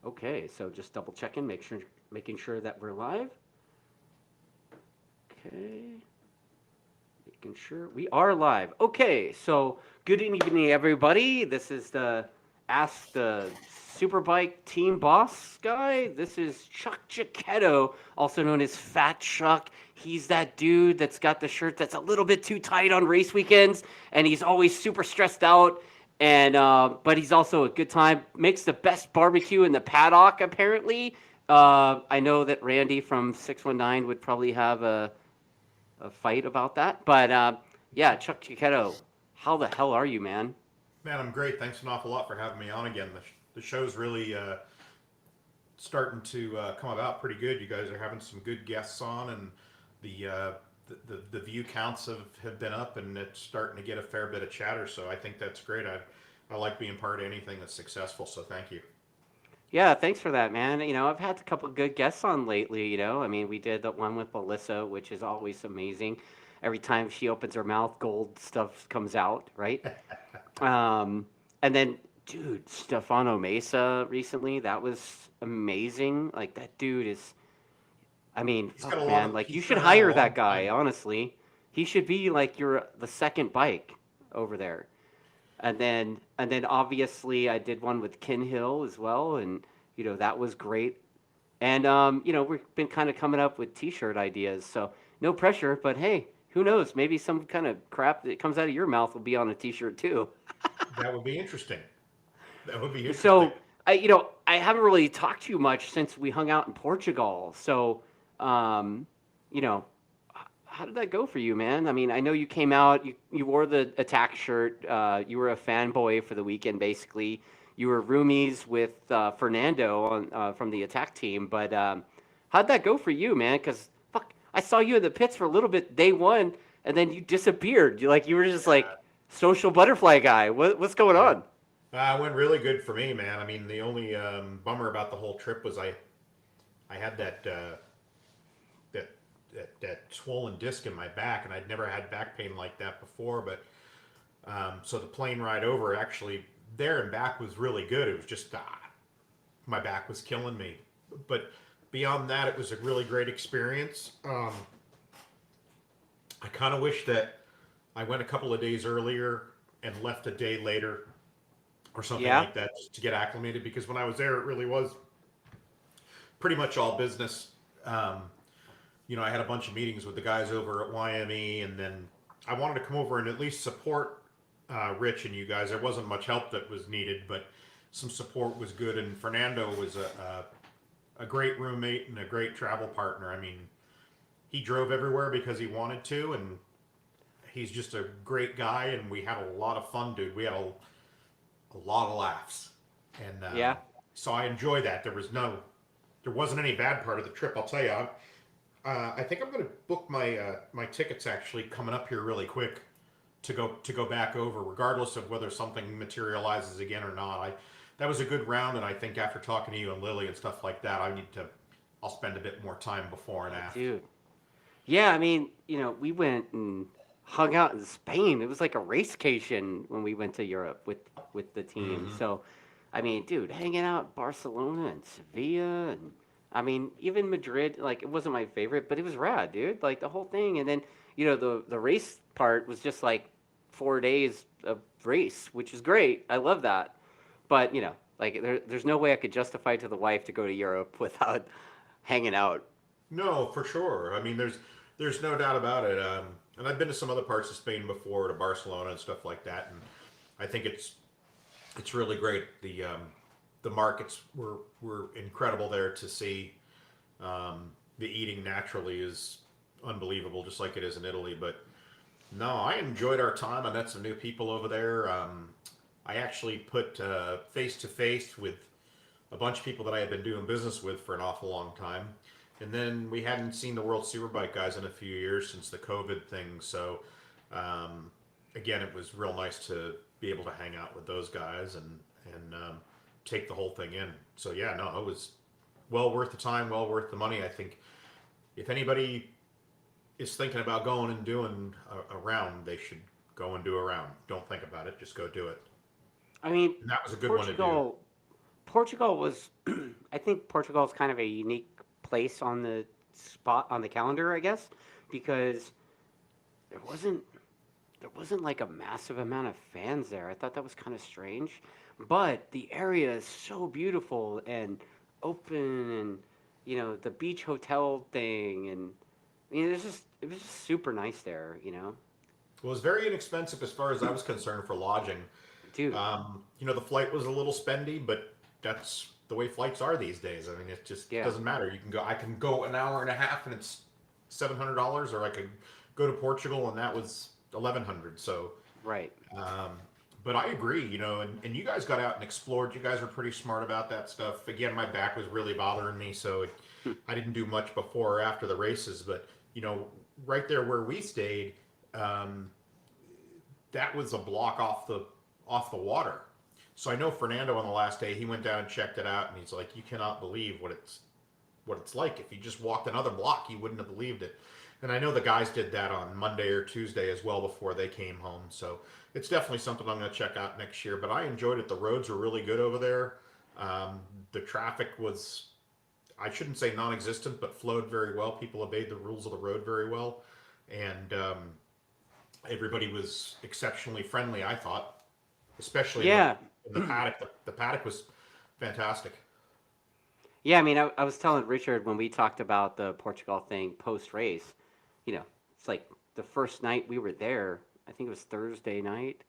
Okay, so just double checking, making sure that we're live. Okay, making sure we are live. Okay, so good evening, everybody. This is the Ask the Superbike Team Boss guy. This is Chuck Giachetto, also known as Fat Chuck. He's that dude that's got the shirt that's a little bit too tight on race weekends, and he's always super stressed out. And but he's also a good time. Makes the best barbecue in the paddock, apparently. I know that Randy from 619 would probably have a fight about that. But yeah, Chuck Giachetto, how the hell are you, man? Man, I'm great. Thanks an awful lot for having me on again. The show's really starting to come about pretty good. You guys are having some good guests on, and the uh, the view counts have been up, and it's starting to get a fair bit of chatter. So I think that's great. I like being part of anything that's successful. So thank you. Yeah, thanks for that, man. I've had a couple good guests on lately. I mean, we did the one with Melissa, which is always amazing. Every time she opens her mouth, gold stuff comes out, right? Um, and then, dude, Stefano Mesa recently, that was amazing. Like that dude is, I mean, He's got fuck, a lot man. of. Like you He's should been around a hire that long guy. time. Honestly, he should be like the second bike over there. And then obviously I did one with Ken Hill as well, and that was great. And we've been kind of coming up with T-shirt ideas, so no pressure. But hey, who knows? Maybe some kind of crap that comes out of your mouth will be on a T-shirt too. That would be interesting. That would be interesting. So I haven't really talked to you much since we hung out in Portugal. So um, you know, how did that go for you, man? I mean, I know you came out, you wore the attack shirt, you were a fanboy for the weekend, basically. You were roomies with Fernando from the attack team, but how'd that go for you, man? Because fuck, I saw you in the pits for a little bit day one, and then you disappeared. You were just like social butterfly guy. What's going Yeah. on? It went really good for me, man. I mean, the only bummer about the whole trip was I had that swollen disc in my back, and I'd never had back pain like that before. But so the plane ride over actually there and back was really good. It was just my back was killing me. But beyond that, it was a really great experience. I kind of wish that I went a couple of days earlier and left a day later or something Yeah, like that just to get acclimated, because when I was there, it really was pretty much all business. Um, I had a bunch of meetings with the guys over at YME, and then I wanted to come over and at least support Rich and you guys. There wasn't much help that was needed, but some support was good. And Fernando was a great roommate and a great travel partner. I mean, he drove everywhere because he wanted to, and he's just a great guy. And we had a lot of fun, dude. We had a lot of laughs, and yeah. so I enjoy that. There wasn't any bad part of the trip. I'll tell you. I think I'm going to book my tickets actually coming up here really quick to go back over, regardless of whether something materializes again or not. I That was a good round, and I think after talking to you and Lily and stuff like that, I'll spend a bit more time before and Oh, after. dude. Yeah, I mean, we went and hung out in Spain. It was like a racecation when we went to Europe with the team. Hmm. So, I mean, dude, hanging out in Barcelona and Sevilla, and I mean, even Madrid. Like, it wasn't my favorite, but it was rad, dude. Like the whole thing, and then the race part was just like 4 days of race, which is great. I love that, but like there's no way I could justify to the wife to go to Europe without hanging out. No, for sure. I mean, there's no doubt about it. And I've been to some other parts of Spain before, to Barcelona and stuff like that, and I think it's really great. The markets were incredible there to see. The eating naturally is unbelievable, just like it is in Italy. But no, I enjoyed our time. I met some new people over there. I actually put face to face with a bunch of people that I had been doing business with for an awful long time. And then we hadn't seen the World Superbike guys in a few years since the COVID thing. So um, again, it was real nice to be able to hang out with those guys and take the whole thing in. So yeah, no, it was well worth the time, well worth the money. I think if anybody is thinking about going and doing a round, they should go and do a round. Don't think about it, just go do it. I mean, And that was a good one to do. Portugal Portugal was, I think Portugal is kind of a unique place on the spot on the calendar, I guess, because there wasn't there wasn't like a massive amount of fans there. I thought that was kind of strange, but the area is so beautiful and open, and the beach hotel thing, and it was just super nice there. It was very inexpensive as far as I was concerned for lodging. Dude, The flight was a little spendy, but that's the way flights are these days. I mean, it just yeah, doesn't matter. You can go. I can go an hour and a half, and it's $700, or I could go to Portugal, and that was 1,100. So, right. um, but I agree. And you guys got out and explored. You guys were pretty smart about that stuff. Again, my back was really bothering me, so I didn't do much before or after the races. But right there where we stayed, um, that was a block off the water. So I know Fernando on the last day, he went down and checked it out, and he's like, "You cannot believe what it's like. If you just walked another block, you wouldn't have believed it." And I know the guys did that on Monday or Tuesday as well before they came home. So it's definitely something I'm going to check out next year. But I enjoyed it. The roads were really good over there. The traffic was, I shouldn't say non-existent, but flowed very well. People obeyed the rules of the road very well, and everybody was exceptionally friendly, I thought, especially Yeah. in the paddock. The paddock was fantastic. Yeah, I mean, I was telling Richard when we talked about the Portugal thing post race, it's like the first night we were there, I think it was Thursday night.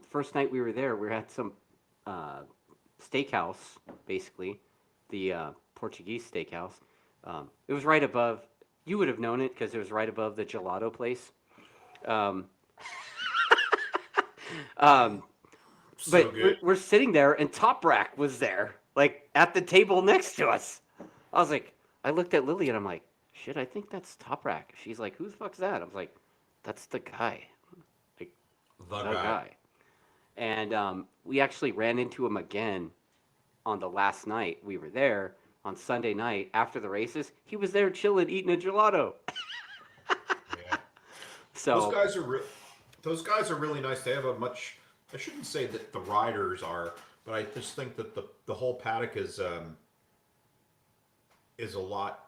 First night we were there, we were at some uh, steakhouse, basically, the Portuguese steakhouse. It was right above, you would have known it because it was right above the gelato place. Um, um, So but we're, good. we're sitting there, and Top Rack was there, like at the table next to us. I was like, I looked at Lily, and I'm like, shit, I think that's Top Rack. She's like, who the fuck's that? I was like, that's the guy, like The the guy. guy. And we actually ran into him again on the last night we were there on Sunday night after the races. He was there chilling, eating a gelato. Yeah. Those So guys are those guys are really nice. They have a much. I shouldn't say that the riders are, but I just think that the whole paddock is a lot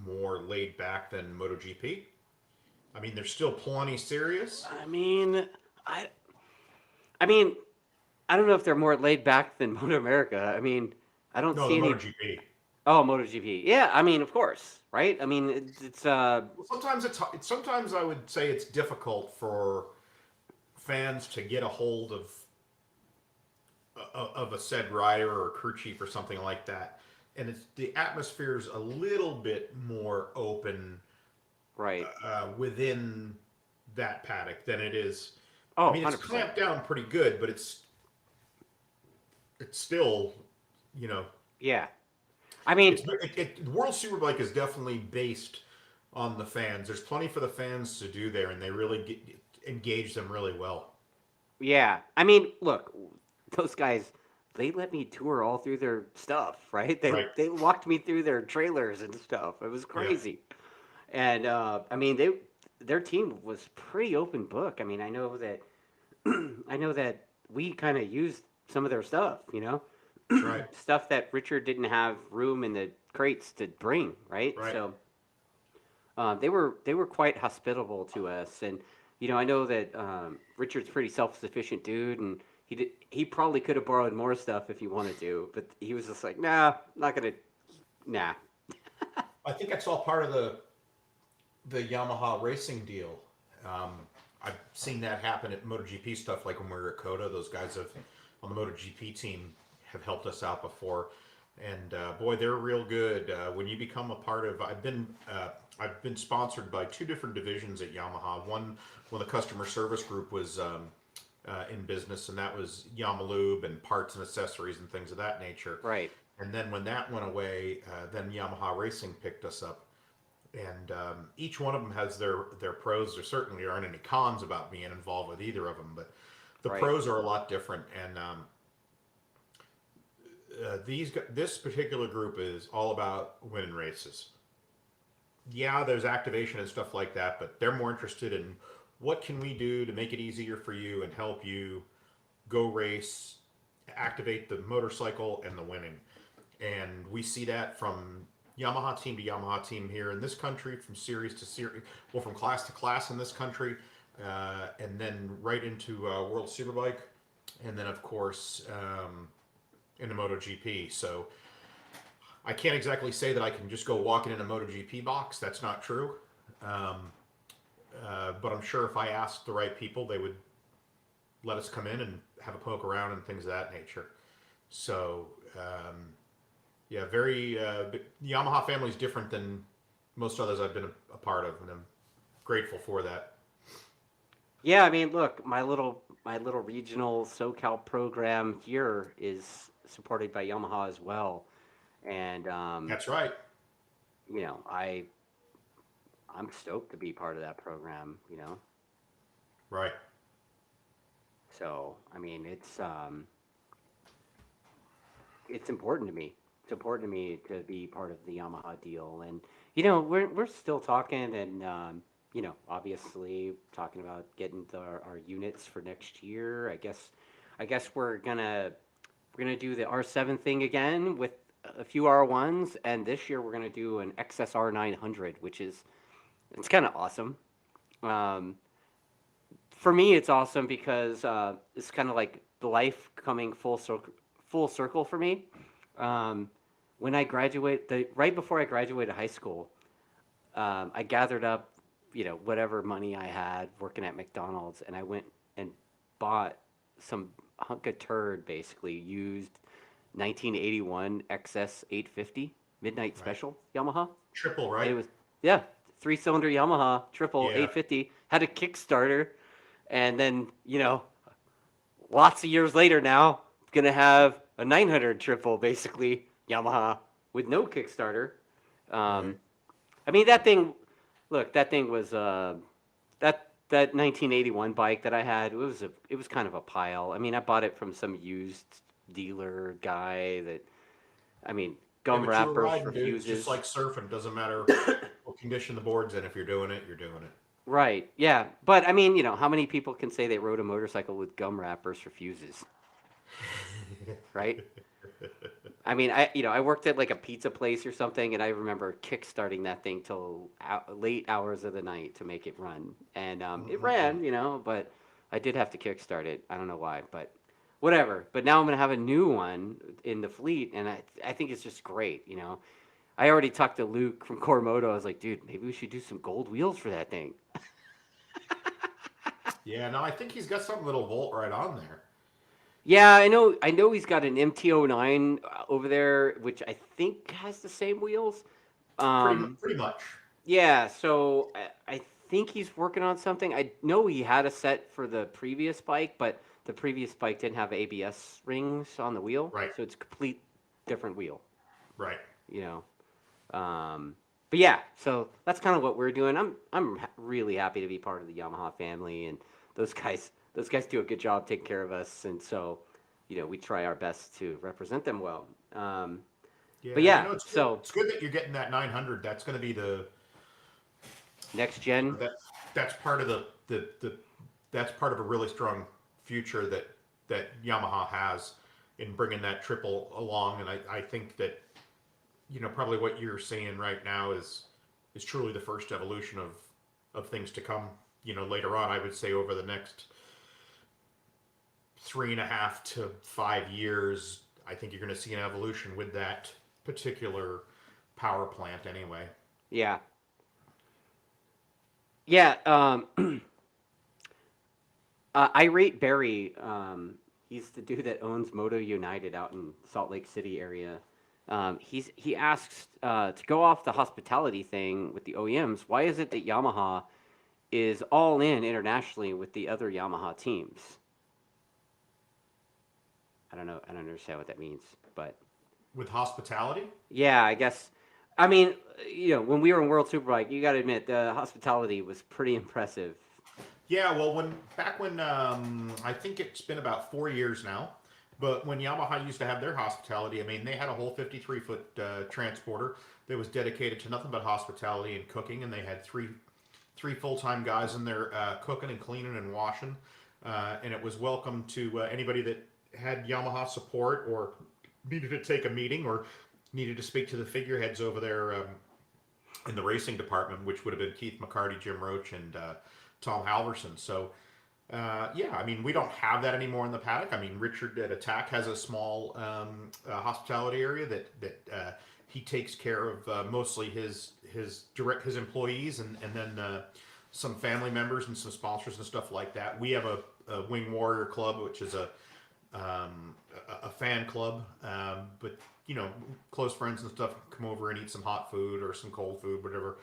more laid back than MotoGP. I mean, they're still plenty serious. I mean, I I mean, I don't know if they're more laid back than MotoAmerica. I mean, I don't No, see the any. MotoGP. Oh, MotoGP. Yeah, I mean, of course, right? I mean, it's Well, sometimes I would say it's difficult for fans to get a hold of a said rider or crew chief or something like that, and it's the atmosphere's a little bit more open right. within that paddock than it is. I Oh, mean, it's 100%. clamped down pretty good, but it's still, you know, Yeah. I mean, the World Superbike is definitely based on the fans. There's plenty for the fans to do there, and they really engage them really well. yeah. I mean, look, those guys, they let me tour all through their stuff, right? They Right. they walked me through their trailers and stuff. It was Yeah. crazy. And I mean, their team was pretty open book. I mean, I know that I know that we kind of used some of their stuff, Right. stuff that Richard didn't have room in the crates to bring, right? Right. So they were quite hospitable to us, and I know that Richard's a pretty self sufficient dude, and he probably could have borrowed more stuff if he wanted to, but he was just like, nah, not gonna, nah, I think that's all part of the Yamaha racing deal. Um, I've seen that happen at MotoGP stuff, like when we were at Coda. Those guys have on the MotoGP team have helped us out before, and boy, they're real good. When you become a part of, I've been sponsored by two different divisions at Yamaha. One when the customer service group was in business, and that was Yamalube and parts and accessories and things of that nature. right, And then when that went away, then Yamaha Racing picked us up, and each one of them has their pros. There certainly aren't any cons about being involved with either of them, but the right, pros are a lot different. And this particular group is all about winning races. Yeah, there's activation and stuff like that, but they're more interested in what can we do to make it easier for you and help you go race activate the motorcycle and the winning. And we see that from Yamaha team to Yamaha team here in this country, from series to series, well, from class to class in this country, and then right into World Superbike, and then of course into MotoGP. So I can't exactly say that I can just go walking in a MotoGP box. That's not true. But I'm sure if I asked the right people, they would let us come in and have a poke around and things of that nature. So, yeah, very the Yamaha family is different than most others I've been a part of, and I'm grateful for that. Yeah, I mean, look, my little regional SoCal program here is supported by Yamaha as well, and That's right. you know, I'm stoked to be part of that program. You know, Right. so I mean, it's important to me. It's important to me to be part of the Yamaha deal, and we're still talking, and obviously talking about getting our units for next year. I guess we're gonna do the R7 thing again with a few R1s, and this year we're gonna do an XSR 900, which is it's kind of awesome. Um, for me, it's awesome because it's kind of like life coming full circle for me. Um, when I right before I graduated high school, I gathered up, whatever money I had working at McDonald's, and I went and bought some hunk of turd, basically used 1981 XS 850 Midnight Right. Special Yamaha, Triple, and it right? was yeah, three-cylinder Yamaha triple Yeah. 850, had a Kickstarter, and then lots of years later now, gonna have a 900 triple, basically Yamaha with no Kickstarter. Right. Um, I mean, that thing. Look, that thing was that 1981 bike that I had. It was kind of a pile. I mean, I bought it from some used dealer guy. I mean, Yeah, gum but you were wrappers riding, for dude. It's just fuses. like surfing. Doesn't matter what condition the board's in. If you're doing it, you're doing Right. Yeah. But I mean, how many people can say they rode a motorcycle with gum wrappers for fuses? Right. it. I mean, I worked at like a pizza place or something, and I remember kickstarting that thing till late hours of the night to make it run, and it Mm-mm-mm. ran, but I did have to kickstart it. I don't know why, but whatever. But now I'm gonna have a new one in the fleet, and I think it's just great. I already talked to Luke from Core Moto. I was like, dude, maybe we should do some gold wheels for that thing. Yeah, no, I think he's got something that'll volt right on there. Yeah, I know he's got an MT09 over there, which I think has the same wheels. Um, Pretty much. Yeah, so I think he's working on something. I know he had a set for the previous bike, but the previous bike didn't have ABS rings on the wheel, Right. so it's a complete different wheel, Right. you know. But yeah, so that's kind of what we're doing. I'm really happy to be part of the Yamaha family, and those guys do a good job taking care of us, and so we try our best to represent them well. But Yeah, yeah, it's good. so It's good that you're getting that 900. That's going to be next gen. that's part of the that's part of a really strong future that Yamaha has in bringing that triple along. And I think that probably what you're seeing right now is truly the first evolution of things to come. Later on, I would say over the next 3.5 to 5 years, I think you're going to see an evolution with that particular power plant. Anyway, Yeah, yeah. Irate Barry, he's the dude that owns Moto United out in Salt Lake City area. He asks to go off the hospitality thing with the OEMs. Why is it that Yamaha is all in internationally with the other Yamaha teams? I don't know. I don't understand what that means, but with hospitality. yeah, I guess. I mean, when we were in World Superbike, you got to admit the hospitality was pretty impressive. Yeah, well, back when I think it's been about 4 years now, but when Yamaha used to have their hospitality, I mean, they had a whole 53-foot transporter that was dedicated to nothing but hospitality and cooking, and they had three full-time guys in there cooking and cleaning and washing, and it was welcome to anybody that had Yamaha support or needed to take a meeting or needed to speak to the figureheads over there in the racing department, which would have been Keith McCarty, Jim Roach, and Tom Halverson. So, yeah, I mean, we don't have that anymore in the paddock. I mean, Richard at Attack has a small hospitality area that he takes care of mostly his employees and then some family members and some sponsors and stuff like that. We have a Wing Warrior Club, which is a fan club, but you know, close friends and stuff come over and eat some hot food or some cold food, whatever,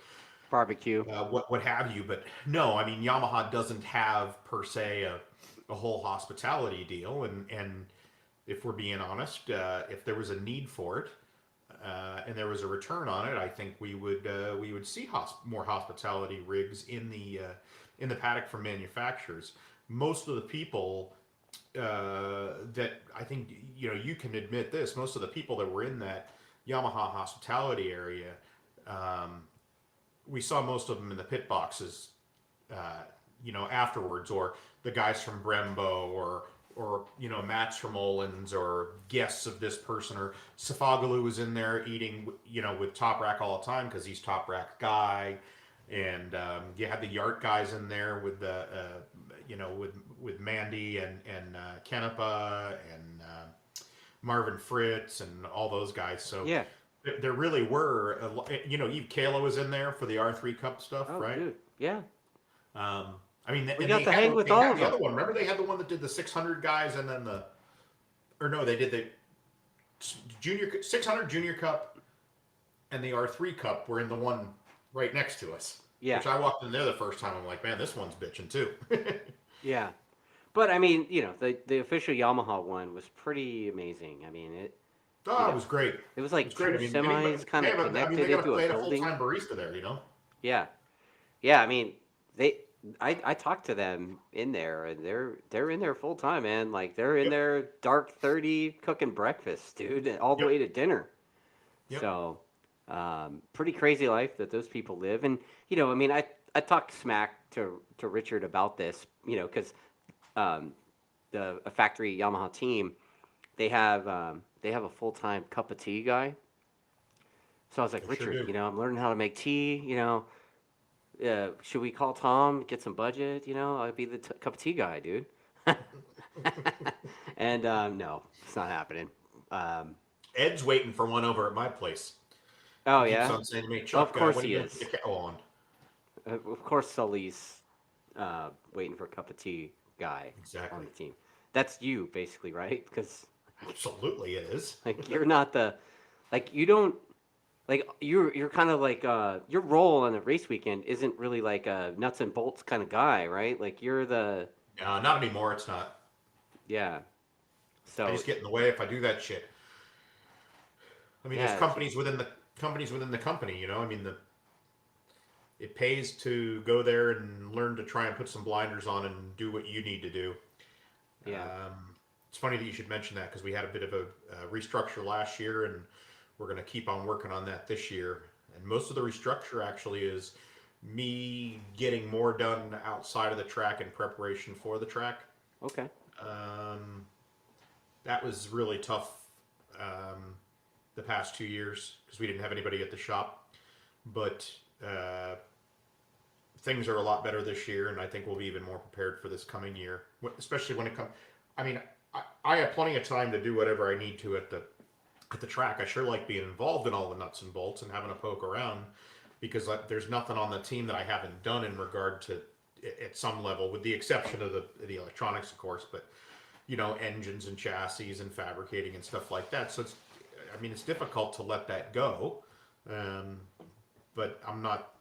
Barbecue. what have you. But no, I mean, Yamaha doesn't have per se a whole hospitality deal, and if we're being honest, if there was a need for it and there was a return on it, I think we would see more hospitality rigs in the paddock from manufacturers. Most of the people that I think, you know, you can admit this, most of the people that were in that Yamaha hospitality area, we saw most of them in the pit boxes, you know, afterwards, or the guys from Brembo, or you know, Matt's from Olin's, or guests of this person, or Safagalu was in there eating, you know, with Top Rack all the time because he's Top Rack guy, and you had the Yart guys in there with the you know, with Mandy and Canepa and Marvin Fritz and all those guys. So Yeah. there really were, you know, Eve Kayla was in there for the R3 Cup stuff, Oh, right? dude. Yeah. I mean, We and got they to had, hang with they all had of the them. other one. Remember, they had the one that did the 600 guys, and then or no, they did the junior 600 Junior Cup, and the R3 Cup were in the one right next to us. Yeah. Which I walked in there the first time. I'm like, man, this one's bitching too. Yeah. But I mean, you know, the official Yamaha one was pretty amazing. I mean, it Oh, it was great. it was It like was great. two I mean, semis kind of connected into they a had a building. full-time barista there, you know? Yeah. Yeah, I mean, I talked to them in there, and they're in there full time, man. Like they're in Yep. there dark 30 cooking breakfast, dude, and all the Yep. way to dinner. Yep. So, pretty crazy life that those people live. And you know, I mean, I talked smack to Richard about this, you know, because um, the a factory Yamaha team, they have a full time cup of tea guy. So I was like, They sure Richard, do. you know, I'm learning how to make tea. You know, should we call Tom, get some budget? You know, I'd be the cup of tea guy, dude. And no, it's not happening. Um, Ed's waiting for one over at my place. oh He keeps yeah, on saying to me, of Chuck, course when are he you going to is. put the kettle on? Of course, Sully's waiting for a cup of tea guy on Exactly. the team. That's you, basically, right? Because Absolutely, it is. like you're not the like you don't like you're kind of like your role on the race weekend isn't really like a nuts and bolts kind of guy, right? Like you're the Not anymore. It's not. yeah. I So just get in the way if I do that shit. I mean, there's yeah, companies within the company. You know, I mean, it pays to go there and learn to try and put some blinders on and do what you need to do. yeah, It's funny that you should mention that because we had a bit of a restructure last year, and we're going to keep on working on that this year. And most of the restructure actually is me getting more done outside of the track in preparation for the track. okay, Um, that was really tough the past 2 years because we didn't have anybody at the shop. But things are a lot better this year, and I think we'll be even more prepared for this coming year, especially when it comes. I mean, I have plenty of time to do whatever I need to at the track. I sure like being involved in all the nuts and bolts and having a poke around because there's nothing on the team that I haven't done in regard to at some level, with the exception of the electronics, of course. But you know, engines and chassis and fabricating and stuff like that. So it's difficult to let that go. But I'm not.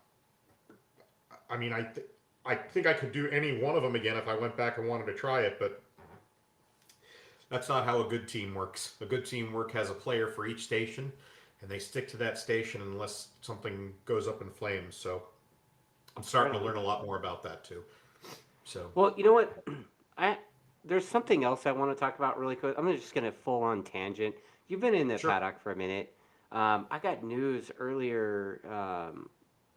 I mean, I think I could do any one of them again if I went back and wanted to try it, but that's not how a good team works. A good team has a player for each station, and they stick to that station unless something goes up in flames. So I'm starting to learn a lot more about that too. So well, you know what? I there's something else I want to talk about really quick. I'm just gonna full on tangent. You've been in the sure. paddock for a minute. I got news earlier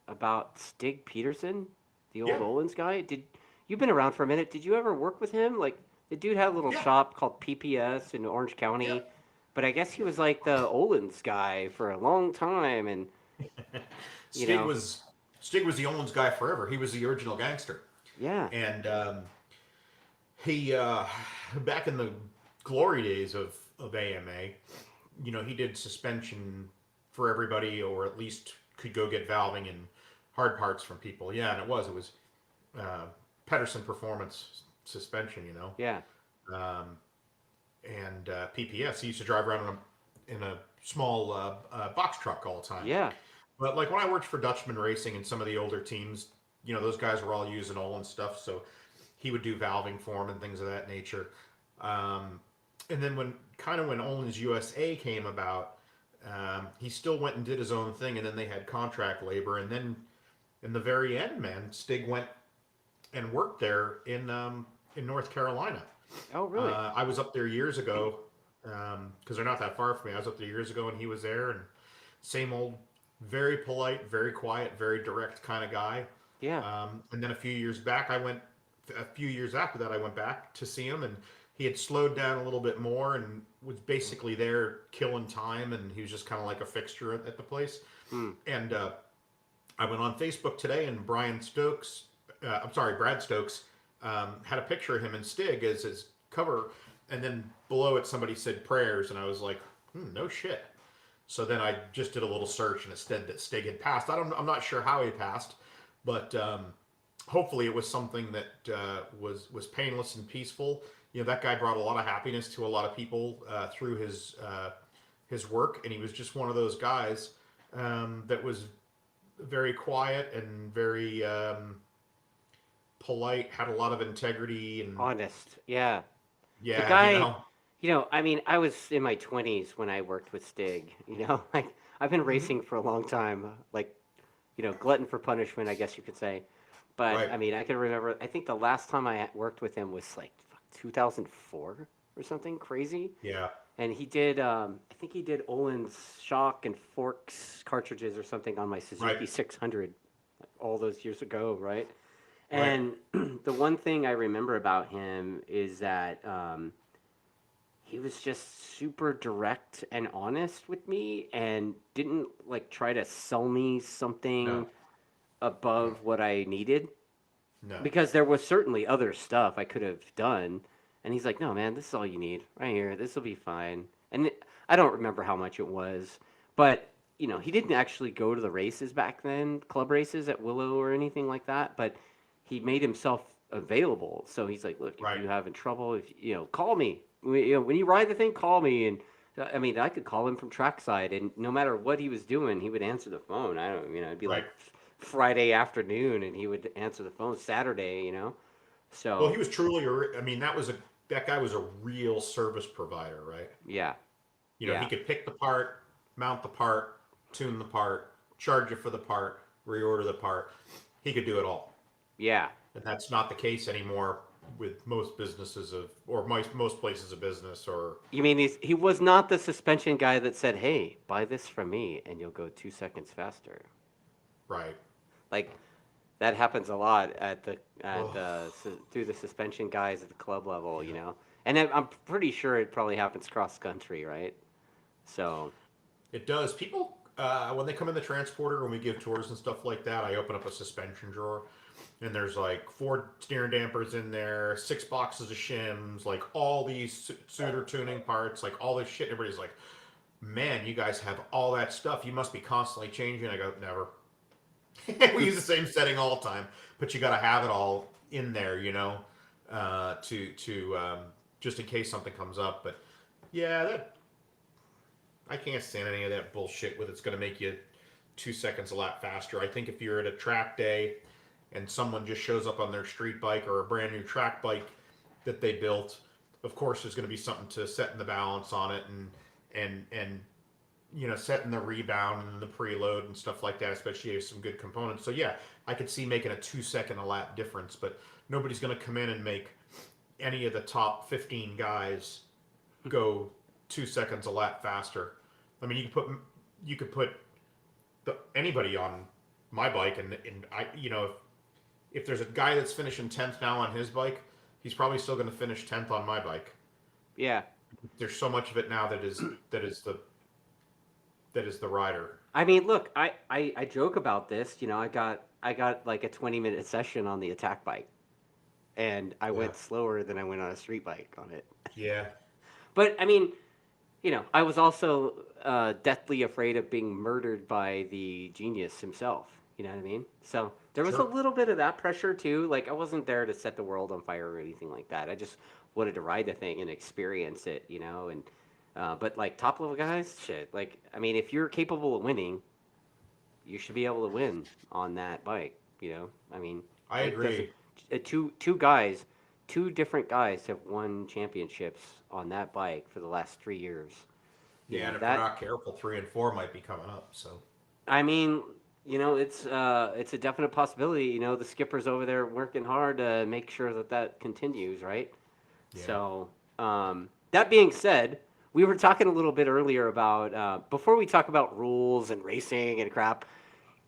about Stig Peterson, the old Yeah. Olins guy. Did you've been around for a minute? Did you ever work with him? Like The dude had a little Yeah, shop called PPS in Orange yeah. County, but I guess he was like the Olin's guy for a long time, and you Stig know, was Stig was the Owens guy forever. He was the original gangster, yeah, and he back in the glory days of AMA, he did suspension for everybody, or at least could go get valving and hard parts from people. Yeah, and it was uh, Peterson Performance suspension. yeah, Um, and PPS. He used to drive around in a small box truck all the time. yeah, But like when I worked for Dutchman Racing and some of the older teams, those guys were all using Olin stuff, so he would do valving for them and things of that nature. Um, and then when Olin's USA came about, he still went and did his own thing, and then they had contract labor, and then in the very end, man, Stig went and worked there in North Carolina. oh really? I was up there years ago because they're not that far from me. I was up there years ago, and he was there, and same old, very polite, very quiet, very direct kind of guy. Yeah, And then a few years after that, I went back to see him, and he had slowed down a little bit more and was basically there killing time, and he was just kind of like a fixture at the place. hmm. And I went on Facebook today, and Brad Stokes, had a picture of him and Stig as his cover, and then below it somebody said prayers, and I was like, no shit. So then I just did a little search, and it said that Stig had passed. I'm not sure how he passed, but hopefully it was something that was painless and peaceful. That guy brought a lot of happiness to a lot of people through his work, and he was just one of those guys that was very quiet and very polite, had a lot of integrity, and Honest, yeah. The yeah, guy, I mean, I was in my 20s when I worked with Stig. Like I've been mhm, racing for a long time, like glutton for punishment, I guess you could say. But right, I mean, I can remember. I think the last time I worked with him was like 2004 or something crazy. yeah, And he did, I think he did Olin's shock and forks cartridges or something on my right, Suzuki 600 all those years ago, right? right. And the one thing I remember about him is that he was just super direct and honest with me and didn't like try to sell me something No, above what I needed no, because there was certainly other stuff I could have done. And he's like, no, man, this is all you need right here. This will be fine. I don't remember how much it was, but he didn't actually go to the races back then, club races at Willow or anything like that. But he made himself available. So he's like, look, if right, you having trouble, if call me. When you ride the thing, call me. And I mean, I could call him from trackside, and no matter what he was doing, he would answer the phone. I don't, it'd be right. like Friday afternoon, and he would answer the phone Saturday. Well, So he was truly. I mean, that guy was a real service provider, right? yeah, He yeah, could pick the part, mount the part, tune the part, charge you for the part, reorder the part. He could do it all, yeah. and that's not the case anymore with most businesses or most places of business. Or You mean he was not the suspension guy that said, "Hey, buy this from me, and you'll go 2 seconds faster." right. Like that happens a lot Oh, through the suspension guys at the club level. And I'm pretty sure it probably happens cross country, right? So it does. People, when they come in the transporter, when we give tours and stuff like that, I open up a suspension drawer, and there's like 4 steering dampers in there, 6 boxes of shims, like all these suitor tuning parts, like all this shit. Everybody's like, "Man, you guys have all that stuff. You must be constantly changing." I go, "Never. We use the same setting all the time, but you got to have it all in there, to just in case something comes up." But yeah, that I can't stand any of that bullshit with it's going to make you 2 seconds a lap faster. I think if you're at a track day and someone just shows up on their street bike or a brand new track bike that they built, of course there's going to be something to set in the balance on it, and setting the rebound and the preload and stuff like that, especially if you have some good components. So yeah, I could see making a 2 second a lap difference, but nobody's going to come in and make any of the top 15 guys go 2 seconds a lap faster. I mean, you could put anybody on my bike, and I, if there's a guy that's finishing 10th now on his bike, he's probably still going to finish 10th on my bike. Yeah. There's so much of it now that is the rider. I mean, look, I joke about this. You know, I got like a 20-minute session on the attack bike, and I Yeah. went slower than I went on a street bike on it. Yeah. But I mean, you know, I was also deathly afraid of being murdered by the genius himself. You know what I mean? So there was a Sure. little bit of that pressure too. Like I wasn't there to set the world on fire or anything like that. I just wanted to ride the thing and experience it. You know, and but like top level guys, shit. Like I mean, if you're capable of winning, you should be able to win on that bike. You know, I mean, I it doesn't. agree. Two different guys have won championships on that bike for the last 3 years. You Yeah, know and if we're that. not careful, 3 and 4 might be coming up. So I mean, you know, it's a definite possibility. You know, the skipper's over there working hard to make sure that that continues, right? yeah, So, that being said, we were talking a little bit earlier about before we talk about rules and racing and crap.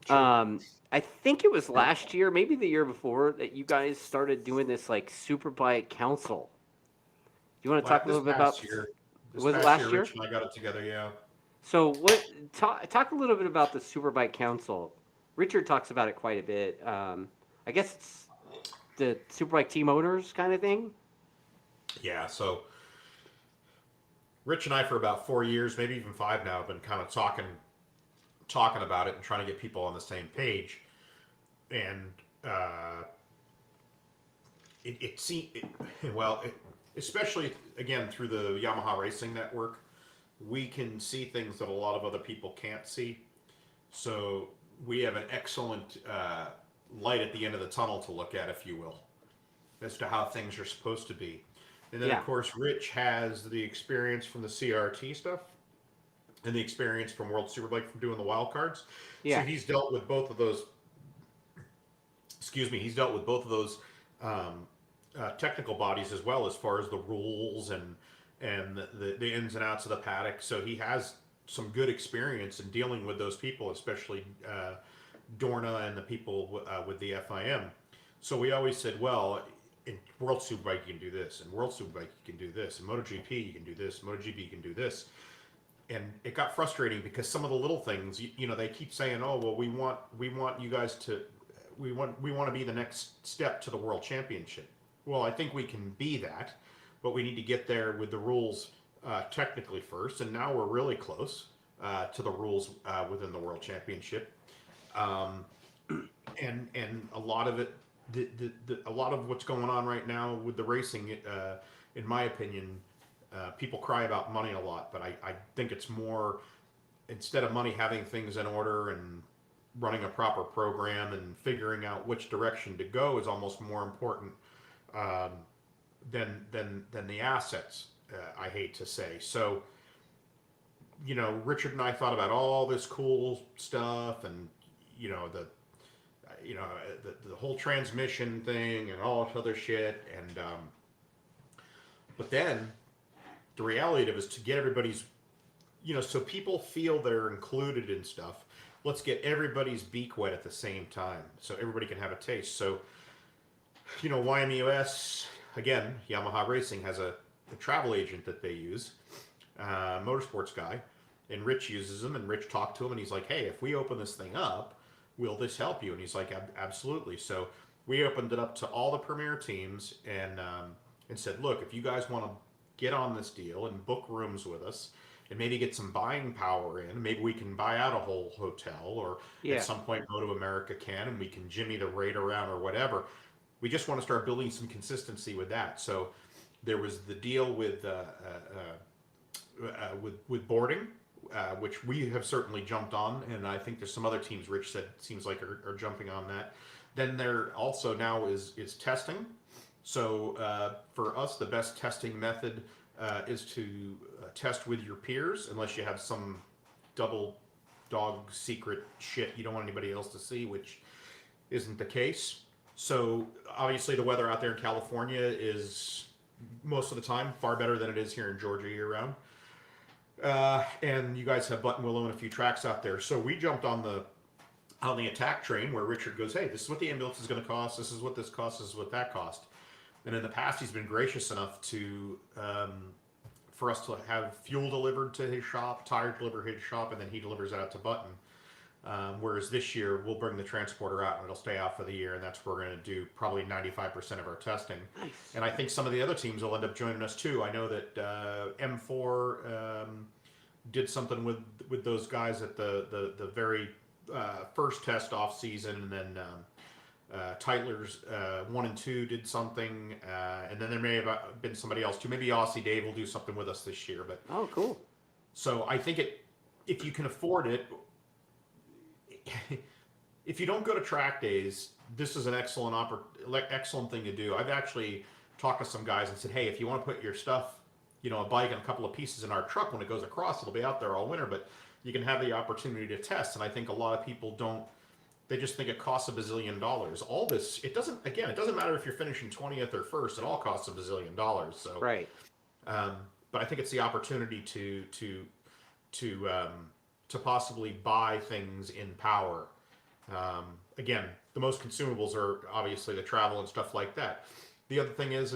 sure. I think it was last year, maybe the year before, that you guys started doing this like Superbike Council. Do you want to talk a This little bit about? past year, Was it last year? Rich and I got it together. Yeah. So what? Talk a little bit about the Superbike Council. Richard talks about it quite a bit. I guess it's the Superbike team owners kind of thing. Yeah. So Rich and I, for about 4 years, maybe even 5 now, have been kind of talking about it and trying to get people on the same page. And uh, it seemed well, especially again through the Yamaha Racing Network, we can see things that a lot of other people can't see. So we have an excellent light at the end of the tunnel to look at, if you will, as to how things are supposed to be. And then, Yeah, of course, Rich has the experience from the CRT stuff and the experience from World Superbike from doing the wild cards. So yeah, he's dealt with both of those. Excuse me. He's dealt with both of those technical bodies as well, as far as the rules and the ins and outs of the paddock. So he has some good experience in dealing with those people, especially Dorna and the people with the FIM. So we always said, well, in World Superbike you can do this, in World Superbike you can do this, in MotoGP you can do this, MotoGP you can do this. And it got frustrating because some of the little things, you know, they keep saying, oh, well, we want you guys to, we want to be the next step to the World Championship. Well, I think we can be that, but we need to get there with the rules technically first. And now we're really close to the rules within the World Championship. And a lot of it, a lot of what's going on right now with the racing, in my opinion, people cry about money a lot, but I think it's more, instead of money, having things in order and running a proper program and figuring out which direction to go is almost more important um, than the assets. I hate to say. So, you know, Richard and I thought about all this cool stuff, and you know the whole transmission thing and all this other shit, and but then the reality of it is to get everybody's, you know, so people feel they're included in stuff. Let's get everybody's beak wet at the same time, so everybody can have a taste. So, you know, YMUS, again, Yamaha Racing has a travel agent that they use, motorsports guy, and Rich uses him, and Rich talked to him, and he's like, hey, if we open this thing up, will this help you? And he's like, absolutely. So we opened it up to all the premier teams and said, look, if you guys want to get on this deal and book rooms with us and maybe get some buying power in, maybe we can buy out a whole hotel, or yeah, at some point MotoAmerica can, and we can jimmy the rate around or whatever. We just want to start building some consistency with that. So there was the deal with boarding, which we have certainly jumped on, and I think there's some other teams, Rich said, seems like are jumping on that. Then there also now is testing. So for us, the best testing method is to test with your peers, unless you have some double dog secret shit you don't want anybody else to see, which isn't the case. So obviously the weather out there in California is most of the time far better than it is here in Georgia year round. And you guys have Buttonwillow and a few tracks out there. So we jumped on the attack train, where Richard goes, hey, this is what the ambulance is going to cost. This is what this costs. This is what that cost. And in the past, he's been gracious enough to for us to have fuel delivered to his shop, tires delivered to his shop, and then he delivers it out to Button. Whereas this year, we'll bring the transporter out and it'll stay out for the year, and that's where we're going to do probably 95% of our testing. Nice. And I think some of the other teams will end up joining us too. I know that M4 did something with those guys at the very first test off season, and then Tytler's 1 and 2 did something, and then there may have been somebody else too. Maybe Aussie Dave will do something with us this year. But oh, cool. So I think if you can afford it, if you don't go to track days, this is an excellent thing to do. I've actually talked to some guys and said, hey, if you want to put your stuff, a bike and a couple of pieces in our truck, when it goes across, it'll be out there all winter, but you can have the opportunity to test. And I think a lot of people don't. They just think it costs $1 bazillion. All this, it doesn't matter if you're finishing 20th or first, it all costs $1 bazillion. So, right. But I think it's the opportunity to possibly buy things in power. Again, the most consumables are obviously the travel and stuff like that. The other thing is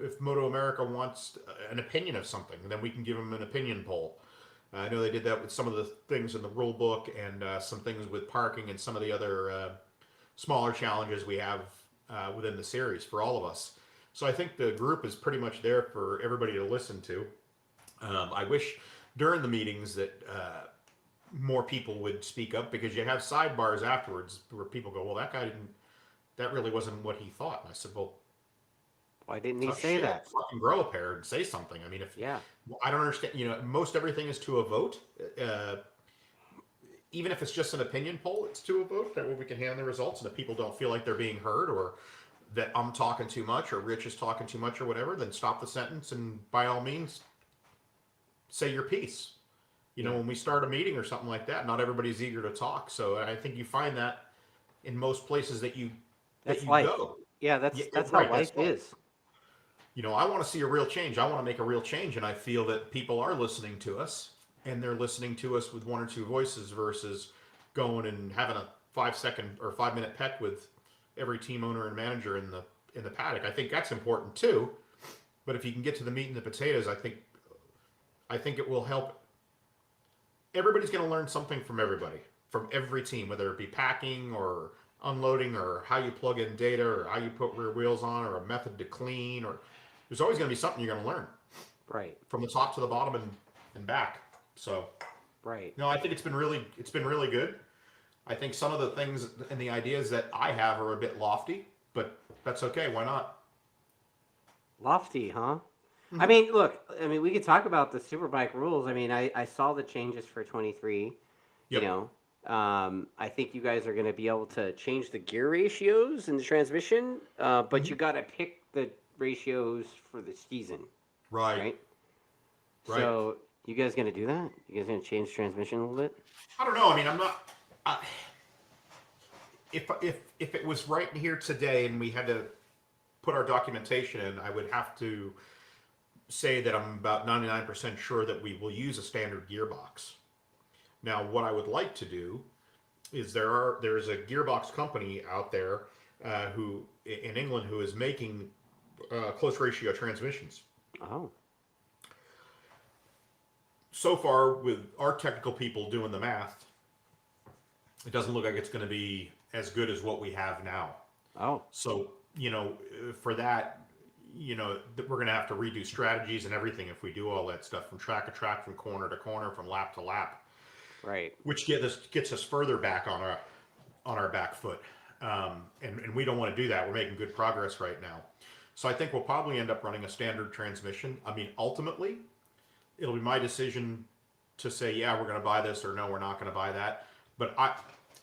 if MotoAmerica wants an opinion of something, then we can give them an opinion poll. I know they did that with some of the things in the rule book and some things with parking and some of the other smaller challenges we have within the series for all of us. So I think the group is pretty much there for everybody to listen to. I wish during the meetings that more people would speak up, because you have sidebars afterwards where people go, well, that really wasn't what he thought. And I said, well, why didn't he say that? Fucking grow a pair and say something. I mean, I don't understand, most everything is to a vote. Even if it's just an opinion poll, it's to a vote. That way we can hand the results. And if people don't feel like they're being heard, or that I'm talking too much, or Rich is talking too much, or whatever, then stop the sentence and by all means say your piece. When we start a meeting or something like that, not everybody's eager to talk. So I think you find that in most places that you life. go. Yeah, that's how life is. I want to see a real change. I want to make a real change, and I feel that people are listening to us, and they're listening to us with one or two voices versus going and having a 5-second or 5-minute peck with every team owner and manager in the paddock. I think that's important too. But if you can get to the meat and the potatoes, I think it will help. Everybody's going to learn something from everybody, from every team, whether it be packing or unloading, or how you plug in data, or how you put rear wheels on, or a method to clean, or there's always going to be something you're going to learn. Right. From the top to the bottom and back. So, right. No, I think it's been really good. I think some of the things and the ideas that I have are a bit lofty, but that's okay. Why not? Lofty, huh? I mean, look, we could talk about the Superbike rules. I saw the changes for 23. Yep. I think you guys are going to be able to change the gear ratios in the transmission, but you got to pick the ratios for the season. Right. So, you guys going to do that? You guys going to change the transmission a little bit? I don't know. I'm not. If it was right here today and we had to put our documentation in, I would have to say that I'm about 99% sure that we will use a standard gearbox. Now, what I would like to do is there's a gearbox company out there who in England who is making close ratio transmissions. Oh. So far, with our technical people doing the math, it doesn't look like it's going to be as good as what we have now. Oh. So, for that, we're going to have to redo strategies and everything if we do all that stuff from track to track, from corner to corner, from lap to lap. Right. Which gets us further back on our back foot. And we don't want to do that. We're making good progress right now. So I think we'll probably end up running a standard transmission. Ultimately, it'll be my decision to say, yeah, we're going to buy this, or no, we're not going to buy that. But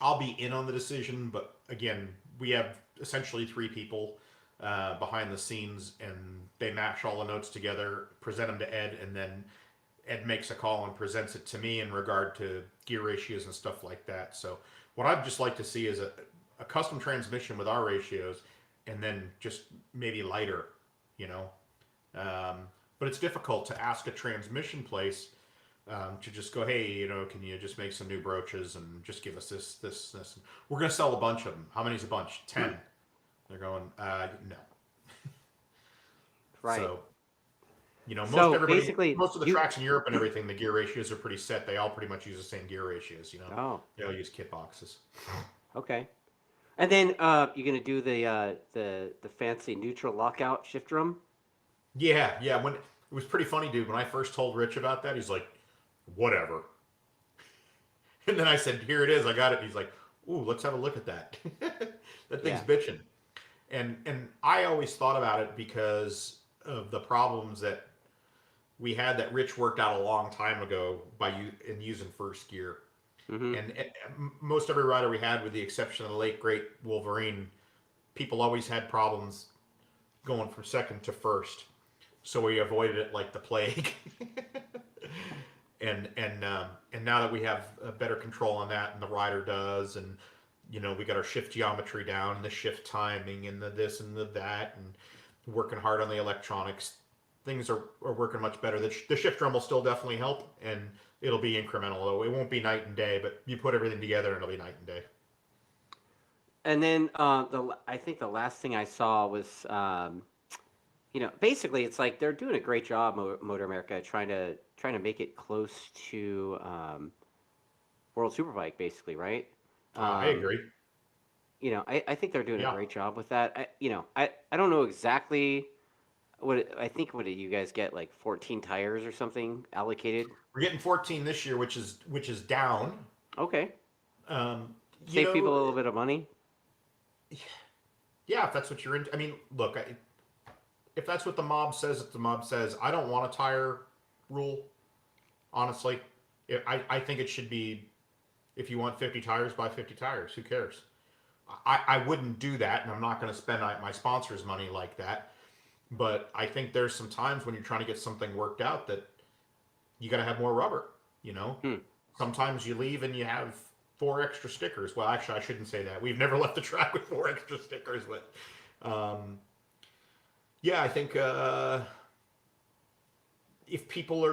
I'll be in on the decision. But again, we have essentially 3 people behind the scenes, and they mash all the notes together, present them to Ed, and then Ed makes a call and presents it to me in regard to gear ratios and stuff like that. So what I'd just like to see is a custom transmission with our ratios, and then just maybe lighter, But it's difficult to ask a transmission place to just go, hey, can you just make some new broaches and just give us this. We're going to sell a bunch of them. How many's a bunch? 10. They're going, no. Right. So, So basically, most of the you. tracks in Europe and everything, the gear ratios are pretty set. They all pretty much use the same gear ratios. Oh, They all use kit boxes. okay. And then you're gonna do the fancy neutral lockout shift drum. Yeah, yeah. When it was pretty funny, dude. When I first told Rich about that, he's like, "Whatever." And then I said, "Here it is. I got it." And he's like, "Ooh, let's have a look at that." That thing's Yeah. bitching. And I always thought about it because of the problems that we had that Rich worked out a long time ago in using first gear. Mm-hmm. And most every rider we had, with the exception of the late great Wolverine, people always had problems going from second to first. So we avoided it like the plague. And now that we have a better control on that, and the rider does, and we got our shift geometry down, and the shift timing, and the this and the that, and working hard on the electronics, things are working much better. The shift drum will still definitely help, and it'll be incremental, though it won't be night and day. But you put everything together, and it'll be night and day. And then I think the last thing I saw was basically it's like they're doing a great job, Motor America, trying to make it close to World Superbike, basically, right? I Um, agree. I think they're doing a Yeah, great job with that. I don't know exactly I think what did you guys get, like 14 tires or something allocated? we're getting 14 this year, which is down. Okay, Um, you save people know, a little bit of money. yeah, if that's what you're into. I mean, look, if that's what the mob says, if the mob says, I don't want a tire rule, honestly. I think it should be, if you want 50 tires, buy 50 tires. Who cares? I wouldn't do that, and I'm not going to spend my sponsors' money like that. But I think there's some times when you're trying to get something worked out that you got to have more rubber. You know, Hmm. sometimes you leave and you have 4 extra stickers. Well, actually, I shouldn't say that. We've never left the track with 4 extra stickers, but yeah, I think if people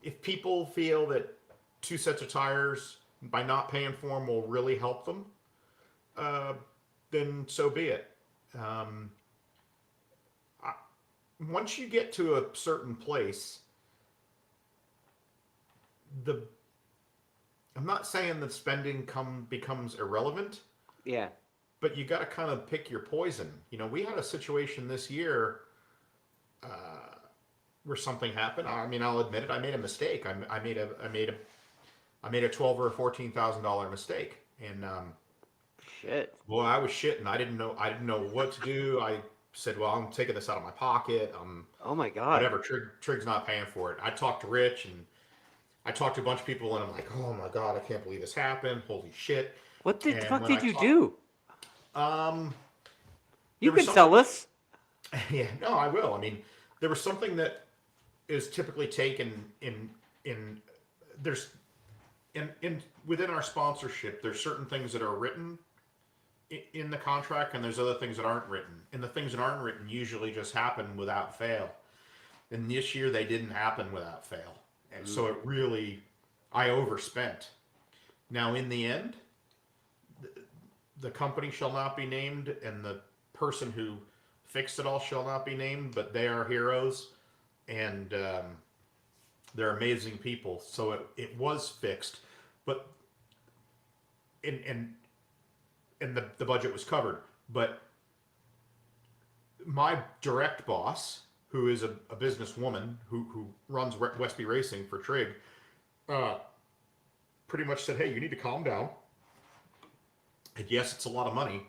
if people feel that 2 sets of tires by not paying for them will really help them, uh, then so be it. Um, I, Once you get to a certain place, the I'm not saying that spending becomes irrelevant, Yeah. but you got to kind of pick your poison. We had a situation this year uh, where something happened. I mean, I'll admit it. I made a mistake. I made a $12,000 or $14,000 mistake, and Shit. well, I was shitting. I didn't know what to do. I said, well, I'm taking this out of my pocket. Oh my God. Whatever. Trig's not paying for it. I talked to Rich, and I talked to a bunch of people, and I'm like, oh my God, I can't believe this happened. Holy shit. What the And fuck when I did you talked, do? um, You there was can sell something. us. Yeah, no, I will. I mean, there was something that is typically taken in there's in within our sponsorship. There's certain things that are written in the contract, and there's other things that aren't written. And the things that aren't written usually just happen without fail. And this year they didn't happen without fail, and so it really, I overspent. Now, in the end, the company shall not be named, and the person who fixed it all shall not be named, but they are heroes, and they're amazing people. So it was fixed, but and the budget was covered. But my direct boss, who is a businesswoman who runs Westby Racing for Trig, uh, pretty much said, hey, you need to calm down. And yes, it's a lot of money,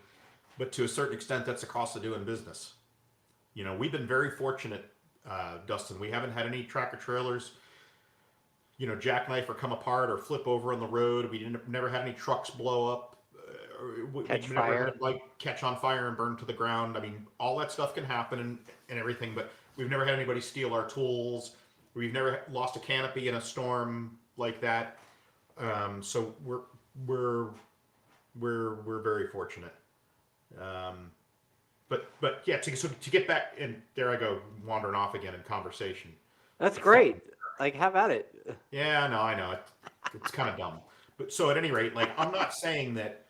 but to a certain extent, that's the cost of doing business. We've been very fortunate, Dustin. We haven't had any tractor trailers, jackknife or come apart or flip over on the road. Never had any trucks blow up. Catch We've never fire. had catch on fire and burn to the ground. I mean, all that stuff can happen and everything, but we've never had anybody steal our tools. We've never lost a canopy in a storm like that. So we're very fortunate. But yeah, to get back, and there I go wandering off again in conversation. That's The fucking, great. Like, have at it. yeah, no, I know it's kind of dumb. But so at any rate, like, I'm not saying that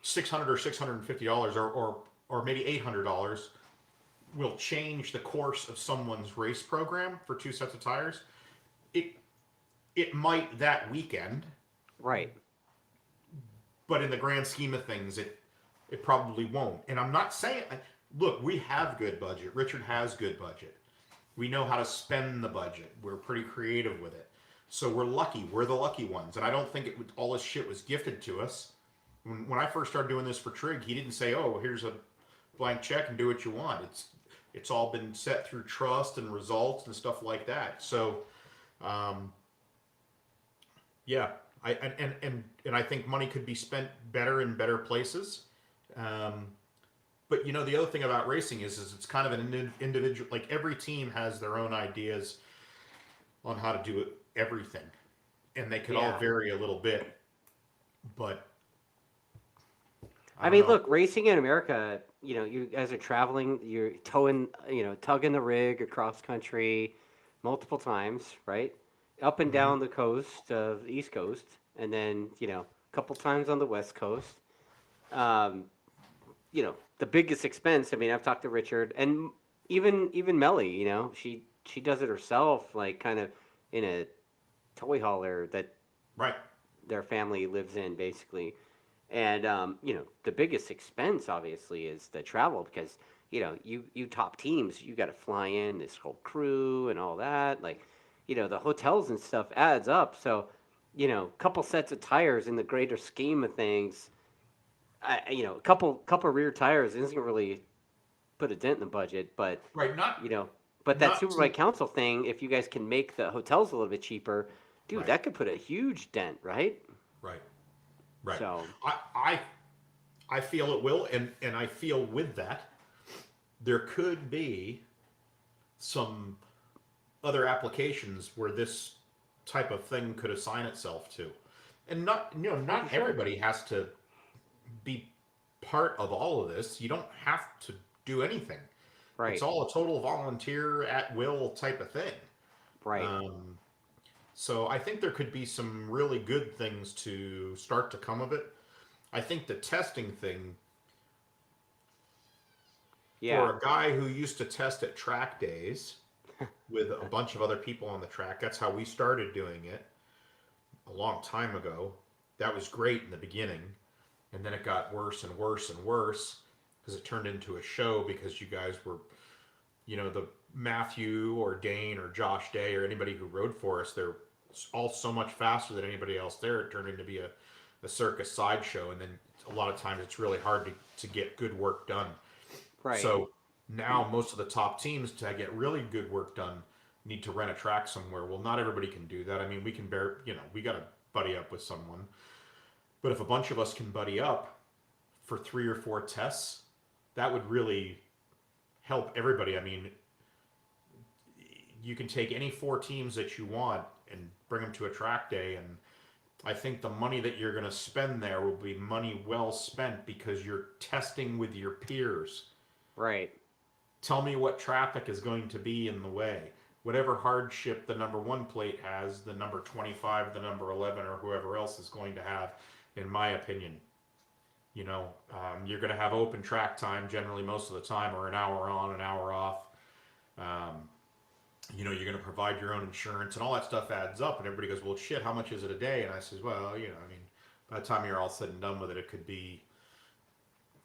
$600 or $650 or maybe $800 will change the course of someone's race program for 2 sets of tires, it might that weekend, Right. but in the grand scheme of things, it probably won't. And I'm not saying, look, we have good budget. Richard has good budget. We know how to spend the budget. We're pretty creative with it. So we're lucky. We're the lucky ones. And I don't think all this shit was gifted to us. When I first started doing this for Trig, he didn't say, "Oh, here's a blank check and do what you want." It's all been set through trust and results and stuff like that. So, yeah, I think money could be spent better in better places. But the other thing about racing is it's kind of an individual. Like every team has their own ideas on how to do everything, and they could all vary a little bit. But I mean, look, racing in America, you guys are traveling, you're tugging the rig across country multiple times, right? Up and down the coast of the East Coast, and then, a couple times on the West Coast. The biggest expense, I mean, I've talked to Richard, and even Melly, she does it herself, like kind of in a toy hauler that their family lives in, basically. And the biggest expense obviously is the travel, because you top teams, you got to fly in this whole crew and all that, like the hotels and stuff adds up. So a couple sets of tires in the greater scheme of things, a couple rear tires isn't really put a dent in the budget, but but that Superbike Council thing, if you guys can make the hotels a little bit cheaper, dude, that could put a huge dent, right? Right. So I feel it will, and I feel with that there could be some other applications where this type of thing could assign itself to, and not everybody has to be part of all of this. You don't have to do anything. Right. It's all a total volunteer at will type of thing. Right. So I think there could be some really good things to start to come of it. I think the testing thing, for a guy who used to test at TrackDaz with a bunch of other people on the track, that's how we started doing it a long time ago. That was great in the beginning. And then it got worse and worse and worse because it turned into a show, because you guys were, the Matthew or Dane or Josh Day or anybody who rode for us, they're all so much faster than anybody else there. It turned into be a circus sideshow, and then a lot of times it's really hard to get good work done. Right. So now most of the top teams, to get really good work done, need to rent a track somewhere. Well, not everybody can do that. I mean, we can we got to buddy up with someone. But if a bunch of us can buddy up for 3 or 4 tests, that would really help everybody. I mean, you can take any 4 teams that you want and bring them to a track day, and I think the money that you're going to spend there will be money well spent, because you're testing with your peers. Right. Tell me what traffic is going to be in the way. Whatever hardship the number 1 plate has, the number 25, the number 11, or whoever else is going to have, in my opinion. You're going to have open track time generally most of the time, or an hour on, an hour off. You're going to provide your own insurance, and all that stuff adds up. And everybody goes, "Well, shit, how much is it a day?" And I says, "Well, by the time you're all said and done with it, it could be,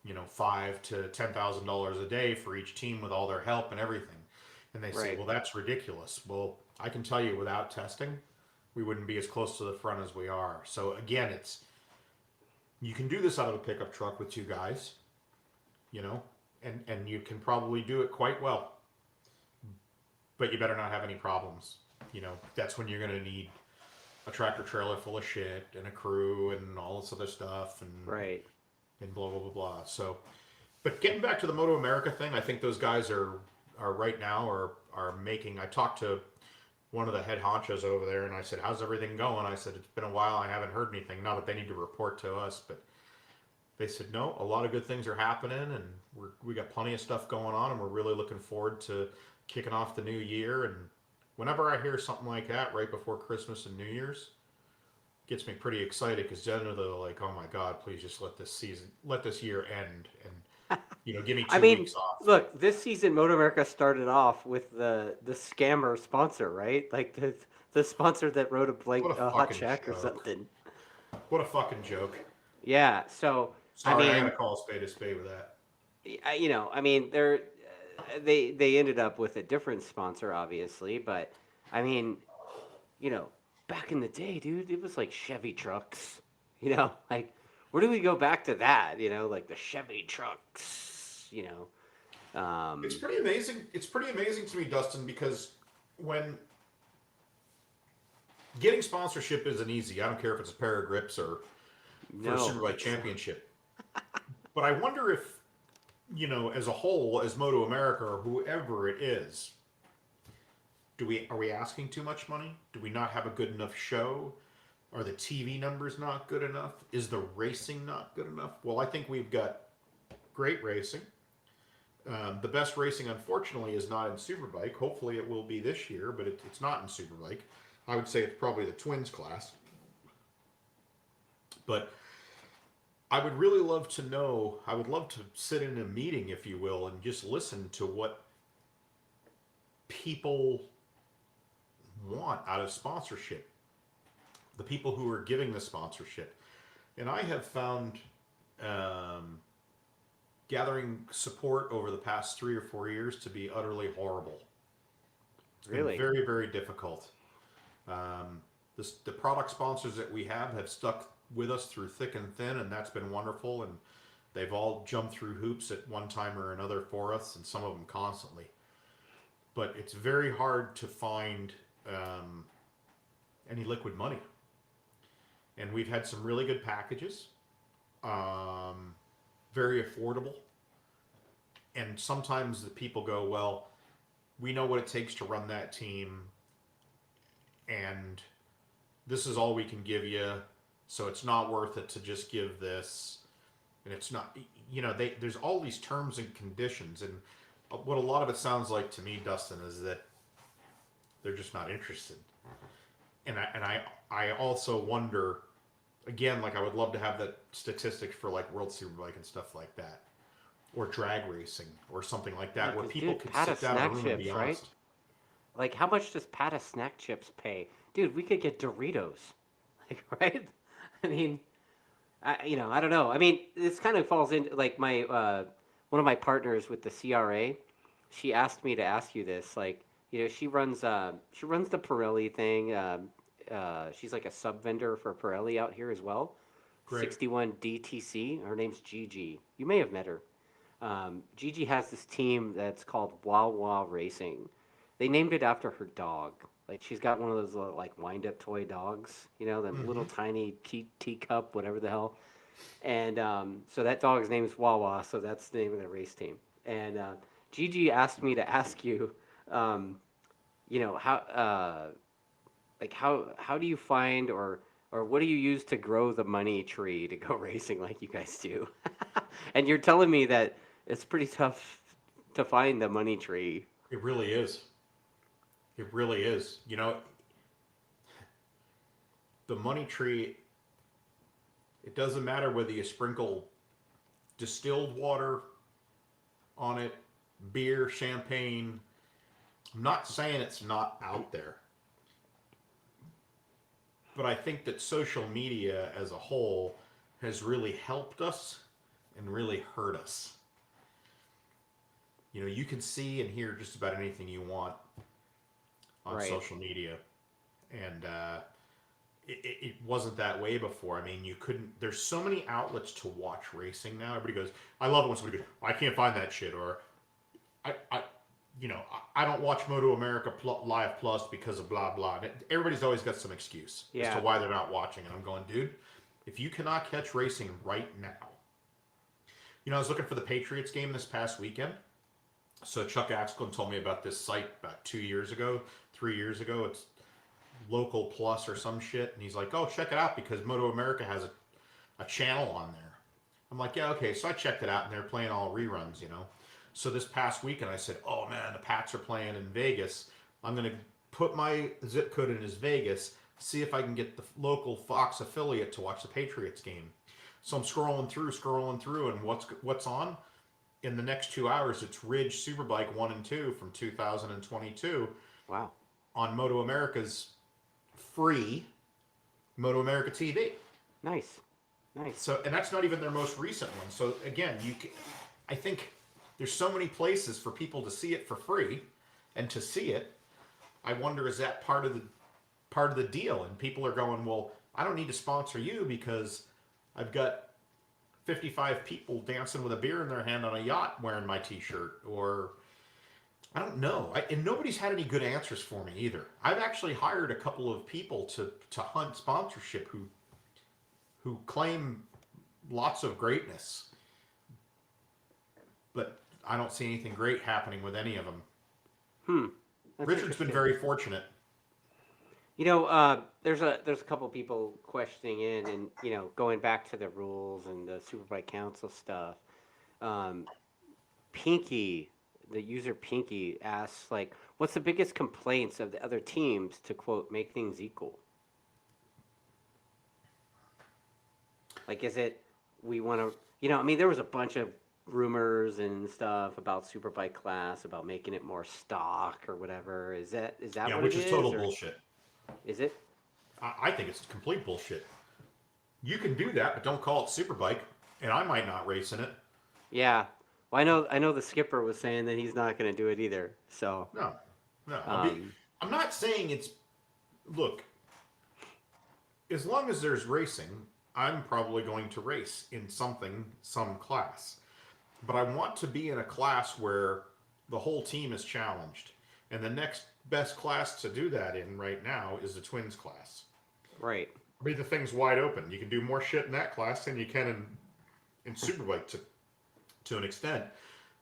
$5,000 to $10,000 a day for each team with all their help and everything." And they say, "Well, that's ridiculous." Well, I can tell you, without testing, we wouldn't be as close to the front as we are. So again, you can do this out of a pickup truck with 2 guys, and you can probably do it quite well. But you better not have any problems. That's when you're going to need a tractor trailer full of shit and a crew and all this other stuff, and and blah blah blah blah. So, but getting back to the MotoAmerica thing, I think those guys are right now are making. I talked to one of the head honchos over there, and I said, "How's everything going?" I said, "It's been a while. I haven't heard anything. Not that they need to report to us, but." They said, "No, a lot of good things are happening, and we got plenty of stuff going on, and we're really looking forward to kicking off the new year." And whenever I hear something like that right before Christmas and New Year's, it gets me pretty excited, because generally they're like, "Oh my God, please just let this year end." And Give me I two mean, weeks off. look, this season Moto America started off with the scammer sponsor, right? Like the sponsor that wrote a What blank a hot fucking check or joke. something. What a fucking joke. Yeah. So I Sorry, I gotta mean, call a spade with that. I mean, they ended up with a different sponsor, obviously, but I mean, you know, back in the day, dude, it was like Chevy trucks. Like where do we go back to that? Like the Chevy trucks. It's Um, pretty amazing. It's pretty amazing to me, Dustin, because when getting sponsorship isn't easy. I don't care if it's a pair of grips or for a no, Superbike it's not. championship. But I wonder if, as a whole, as Moto America or whoever it is, are we asking too much money? Do we not have a good enough show? Are the TV numbers not good enough? Is the racing not good enough? Well, I think we've got great racing. The best racing, unfortunately, is not in Superbike. Hopefully, it will be this year, but it's not in Superbike. I would say it's probably the Twins class. But I would really love to know. I would love to sit in a meeting, if you will, and just listen to what people want out of sponsorship. The people who are giving the sponsorship. And I have found gathering support over the past 3 or 4 years to be utterly horrible. It's been Really? very, very difficult. The product sponsors that we have stuck with us through thick and thin, and that's been wonderful. And they've all jumped through hoops at one time or another for us, and some of them constantly. But it's very hard to find any liquid money. And we've had some really good packages, very affordable. And sometimes the people go, well, we know what it takes to run that team, and this is all we can give you, so it's not worth it to just give this. And it's not, there's all these terms and conditions, and what a lot of it sounds like to me, Dustin, is that they're just not interested. And I also wonder, again, like I would love to have that statistics for like World Superbike and stuff like that, or drag racing or something like that, Yeah, where 'cause, people dude, could Pat of sit down in a snack room and be chips, right? honest. Like, how much does Pat of snack chips pay? Dude, we could get Doritos. Like, right? I mean, I don't know. I mean, this kind of falls into like my one of my partners with the CRA. She asked me to ask you this. Like, she runs the Pirelli thing. She's like a sub vendor for Pirelli out here as well. Great. 61 DTC. Her name's Gigi. You may have met her. Gigi has this team that's called Wawa Racing. They named it after her dog. Like she's got one of those like wind-up toy dogs, the little Mm-hmm. tiny teacup, whatever the hell. And so that dog's name is Wawa, so that's the name of the race team. And Gigi asked me to ask you, um, how how do you find or what do you use to grow the money tree to go racing like you guys do? And you're telling me that it's pretty tough to find the money tree. It really is. It really is. The money tree, it doesn't matter whether you sprinkle distilled water on it, beer, champagne. I'm not saying it's not out there. But I think that social media as a whole has really helped us and really hurt us. You can see and hear just about anything you want on Right. social media. And it wasn't that way before. I mean, you couldn't. There's so many outlets to watch racing now. Everybody goes, I love it when somebody goes, I can't find that shit, or I don't watch MotoAmerica Live Plus because of blah blah. And everybody's always got some excuse as to Yeah. why they're not watching. And I'm going, dude, if you cannot catch racing right now, I was looking for the Patriots game this past weekend. So Chuck Giachetto told me about this site about 2 years ago, 3 years ago. It's Local Plus or some shit, and he's like, "Oh, check it out because Moto America has a channel on there." I'm like, "Yeah, okay." So I checked it out, and they're playing all reruns, So this past weekend, I said, "Oh man, the Pats are playing in Vegas. I'm gonna put my zip code in as Vegas, see if I can get the local Fox affiliate to watch the Patriots game." So I'm scrolling through, and what's on? in the next 2 hours, it's Ridge Superbike 1 and 2 from 2022 Wow. on MotoAmerica's free MotoAmerica TV. Nice. Nice. So, and that's not even their most recent one. So again, I think there's so many places for people to see it for free, and to see it, I wonder, is that part of the deal? And people are going, well, I don't need to sponsor you because I've got 55 people dancing with a beer in their hand on a yacht wearing my T-shirt, or I don't know. And nobody's had any good answers for me either. I've actually hired a couple of people to hunt sponsorship who claim lots of greatness, but I don't see anything great happening with any of them. That's Richard's been very fortunate. You know, there's a couple people questioning in, and going back to the rules and the Superbike Council stuff. Pinky, the user Pinky asks, like, what's the biggest complaints of the other teams to, quote, make things equal? Like, is it we want to, I mean, there was a bunch of rumors and stuff about Superbike class, about making it more stock or whatever. Is that Yeah, what which it is total or bullshit. Is it? I think it's complete bullshit. You can do that, but don't call it Superbike, and I might not race in it. Yeah. Well, I know the skipper was saying that he's not going to do it either. So No. um, I'm not saying it's. Look, as long as there's racing, I'm probably going to race in some class. But I want to be in a class where the whole team is challenged. And the next best class to do that in right now is the Twins class. right. I mean, the thing's wide open. You can do more shit in that class than you can in Superbike to an extent.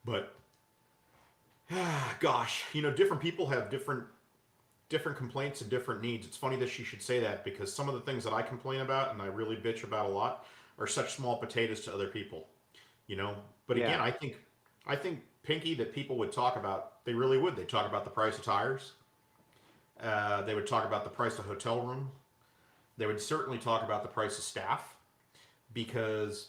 But, gosh, different people have different complaints and different needs. It's funny that she should say that, because some of the things that I complain about and I really bitch about a lot are such small potatoes to other people. But again, I think Pinky, that people would talk about, they really would. They'd talk about the price of tires. They would talk about the price of hotel room. They would certainly talk about the price of staff, because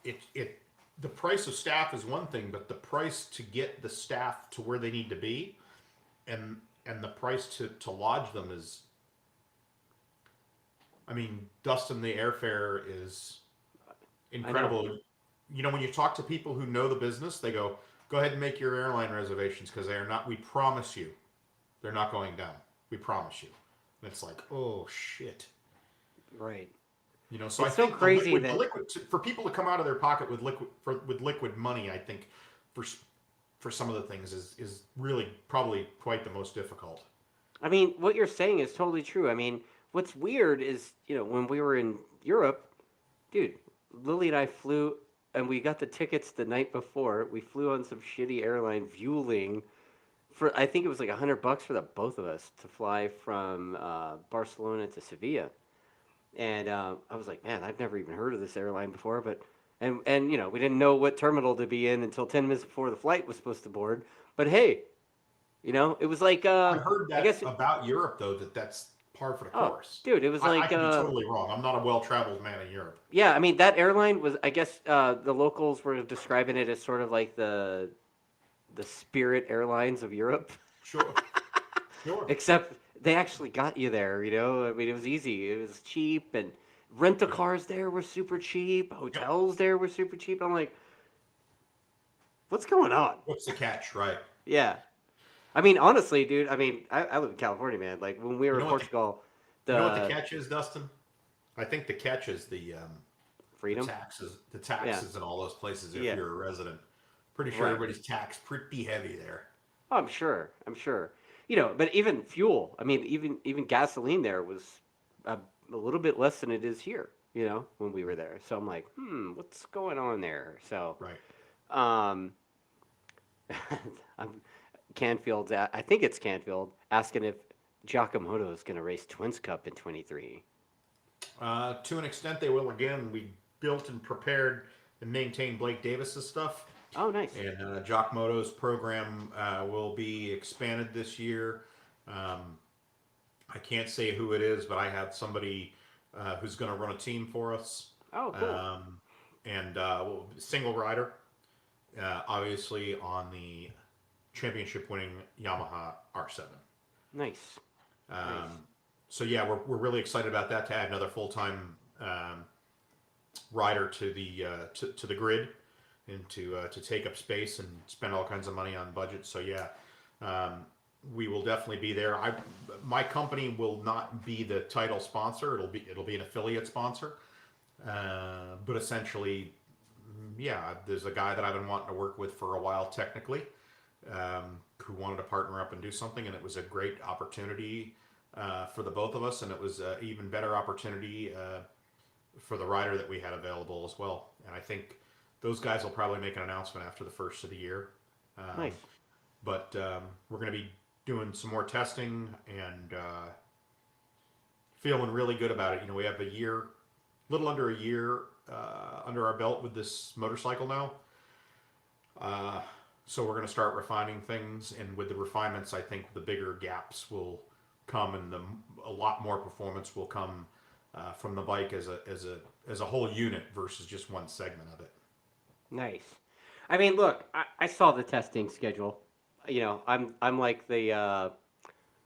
the price of staff is one thing, but the price to get the staff to where they need to be, and the price to lodge them is, I mean, Dustin, the airfare is incredible. When you talk to people who know the business, they go ahead and make your airline reservations, because they are not, we promise you, they're not going down. We promise you. And it's like, oh shit. Right. So It's I so think crazy the liquid, for people to come out of their pocket with liquid money, I think for some of the things is really probably quite the most difficult. I mean, what you're saying is totally true. I mean, what's weird is, when we were in Europe, dude, Lily and I flew, and we got the tickets the night before. We flew on some shitty airline, Vueling, for, I think it was like $100 for the both of us to fly from Barcelona to Sevilla. And I was like, man, I've never even heard of this airline before. But and we didn't know what terminal to be in until 10 minutes before the flight was supposed to board. But hey, it was like I heard I that guess about Europe, though, that's par for the course. dude, it was I like could be totally wrong. I'm not a well-traveled man in Europe. yeah, I mean, that airline was, I guess the locals were describing it as sort of like the Spirit Airlines of Europe. Sure. Sure. Except they actually got you there, I mean, it was easy. It was cheap, and rental cars there were super cheap. Hotels there were super cheap. I'm like, what's going on? What's the catch, right? Yeah. I mean, honestly, dude, I mean, I live in California, man. Like, when we were in Portugal, you know what the catch is, Dustin? I think the catch is the freedom? the taxes in all those places if you're a resident. Pretty sure everybody's taxed pretty heavy there. Oh, I'm sure. But even fuel, I mean, even gasoline there was a little bit less than it is here, when we were there. So I'm like, what's going on there? So, right. Canfield's, I think it's Canfield, asking if Giacomoto is going to race Twins Cup in 23. To an extent, they will. Again, we built and prepared and maintained Blake Davis's stuff. Oh, nice. And Giacomoto's program will be expanded this year. I can't say who it is, but I have somebody who's going to run a team for us. Oh, cool. Single rider. obviously on the championship-winning Yamaha R7. Nice. Nice. So yeah, we're really excited about that, to add another full-time rider to the grid, and to take up space and spend all kinds of money on budget. So yeah, we will definitely be there. My company will not be the title sponsor. It'll be an affiliate sponsor. But essentially, yeah, there's a guy that I've been wanting to work with for a while, technically, who wanted to partner up and do something, and it was a great opportunity for the both of us, and it was an even better opportunity for the rider that we had available as well. And I think those guys will probably make an announcement after the first of the year. Nice. But we're going to be doing some more testing and feeling really good about it. You know, we have little under a year under our belt with this motorcycle now. So we're going to start refining things, and with the refinements, I think the bigger gaps will come, and a lot more performance will come from the bike as a whole unit versus just one segment of it. Nice. I mean, look, I saw the testing schedule. You know, I'm like the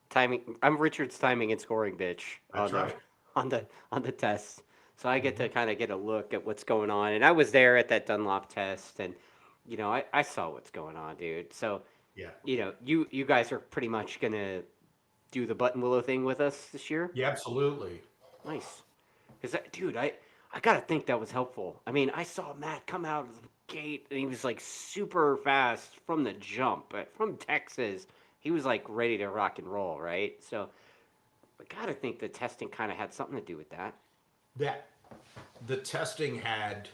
timing. I'm Richard's timing and scoring bitch That's right. on the tests. So I get to kind of get a look at what's going on. And I was there at that Dunlop test, and you know, I saw what's going on, dude. So Yeah. you know, you guys are pretty much gonna do the button willow thing with us this year. Yeah, absolutely. Nice. Because dude, I gotta think that was helpful. I mean, I saw Matt come out of the gate, and he was like super fast from the jump. But from Texas, he was like ready to rock and roll, right? So I gotta think the testing kind of had something to do with that. That the testing had.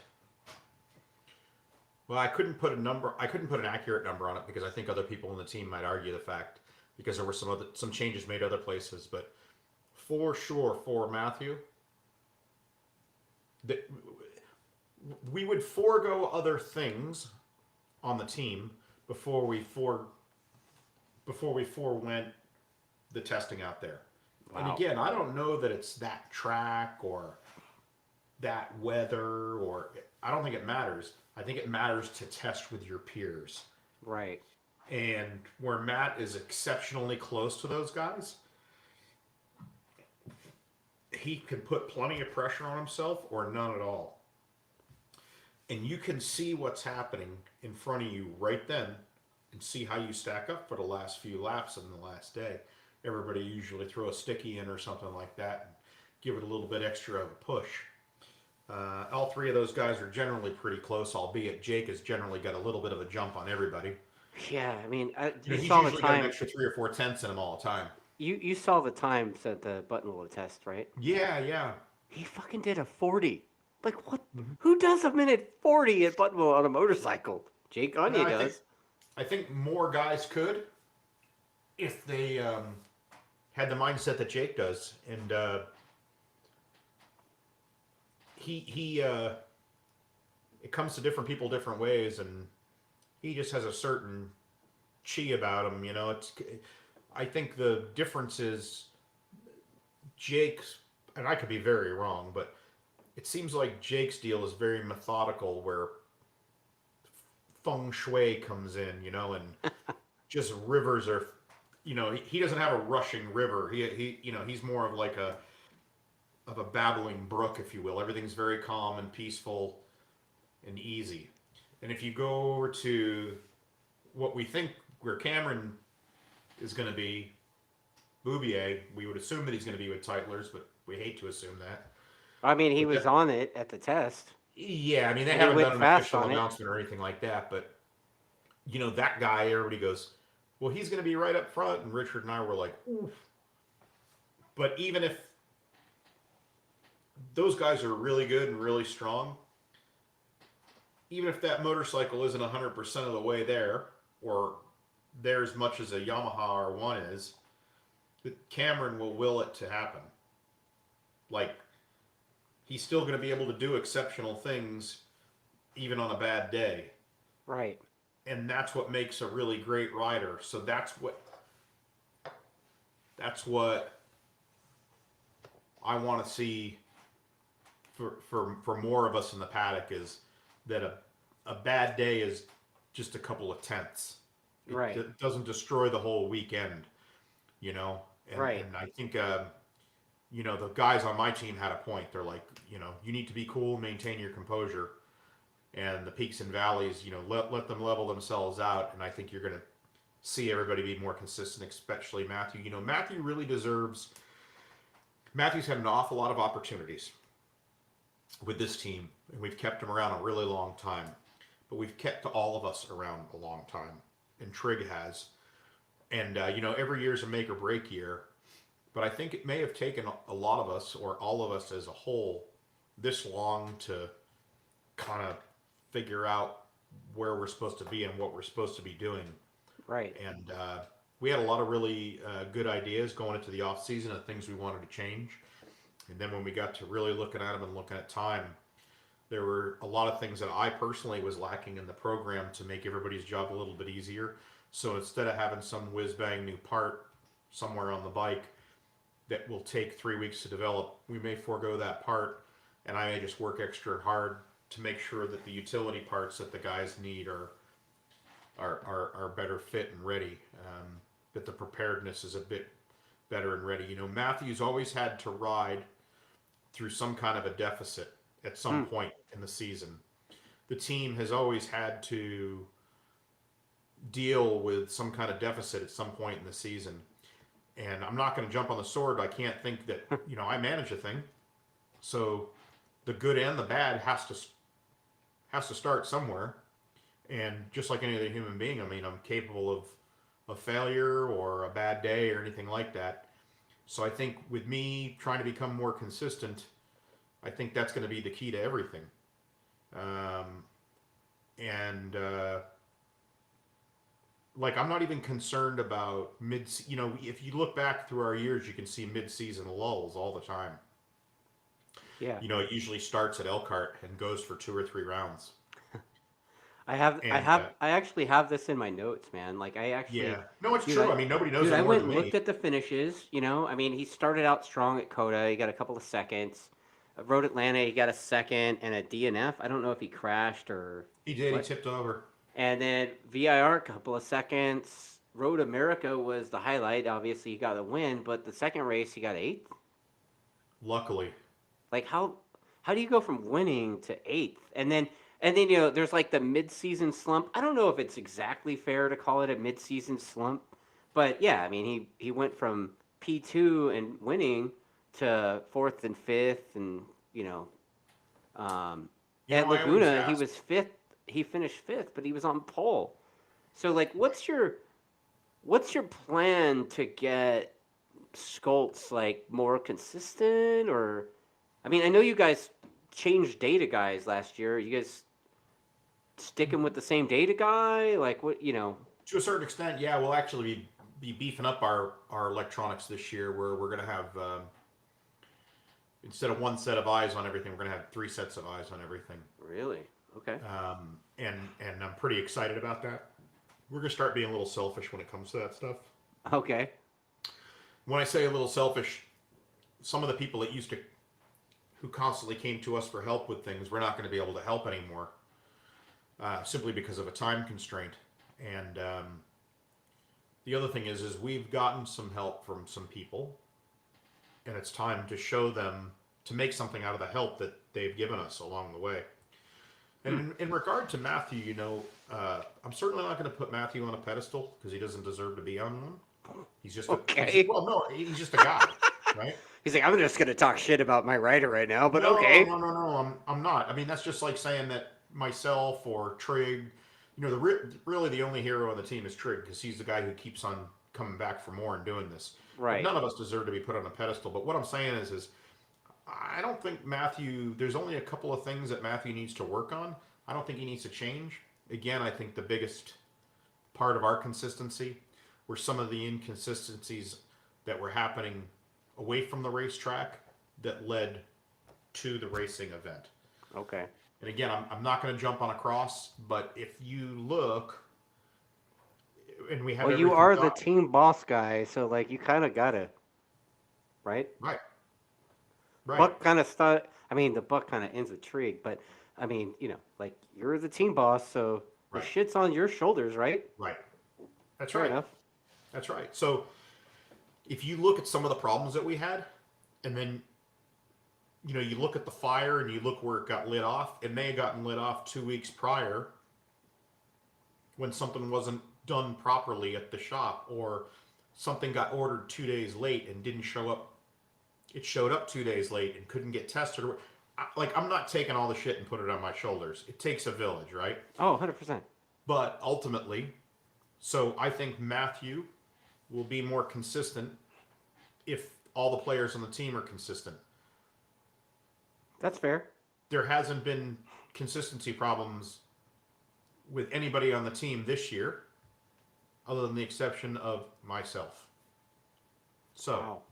Well, I couldn't put an accurate number on it, because I think other people in the team might argue the fact, because there were some changes made other places, but for sure for Matthew, that we would forego other things on the team before we forewent the testing out there. Wow. And again, I don't know that it's that track or that weather, or I don't think it matters. I think it matters to test with your peers. Right. And where Matt is exceptionally close to those guys, he can put plenty of pressure on himself or none at all. And you can see what's happening in front of you right then, and see how you stack up for the last few laps in the last day. Everybody usually throw a sticky in or something like that and give it a little bit extra of a push. All three of those guys are generally pretty close, albeit Jake has generally got a little bit of a jump on everybody. Yeah, I mean, you He's saw the usually got an time. extra 3 or 4 tenths in him all the time. You saw the times at the button willow test, right? Yeah, yeah. He fucking did a 40. Like what? Mm-hmm. Who does a minute 40 at button willow on a motorcycle? Jake Gagne No, does. I think more guys could, if they had the mindset that Jake does, and he it comes to different people different ways, and he just has a certain chi about him. You know, I think the difference is Jake's, and I could be very wrong, but it seems like Jake's deal is very methodical, where feng shui comes in, you know, and just rivers are, you know, he doesn't have a rushing river. He you know, he's more of like a babbling brook, if you will. Everything's very calm and peaceful and easy. And if you go over to what we think where Cameron is going to be, Boubier, we would assume that he's going to be with Titler's, but we hate to assume that. I mean, he was on it at the test. Yeah, I mean, they He haven't went done an fast official on it. announcement or anything like that, but, you know, that guy, everybody goes, well, he's going to be right up front, and Richard and I were like, oof. But even if those guys are really good and really strong, even if that motorcycle isn't 100% of the way there, or there as much as a Yamaha R1 is, Cameron will will it to happen. Like, he's still going to be able to do exceptional things even on a bad day. Right. And that's what makes a really great rider. So that's what I want to see for more of us in the paddock, is that a bad day is just a couple of tenths. Right. It doesn't destroy the whole weekend, Right. And I think, the guys on my team had a point. They're like, you need to be cool, maintain your composure, and the peaks and valleys, let them level themselves out. And I think you're going to see everybody be more consistent, especially Matthew. Matthew really deserves. Matthew's had an awful lot of opportunities with this team, and we've kept him around a really long time. But we've kept all of us around a long time, and Trig has. And every year is a make or break year. But I think it may have taken a lot of us, or all of us as a whole, this long to kind of figure out where we're supposed to be and what we're supposed to be doing. Right. And we had a lot of really good ideas going into the off season of things we wanted to change. And then when we got to really looking at them and looking at time, there were a lot of things that I personally was lacking in the program to make everybody's job a little bit easier. So instead of having some whiz bang new part somewhere on the bike that will take 3 weeks to develop, we may forego that part, and I may just work extra hard to make sure that the utility parts that the guys need are better fit and ready. That the preparedness is a bit better and ready. Matthew's always had to ride through some kind of a deficit at some point in the season. The team has always had to deal with some kind of deficit at some point in the season. And I'm not going to jump on the sword. I can't think that, I manage a thing. So the good and the bad has to start somewhere. And just like any other human being, I'm capable of failure or a bad day or anything like that. So I think with me trying to become more consistent, I think that's going to be the key to everything. I'm not even concerned about if you look back through our years, you can see mid-season lulls all the time. Yeah. It usually starts at Elkhart and goes for 2 or 3 rounds. I actually have this in my notes, man. Like I actually. Yeah. No, it's true. Nobody knows it I more went than and me. looked at the finishes. He started out strong at Coda. He got a couple of seconds. Road Atlanta, he got a second and a DNF. I don't know if he crashed or. He did. What. He tipped over. And then VIR, a couple of seconds. Road America was the highlight. Obviously, he got a win, but the second race, he got 8th. Luckily. Like how do you go from winning to 8th? And then there's like the mid-season slump. I don't know if it's exactly fair to call it a mid-season slump, but yeah, he went from P2 and winning to 4th and 5th, and at Laguna he was 5th. He finished 5th, but he was on pole. So like, what's your plan to get Skoltz like more consistent? Or I know you guys changed data guys last year. You guys sticking with the same data guy? Like what, To a certain extent, yeah, we'll actually be beefing up our electronics this year, where we're going to have, instead of 1 set of eyes on everything, we're going to have 3 sets of eyes on everything. Really? Okay. And I'm pretty excited about that. We're going to start being a little selfish when it comes to that stuff. Okay. When I say a little selfish, some of the people who constantly came to us for help with things, we're not going to be able to help anymore, simply because of a time constraint. And the other thing is we've gotten some help from some people, and it's time to show them, to make something out of the help that they've given us along the way. And in regard to Matthew, I'm certainly not going to put Matthew on a pedestal, because he doesn't deserve to be on one. He's just he's just a guy, right? He's like, I'm just going to talk shit about my rider right now, but no, okay. No, I'm not. That's just like saying that myself or Trig, really the only hero on the team is Trig, because he's the guy who keeps on coming back for more and doing this. Right. But none of us deserve to be put on a pedestal. But what I'm saying is I don't think Matthew, there's only a couple of things that Matthew needs to work on. I don't think he needs to change. Again, I think the biggest part of our consistency were some of the inconsistencies that were happening away from the racetrack that led to the racing event. Okay. And again, I'm not going to jump on a cross, but if you look, and we have. Well, you are the team boss guy, so like you kind of gotta, right? Right. Right. Buck kind of start. The buck kind of ends with Trig, but like you're the team boss, so The Right. shit's on your shoulders, right? Right. That's Fair right. enough. That's right. So if you look at some of the problems that we had, and then you look at the fire and you look where it got lit off, it may have gotten lit off 2 weeks prior when something wasn't done properly at the shop, or something got ordered 2 days late and didn't show up. It showed up 2 days late and couldn't get tested. Like, I'm not taking all the shit and put it on my shoulders. It takes a village, right? Oh, 100%. But ultimately, so I think Matthew will be more consistent if all the players on the team are consistent. That's fair. There hasn't been consistency problems with anybody on the team this year, other than the exception of myself. So, Wow.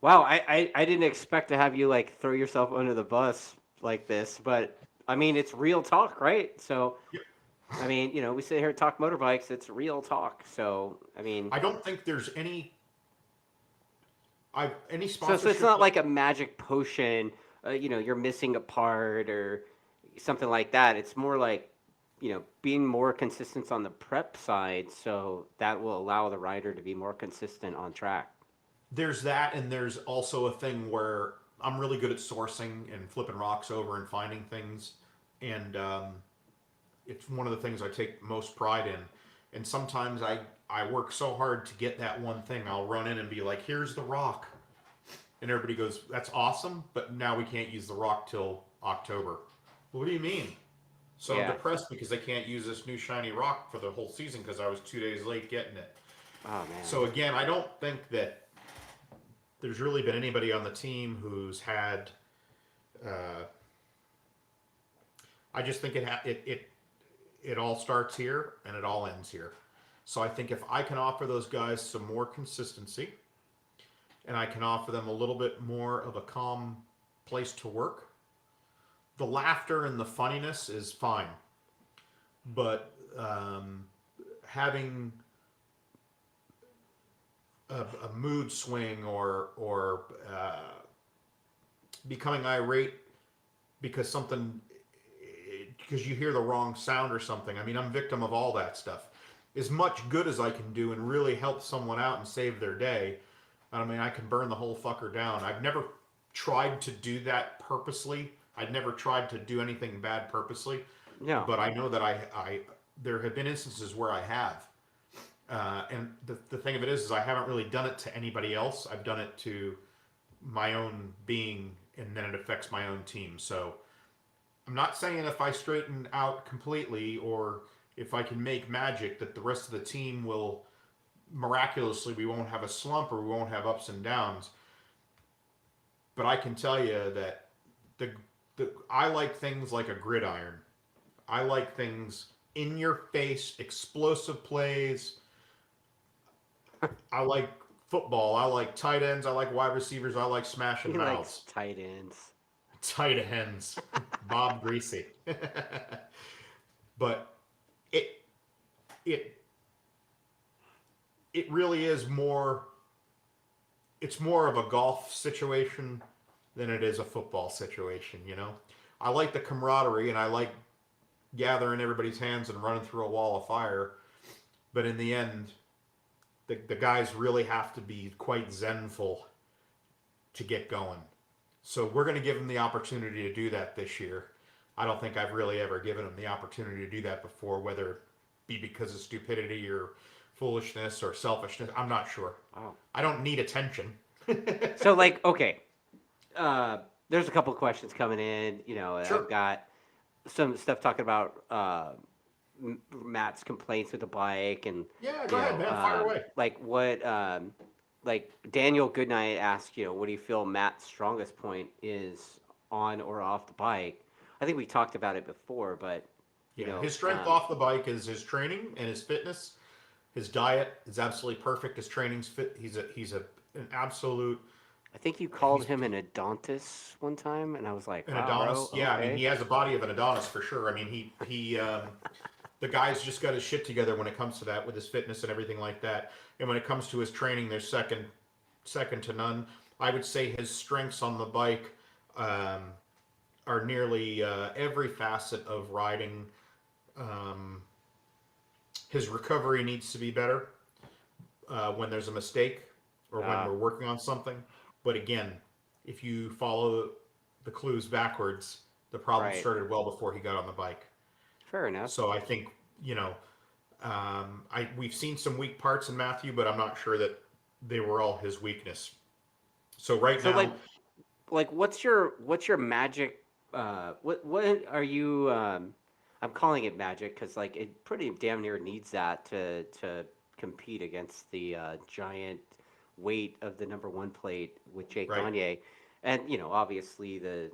Wow, I didn't expect to have you like throw yourself under the bus like this, but I mean it's real talk, right? So yep. I mean, we sit here and talk motorbikes, it's real talk. So I mean I don't think there's any so sponsorship. it's not like a magic potion, you're missing a part or something like that. It's more like, being more consistent on the prep side, so that will allow the rider to be more consistent on track. There's that, and there's also a thing where I'm really good at sourcing and flipping rocks over and finding things, and it's one of the things I take most pride in. And sometimes I work so hard to get that one thing. I'll run in and be like, "Here's the rock," and everybody goes, "That's awesome, but now we can't use the rock till October." What do you mean? So Yeah. I'm depressed because they can't use this new shiny rock for the whole season because I was 2 days late getting it. Oh man. So again, I don't think that there's really been anybody on the team who's had. I just think it all starts here and it all ends here. So I think if I can offer those guys some more consistency, and I can offer them a little bit more of a calm place to work, the laughter and the funniness is fine. But having a mood swing or becoming irate because you hear the wrong sound or something. I mean, I'm victim of all that stuff. As much good as I can do and really help someone out and save their day, I mean, I can burn the whole fucker down. I've never tried to do that purposely. I'd never tried to do anything bad purposely. Yeah. But I know that there have been instances where I have. And the thing of it is I haven't really done it to anybody else. I've done it to my own being, and then it affects my own team. So I'm not saying if I straighten out completely or if I can make magic that the rest of the team will miraculously, we won't have a slump or we won't have ups and downs. But I can tell you that I like things like a gridiron. I like things in your face, explosive plays. I like football. I like tight ends. I like wide receivers. I like smashing He mouths. likes tight ends. Tight ends. Bob Greasy. But it really is more. It's more of a golf situation than it is a football situation. I like the camaraderie and I like gathering everybody's hands and running through a wall of fire. But in the end, the guys really have to be quite zenful to get going. So we're going to give them the opportunity to do that this year. I don't think I've really ever given them the opportunity to do that before, whether it be because of stupidity or foolishness or selfishness. I'm not sure. Wow. I don't need attention. So okay, there's a couple of questions coming in. Sure. I've got some stuff talking about Matt's complaints with the bike, and Yeah, go ahead, man. Fire away. like what like Daniel Goodnight asked, what do you feel Matt's strongest point is on or off the bike? I think we talked about it before, but his strength off the bike is his training and his fitness. His diet is absolutely perfect. His training's fit. He's an absolute. I think you called him an Adonis one time, and I was like, An wow, Adonis. bro, Yeah, okay. I mean, he has a body of an Adonis for sure. I mean, he the guy's just got his shit together when it comes to that with his fitness and everything like that. And when it comes to his training, there's second to none. I would say his strengths on the bike are nearly every facet of riding Um, his recovery needs to be better when there's a mistake or when we're working on something. But again, if you follow the clues backwards, the problem Right. started well before he got on the bike. Fair enough. So I think, you know, we've seen some weak parts in Matthew, but I'm not sure that they were all his weakness. So right So now, like what's your magic what are you I'm calling it magic because like it pretty damn near needs that to compete against the giant weight of the number one plate with Jake right? Gagne. And obviously the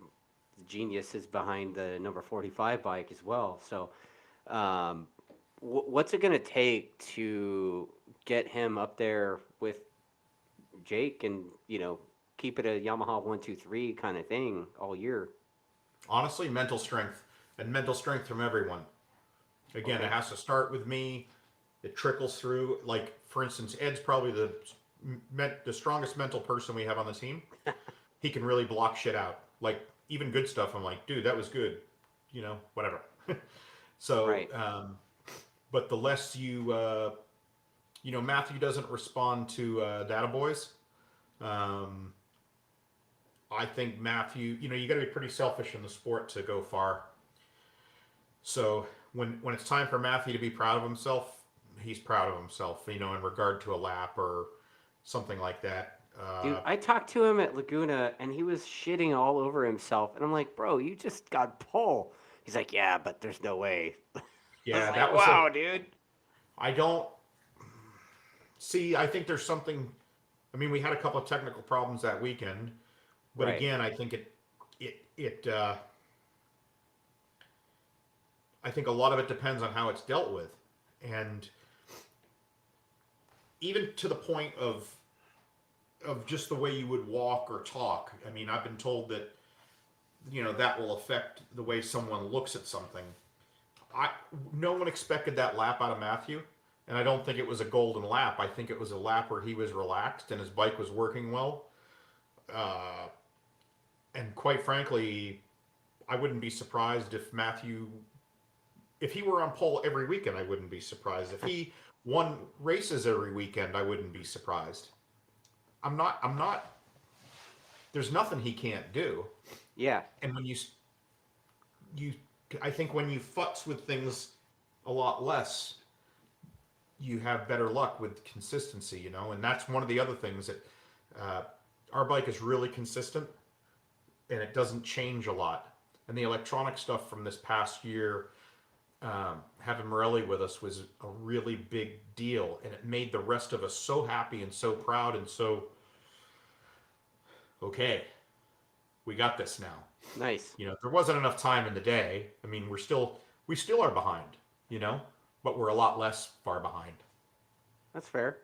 genius is behind the number 45 bike as well. So um what's it going to take to get him up there with Jake and keep it a Yamaha 1 2 3 kind of thing all year? Honestly, mental strength and mental strength from everyone. Again, it Okay. has to start with me. It trickles through. Like for instance, Ed's probably the strongest mental person we have on the team. He can really block shit out. Like even good stuff, I'm like, dude, that was good. Whatever. So, Right. but the less Matthew doesn't respond to data boys. Um, I think Matthew, you got to be pretty selfish in the sport to go far. So when it's time for Matthew to be proud of himself, he's proud of himself. In regard to a lap or something like that. Dude, I talked to him at Laguna and he was shitting all over himself. And I'm like, bro, you just got pole. He's like, yeah, but there's no way. I was Yeah, like, that was a. wow, dude. I don't see. I think there's something. I mean, we had a couple of technical problems that weekend, but Right. again, I think it. I think a lot of it depends on how it's dealt with, and even to the point of just the way you would walk or talk. I mean, I've been told that that will affect the way someone looks at something. I No one expected that lap out of Matthew, and I don't think it was a golden lap. I think it was a lap where he was relaxed and his bike was working well. Uh, and quite frankly, I wouldn't be surprised if he were on pole every weekend. I wouldn't be surprised if he won races every weekend. I wouldn't be surprised. I'm not. I'm not. There's nothing he can't do. Yeah. And you, I think when you futz with things a lot less, you have better luck with consistency. And that's one of the other things that uh, our bike is really consistent and it doesn't change a lot. And the electronic stuff from this past year, having Morelli with us was a really big deal, and it made the rest of us so happy and so proud and so okay. We got this now. Nice. There wasn't enough time in the day. I mean, we still are behind, but we're a lot less far behind. That's fair.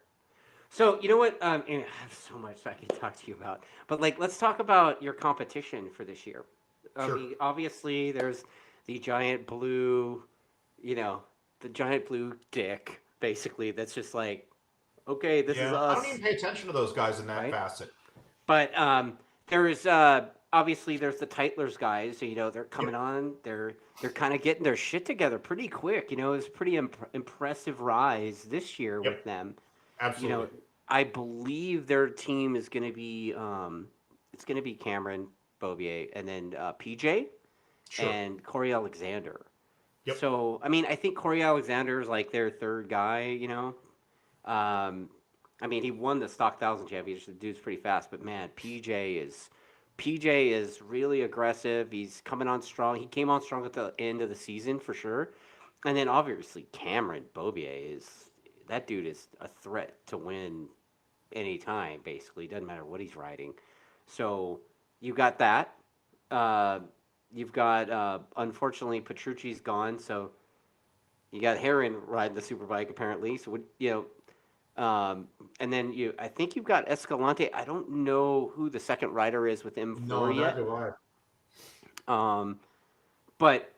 So you know what? And I have so much I can talk to you about, but like, let's talk about your competition for this year. I Sure. mean, obviously, there's the giant blue, you know, the giant blue dick, basically. That's just like, okay, this is Yeah, I don't even us, pay attention to those guys in that right? facet. But there's obviously there's the Titler's guys. So, they're coming Yep, on. They're kind of getting their shit together pretty quick. It's pretty impressive rise this year yep, with them. you absolutely. know, I believe their team is going to be it's going to be Cameron Bovier and then PJ Sure. and Corey Alexander. Yep. So I mean, I think Corey Alexander is like their third guy. Um, I mean, he won the Stock Thousand Championship. The dude's pretty fast, but man, PJ is really aggressive. He's coming on strong. He came on strong at the end of the season for sure. And then obviously Cameron Bobier is that dude is a threat to win anytime, basically. Doesn't matter what he's riding. So you got that. Uh, you've got unfortunately Petrucci's gone, so you got Heron riding the Superbike apparently. So and then I think you've got Escalante. I don't know who the second rider is with M4 No, not yet. do I. Um, but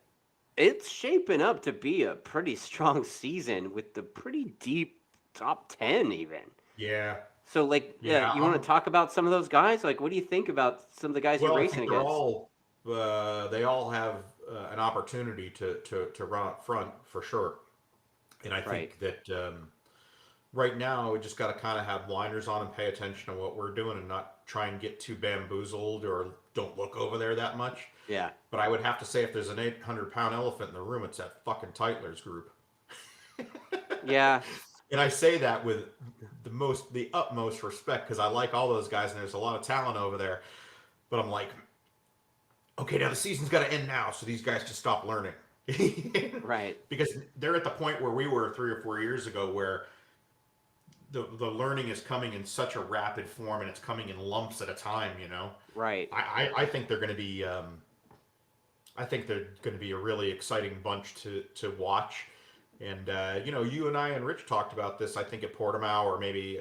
it's shaping up to be a pretty strong season with the pretty deep top 10 even. Yeah, So like yeah. you want to talk about some of those guys? Like what do you think about some of the guys you're Well, I racing think they're against? all. They all have an opportunity to run up front for sure. And I think that right now we just got to kind of have blinders on and pay attention to what we're doing and not try and get too bamboozled or don't look over there that much. Yeah. But I would have to say if there's an 800-pound elephant in the room, it's that fucking Tytler's group. Yeah. And I say that with the utmost respect because I like all those guys and there's a lot of talent over there. But I'm like, okay, now the season's got to end now, so these guys can stop learning. Right. Because they're at the point where we were 3 or 4 years ago where the learning is coming in such a rapid form and it's coming in lumps at a time, you know? Right. I think they're going to be a really exciting bunch to watch. And, you know, you and I and Rich talked about this, I think, at Portimao or maybe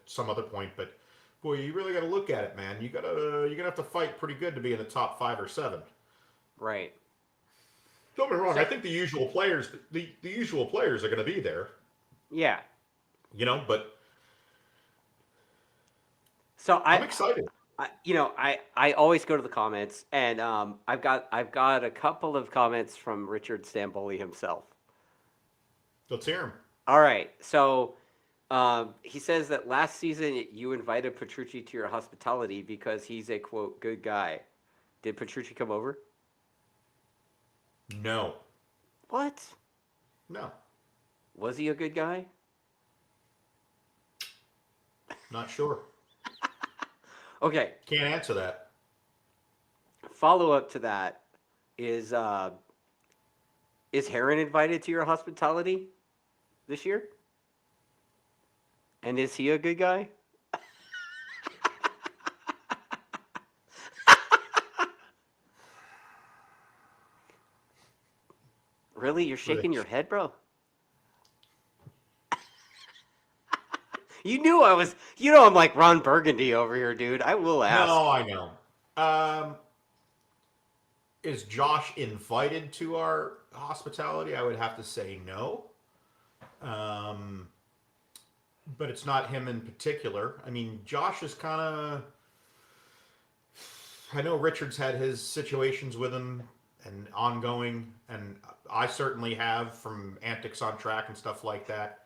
some other point. But, boy, you really got to look at it, man. You're going to have to fight pretty good to be in the top 5 or 7. Right. Don't get me wrong. I think the usual players are going to be there. Yeah. You know, but so I'm excited. I always go to the comments, and I've got a couple of comments from Richard Stamboli himself. Let's hear him. All right, so he says that last season you invited Petrucci to your hospitality because he's a quote good guy. Did Petrucci come over? No. What? No. Was he a good guy? Not sure. Okay. Can't answer that. Follow up to that is Heron invited to your hospitality this year? And is he a good guy? Really? You're shaking your head, bro? You knew I was, I'm like Ron Burgundy over here, dude. I will ask. No, I know. Is Josh invited to our hospitality? I would have to say no. But it's not him in particular. I mean, Josh is kind of... I know Richard's had his situations with him and ongoing, and I certainly have from antics on track and stuff like that.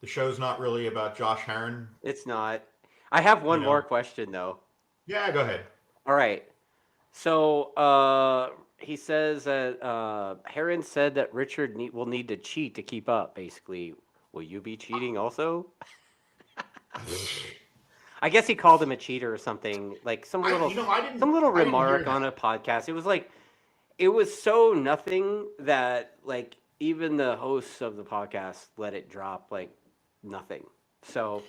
The show's not really about Josh Heron. It's not. I have one more question, though. Yeah, go ahead. All right. So he says that Heron said that Richard will need to cheat to keep up, basically. Will you be cheating also? I guess he called him a cheater or something, like some little remark on a podcast. It was so nothing that like even the hosts of the podcast let it drop like nothing. So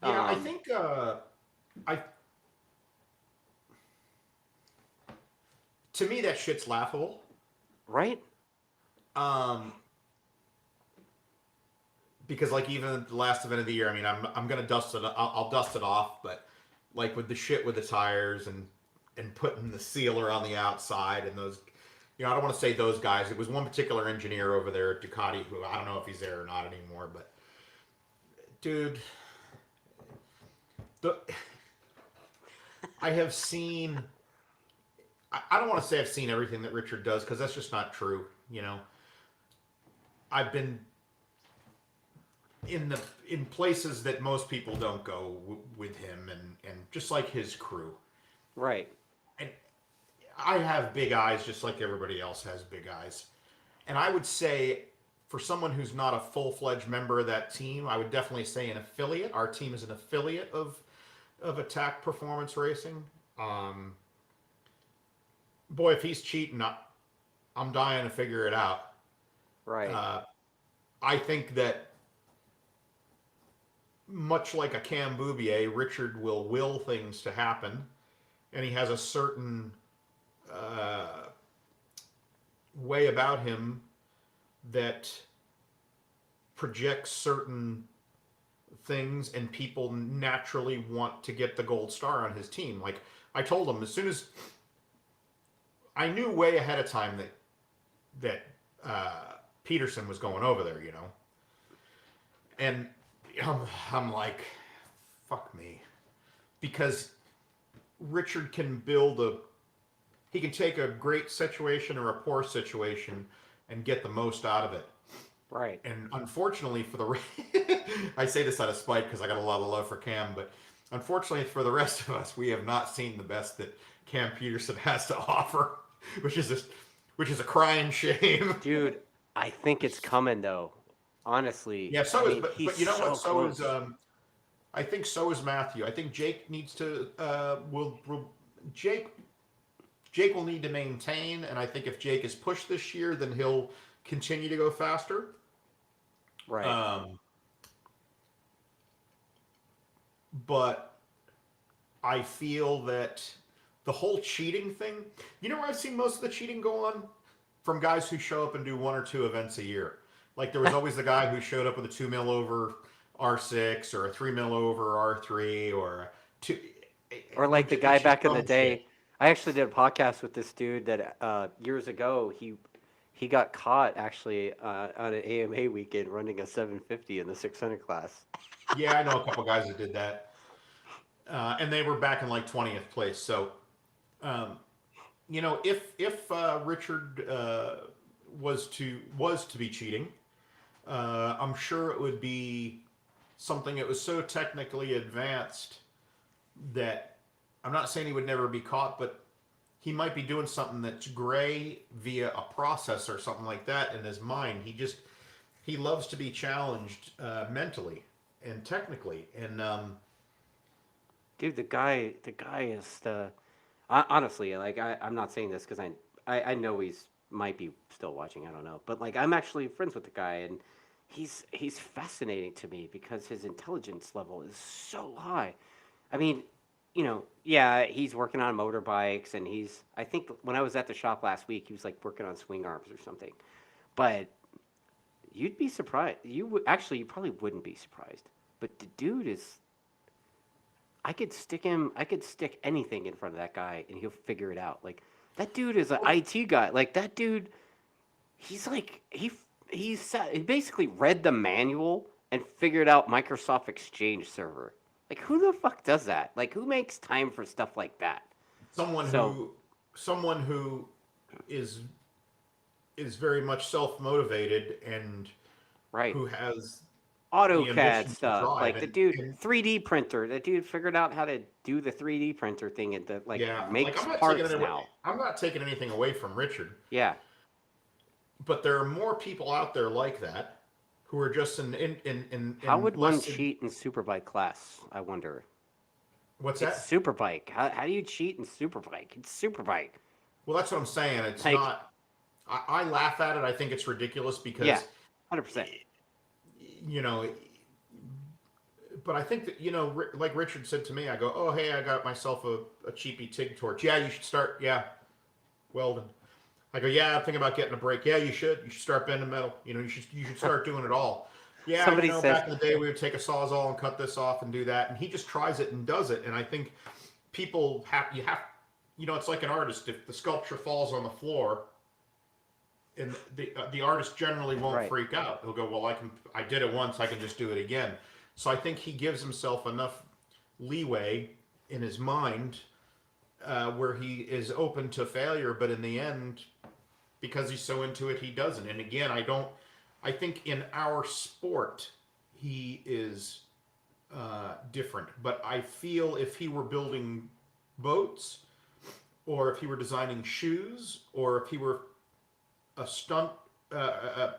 yeah, I think to me that shit's laughable, right? Because like even at the last event of the year, I mean, I'm gonna dust it. I'll dust it off, but like with the shit with the tires and putting the sealer on the outside and those, I don't want to say those guys. It was one particular engineer over there at Ducati who I don't know if he's there or not anymore, but dude, I have seen. I don't want to say I've seen everything that Richard does because that's just not true. I've been in places that most people don't go with him and just like his crew. Right. And I have big eyes just like everybody else has big eyes. And I would say for someone who's not a full-fledged member of that team, I would definitely say an affiliate. Our team is an affiliate of Attack Performance Racing. Boy, if he's cheating, I'm dying to figure it out. Right. I think that much like a Cam Boubier, Richard will things to happen, and he has a certain way about him that projects certain things, and people naturally want to get the gold star on his team. Like I told him, as soon as I knew way ahead of time that Peterson was going over there, and I'm like, fuck me, because Richard can build he can take a great situation or a poor situation and get the most out of it. Right. And unfortunately for the I say this out of spite because I got a lot of love for Cam, but unfortunately for the rest of us, we have not seen the best that Cam Peterson has to offer, which is a crying shame. Dude, I think it's coming though. Honestly, Yeah, I so is mean, he's but you know so what? So close. is I think so is Matthew. I think Jake needs to will Jake will need to maintain, and I think if Jake is pushed this year, then he'll continue to go faster. Right. But I feel that the whole cheating thing, you know where I've seen most of the cheating go on? From guys who show up and do 1 or 2 events a year. Like there was always the guy who showed up with a 2 mil over R6 or a 3 mil over R3 or a 2. Or like the guy It's just back in the dumb shit. day. I actually did a podcast with this dude that years ago he got caught actually on an AMA weekend running a 750 in the 600 class. Yeah, I know a couple guys that did that. And they were back in like 20th place. So, um, if Richard was to be cheating, I'm sure it would be something that was so technically advanced that I'm not saying he would never be caught, but he might be doing something that's gray via a process or something like that in his mind. He loves to be challenged mentally and technically, and Dude, the guy is honestly, like I'm not saying this because I know he's might be still watching. I don't know, but like I'm actually friends with the guy, and he's fascinating to me because his intelligence level is so high. I mean, yeah, he's working on motorbikes, and I think when I was at the shop last week, he was like working on swing arms or something. But you'd be surprised. You probably wouldn't be surprised. But the dude is I could stick anything in front of that guy and he'll figure it out. Like that dude is an IT guy. Like that dude, he's like he basically read the manual and figured out Microsoft Exchange server. Like who the fuck does that? Like who makes time for stuff like that? someone So, who someone who is is very much self motivated and right. who has the AutoCAD ambition to stuff. drive Like the dude and 3D printer. The dude figured out how to do the 3D printer thing and like yeah, like makes parts now. I'm not taking anything away from Richard, Yeah. but there are more people out there like that who are just How in would one less in, cheat in Superbike class? I wonder. what's It's that? Superbike. How do you cheat in Superbike? It's Superbike. Well, that's what I'm saying. It's Like, not. I laugh at it. I think it's ridiculous yeah, because 100%. you know, but I think that like Richard said to me, I go, oh hey, I got myself a cheapy TIG torch. Yeah, you should start. Yeah, welding. I go, yeah, I'm thinking about getting a brake. Yeah, you should. You should start bending metal. You should start doing it all. Yeah, Somebody says, back in the day we would take a sawzall and cut this off and do that, and he just tries it and does it. And I think people it's like an artist. If the sculpture falls on the floor, and the artist generally won't right. freak out. He'll go, well, I did it once, I can just do it again. So I think he gives himself enough leeway in his mind where he is open to failure, but in the end, because he's so into it, he doesn't. And again, I think in our sport, he is different. But I feel if he were building boats, or if he were designing shoes, or if he were a stunt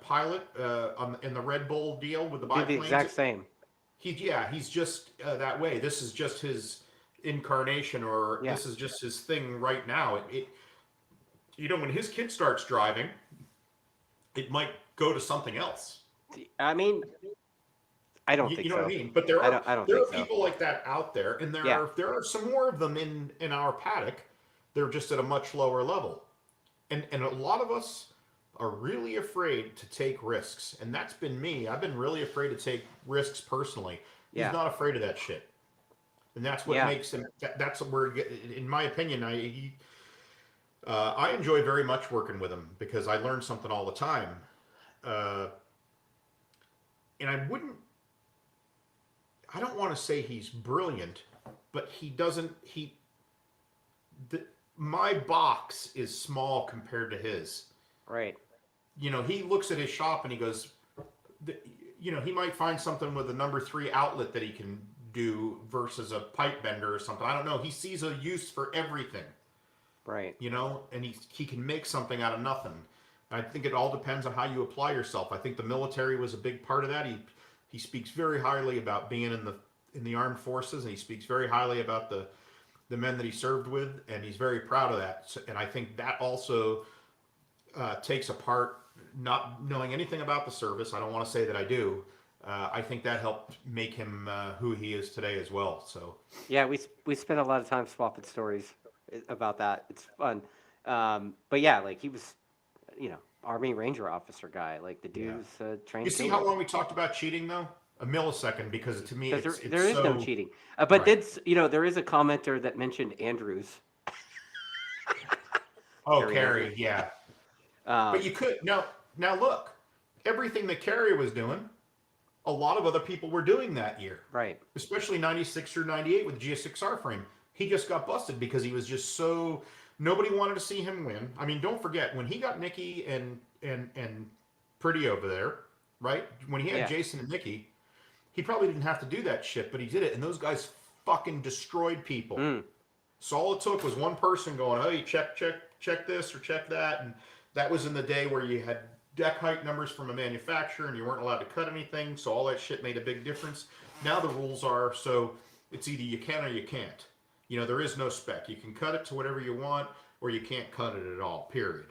pilot in the Red Bull deal with the Do the biplanes, exact same. he's just that way. This is just his incarnation, or Yeah. this is just his thing right now. When his kid starts driving, it might go to something else. I mean, I don't think You know so. what I mean? But I don't there think are so. people like that out there, and Yeah. there are some more of them in our paddock. They're just at a much lower level, and a lot of us are really afraid to take risks, and that's been me. I've been really afraid to take risks personally. He's Yeah. not afraid of that shit, and that's what Yeah. makes him. That's where, in my opinion, I enjoy very much working with him because I learn something all the time, uh, and I don't want to say he's brilliant, but he doesn't my box is small compared to his. Right. You know, he looks at his shop and he goes, you know, he might find something with a number 3 outlet that he can do versus a pipe bender or something. I don't know. He sees a use for everything. Right. You know, and he can make something out of nothing. I think it all depends on how you apply yourself. I think the military was a big part of that. He speaks very highly about being in the armed forces, and he speaks very highly about the men that he served with, and he's very proud of that. And I think that also takes apart not knowing anything about the service. I don't want to say that I do. I think that helped make him who he is today as well. So Yeah, we spent a lot of time swapping stories about that. It's fun. But yeah, like he was, Army Ranger officer guy. Like the yeah. dude's trained You see killer. how long we talked about cheating though? A millisecond, because to me Because it's there is so, no cheating. But right. there is a commenter that mentioned Andrews. Oh, Carrie Carrie, Andrews. yeah. But Um, you could now look, everything that Carrie was doing, a lot of other people were doing that year, right. especially 96 through 98 with the GS6R frame. He just got busted because he was just so, nobody wanted to see him win. I mean, don't forget when he got Nikki and Pretty over there, right? When he had Yeah. Jason and Nikki, he probably didn't have to do that shit, but he did it, and those guys fucking destroyed people. Mm, So all it took was one person going, "Hey, check this or check that," and that was in the day where you had deck height numbers from a manufacturer and you weren't allowed to cut anything. So all that shit made a big difference. Now the rules are so it's either you can or you can't. You know, there is no spec. You can cut it to whatever you want, or you can't cut it at all. Period.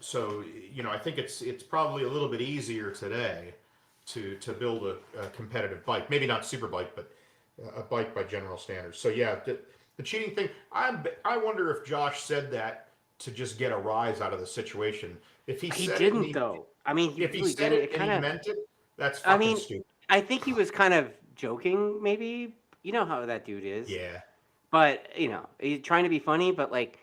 So you know, I think it's probably a little bit easier today to build a competitive bike. Maybe not Superbike, but a bike by general standards. So yeah, the cheating thing. I wonder if Josh said that to just get a rise out of the situation. If he he said it and didn't though. I mean, he if he really said didn't. it It and kind he of. meant it, that's I fucking mean, stupid. I think he was kind of joking. Maybe you know how that dude is. Yeah, But he's trying to be funny. But like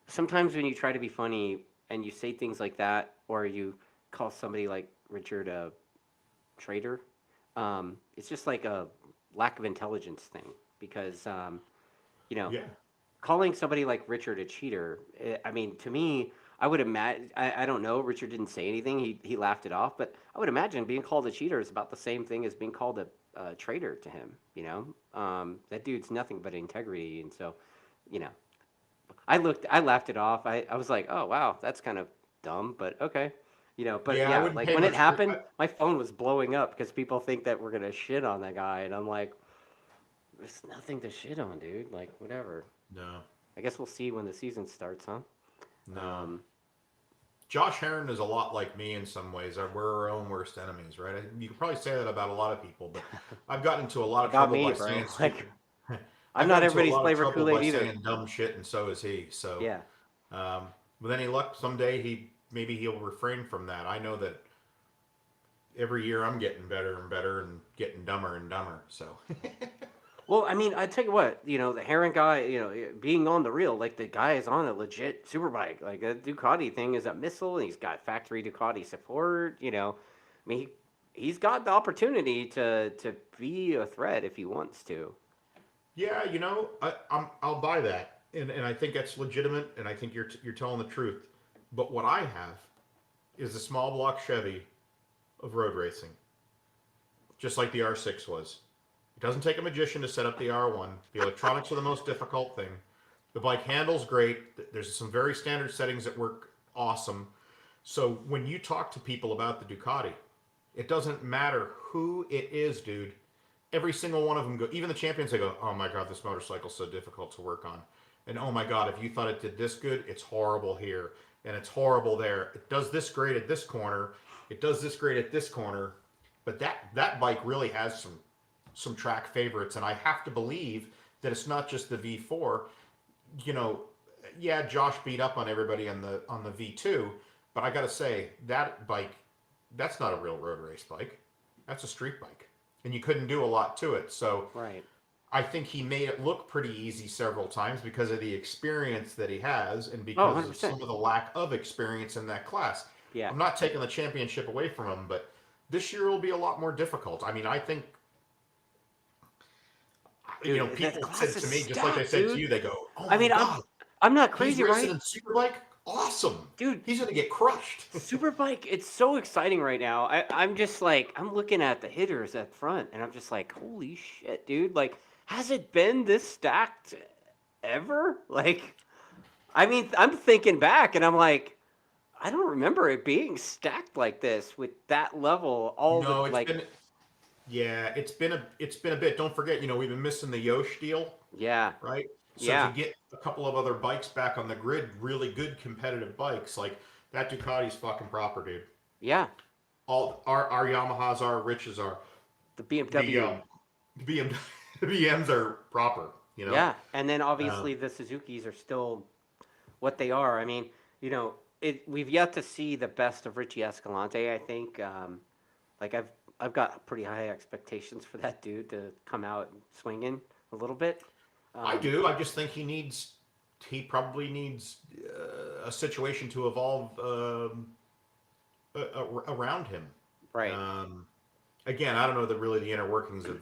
sometimes when you try to be funny and you say things like that, or you call somebody like Richard a traitor, it's just like a lack of intelligence thing. Because you know, yeah, calling somebody like Richard a cheater, I mean, to me, I would imagine. I don't know. Richard didn't say anything. He laughed it off. But I would imagine being called a cheater is about the same thing as being called a traitor to him. That dude's nothing but integrity, and so, you know, I laughed it off. I was like, oh wow, that's kind of dumb, but okay. But yeah. I yeah, wouldn't like pay when it much. happened, my phone was blowing up because people think that we're gonna shit on that guy, and I'm like, there's nothing to shit on, dude. Like whatever. No, I guess we'll see when the season starts, huh? no. Um, Josh Heron is a lot like me in some ways. We're our own worst enemies, right? You could probably say that about a lot of people, but I've gotten into a lot of about trouble me, by bro. saying Like I'm I've not gotten into a everybody's lot of flavor trouble Kool-Aid by either. saying dumb shit, and so is he. So, Yeah. with any luck, someday maybe he'll refrain from that. I know that every year I'm getting better and better and getting dumber and dumber. So, Well, I mean, I tell you what, the Heron guy, being on the reel, like the guy is on a legit superbike. Like that Ducati thing is a missile, and he's got factory Ducati support. I mean, he's got the opportunity to be a threat if he wants to. yeah, I'll buy that, and I think that's legitimate, and I think you're telling the truth. But what I have is a small block Chevy of road racing, just like the R6 was. It doesn't take a magician to set up the R1. The electronics are the most difficult thing. The bike handles great. There's some very standard settings that work awesome. So when you talk to people about the Ducati, it doesn't matter who it is, dude. Every single one of them even the champions, they go, "Oh my God, this motorcycle's so difficult to work on." And oh my God, if you thought it did this good, it's horrible here. And it's horrible there. It does this great at this corner. It does this great at this corner. But that bike really has some track favorites, and I have to believe that it's not just the V4. You know, yeah, Josh beat up on everybody on the V2, but I got to say that bike, that's not a real road race bike. That's a street bike, and you couldn't do a lot to it. So Right. I think he made it look pretty easy several times because of the experience that he has, and Oh, because of 100%. some of the lack of experience in that class. Yeah. I'm not taking the championship away from him, but this year will be a lot more difficult. I mean, I think Dude, that people class said is to me, just like they stacked, said to dude. you, they go, "Oh I my mean, God." I'm not He's crazy, racing right? in Superbike. Awesome, Dude, he's gonna get crushed. Superbike, it's so exciting right now. I'm just like, I'm looking at the hitters at front, and I'm just like, holy shit, dude. Like, has it been this stacked ever? Like, I mean, I'm thinking back, and I'm like, I don't remember it being stacked like this with that level. All the No, it's like, been yeah, it's been a bit. Don't forget, we've been missing the Yosh deal, yeah, right? So to yeah, get a couple of other bikes back on the grid, really good competitive bikes, like that Ducati's fucking proper, dude. yeah. All our Yamahas are, Riches are. The The BMW, BM, the BMs are proper, yeah, and then Um, obviously the Suzukis are still what they are. I mean, we've yet to see the best of Richie Escalante. I think, like I've got pretty high expectations for that dude to come out swinging a little bit. I Um, do. I just think he probably needs a situation to evolve around him. right. Um, Again, I don't know really the inner workings of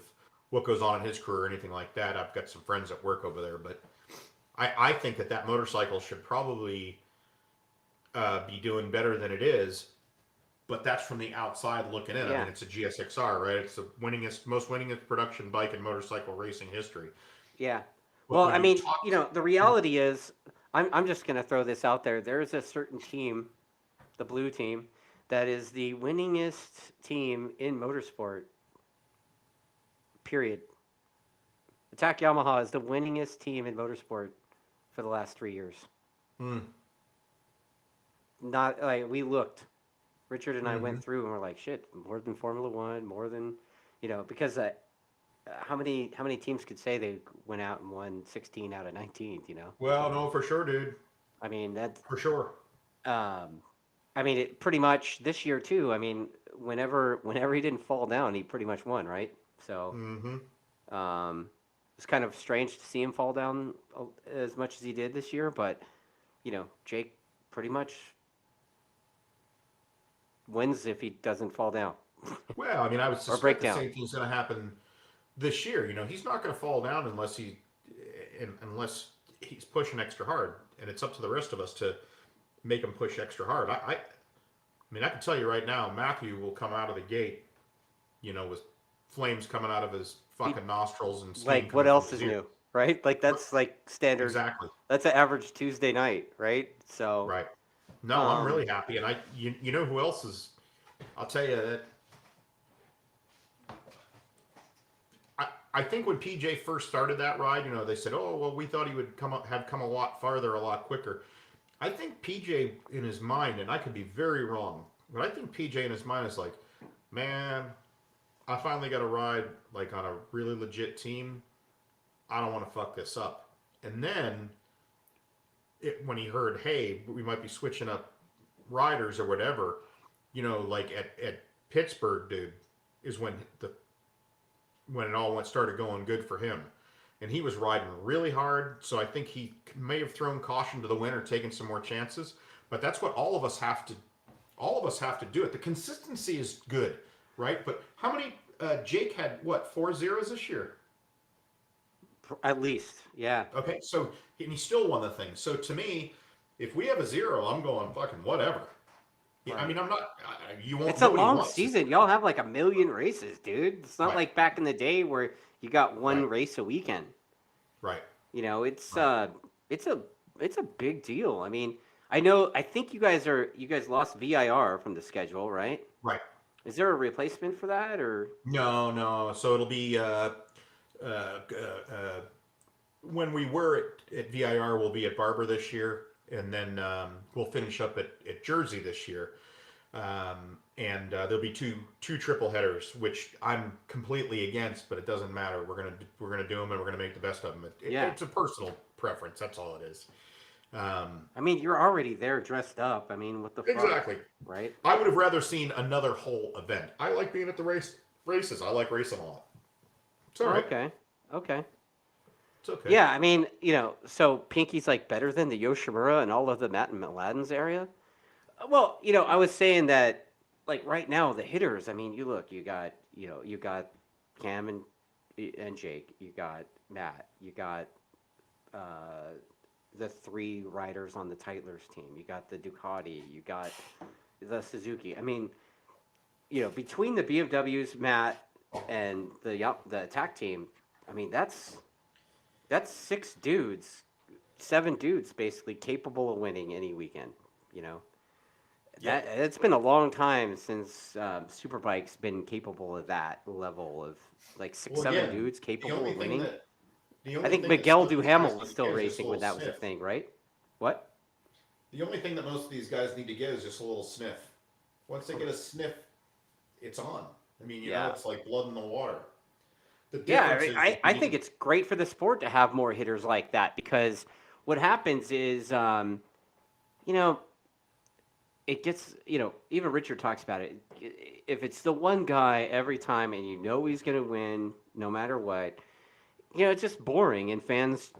what goes on in his career or anything like that. I've got some friends that work over there, but I think that motorcycle should probably be doing better than it is. But that's from the outside looking in. I Yeah, mean, it's a GSXR, right? It's the most winningest production bike in motorcycle racing history. yeah. But Well, when I you mean, talk, the reality is, I'm just gonna throw this out there. There's a certain team, the blue team, that is the winningest team in motorsport. Period. Attack Yamaha is the winningest team in motorsport for the last 3 years. mm, Not like we looked. Richard and I hmm went through and we're like, shit, more than Formula One, more than, because how many teams could say they went out and won 16 out of 19? well, no, for sure, dude, I mean that. for sure. Um, I mean it pretty much this year too. I mean, whenever he didn't fall down, he pretty much won, right? So Hmm it's kind of strange to see him fall down as much as he did this year, but Jake pretty much wins if he doesn't fall down Well, I mean, I would or suspect break the down. same thing's going to happen this year. He's not going to fall down unless he's pushing extra hard, and it's up to the rest of us to make him push extra hard. I mean, I can tell you right now, Matthew will come out of the gate, with flames coming out of his He fucking nostrils and steam Like what coming from else his is ears. new, right? Like Right. that's like standard. Exactly. That's an average Tuesday night, right? So, Right. No, I'm um, really happy, and you know who else is? I'll tell you that I think when PJ first started that ride, they said, "Oh, well, we thought he would have come a lot farther, a lot quicker." I think PJ in his mind, and I could be very wrong, but I think PJ in his mind is like, "Man, I finally got a ride like on a really legit team. I don't want to fuck this up." And then when he heard, "Hey, we might be switching up riders or whatever," like at Pittsburgh, dude, is when it all started going good for him. And he was riding really hard, so I think he may have thrown caution to the wind or taken some more chances. But that's what all of us have to do it. The consistency is good, right? But how many? Jake had what 4 zeros this year? at least, yeah, Okay, so and he still won the thing. So to me, if we have a zero, I'm going fucking whatever. Yeah, I right. mean, I'm not. You won't. It's a Nobody long wants to see season. that. Y'all have like a million races, dude. It's not Right, like back in the day where you got right, one race a weekend. right, It's right, it's a it's a big deal. I mean, I think you guys lost VIR from the schedule, right? right. Is there a replacement for that or No, no. So it'll be uh, uh, when we were at VIR, we'll be at Barber this year, and then we'll finish up at Jersey this year. And there'll be two triple headers, which I'm completely against, but it doesn't matter. We're gonna do them, and we're gonna make the best of them. yeah. It's a personal preference. That's all it is. Um, I mean, you're already there dressed up. I mean, what the fuck, exactly. right? I would have rather seen another whole event. I like being at the races. I like racing a lot. It's all Oh, right. okay. Okay. It's okay. Yeah, I mean, so Pinky's like better than the Yoshimura and all of the Matt and Mladen's area. Well, I was saying that like right now the hitters. I mean, you got Cam and Jake, you got Matt, you got uh, the 3 riders on the Tytler's team. You got the Ducati. You got the Suzuki. I mean, between the BMWs, Matt, and the attack team, I mean, that's 6 dudes, 7 dudes basically capable of winning any weekend. You know, Yep. it's been a long time since Superbike's been capable of that level of like six, Well, 7 again, dudes the capable only of thing winning. that the I only think thing that Miguel some of these guys Duhamel need was to still get is just a racing when little that was a sniff. thing, right? What? The only thing that most of these guys need to get is just a little sniff. Once they get a sniff, it's on. I mean, Yeah. it's like blood in the water. The Yeah, difference is I, you I need think to. it's great for the sport to have more hitters like that because what happens is, you know, it gets, even Richard talks about it. If it's the one guy every time and he's going to win no matter what, it's just boring and fans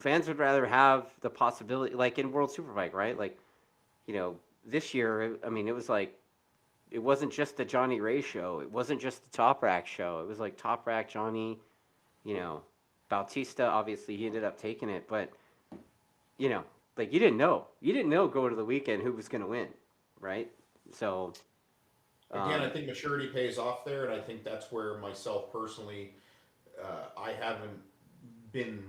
would rather have the possibility, like in World Superbike, right? Like, this year, I mean, it was like, it wasn't just the Johnny Ray show. It wasn't just the Top Rack show. It was like Top Rack, Johnny, you know, Bautista, obviously he ended up taking it, but, you know, like you didn't know. You didn't know going to the weekend who was going to win, right? So, Again, I um, think maturity pays off there, and I think that's where myself personally, I haven't been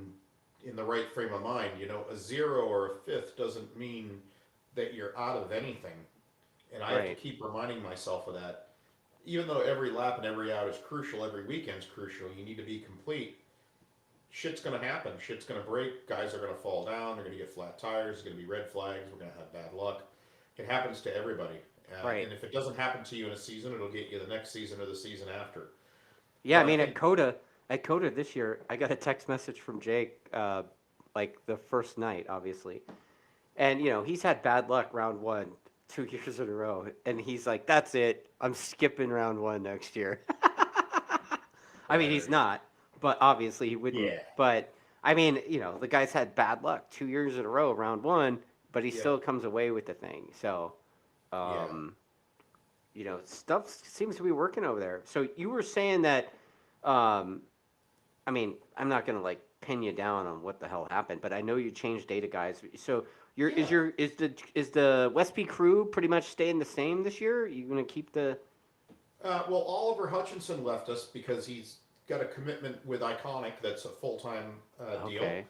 in the right frame of mind. A 0 or a fifth doesn't mean that you're out of anything, and I have to right. keep reminding myself of that. Even though every lap and every out is crucial, every weekend's crucial. You need to be complete. Shit's gonna happen. Shit's gonna break. Guys are gonna fall down. They're gonna get flat tires. There's gonna be red flags. We're gonna have bad luck. It happens to everybody. Right. And if it doesn't happen to you in a season, it'll get you the next season or the season after. Yeah, I But I mean think, At Coda this year, I got a text message from Jake, like the first night, obviously, and he's had bad luck round one 2 years in a row, and he's like, "That's it, I'm skipping round one next year." I mean, he's not, but obviously he wouldn't. yeah, But I mean, the guy's had bad luck 2 years in a row, round one, but he yep, still comes away with the thing. So, yeah. um, stuff seems to be working over there. So you were saying that, um, I mean, I'm not gonna like pin you down on what the hell happened, but I know you changed data guys. So Yeah. is the Westby crew pretty much staying the same this year? You gonna keep the Well, Oliver Hutchinson left us because he's got a commitment with Iconic that's a full-time deal, okay?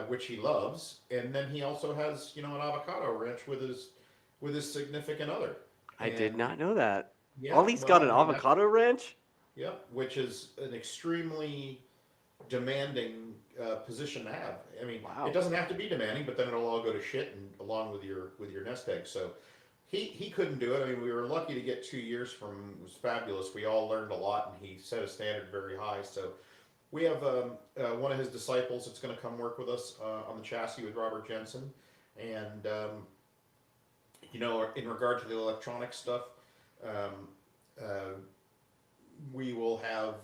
which he loves, and then he also has an avocado ranch with his significant other, I did and not know that. yeah, Ollie's got well, an I mean that, avocado ranch. yeah, which is an extremely demanding position to have. I mean, it Wow. doesn't have to be demanding, but then it'll all go to shit and along with your nest egg. So he couldn't do it. I mean, we were lucky to get 2 years from him. It was fabulous. We all learned a lot, and he set a standard very high. So we have one of his disciples that's going to come work with us on the chassis with Robert Jensen, and in regard to the electronic stuff, um, uh, we will have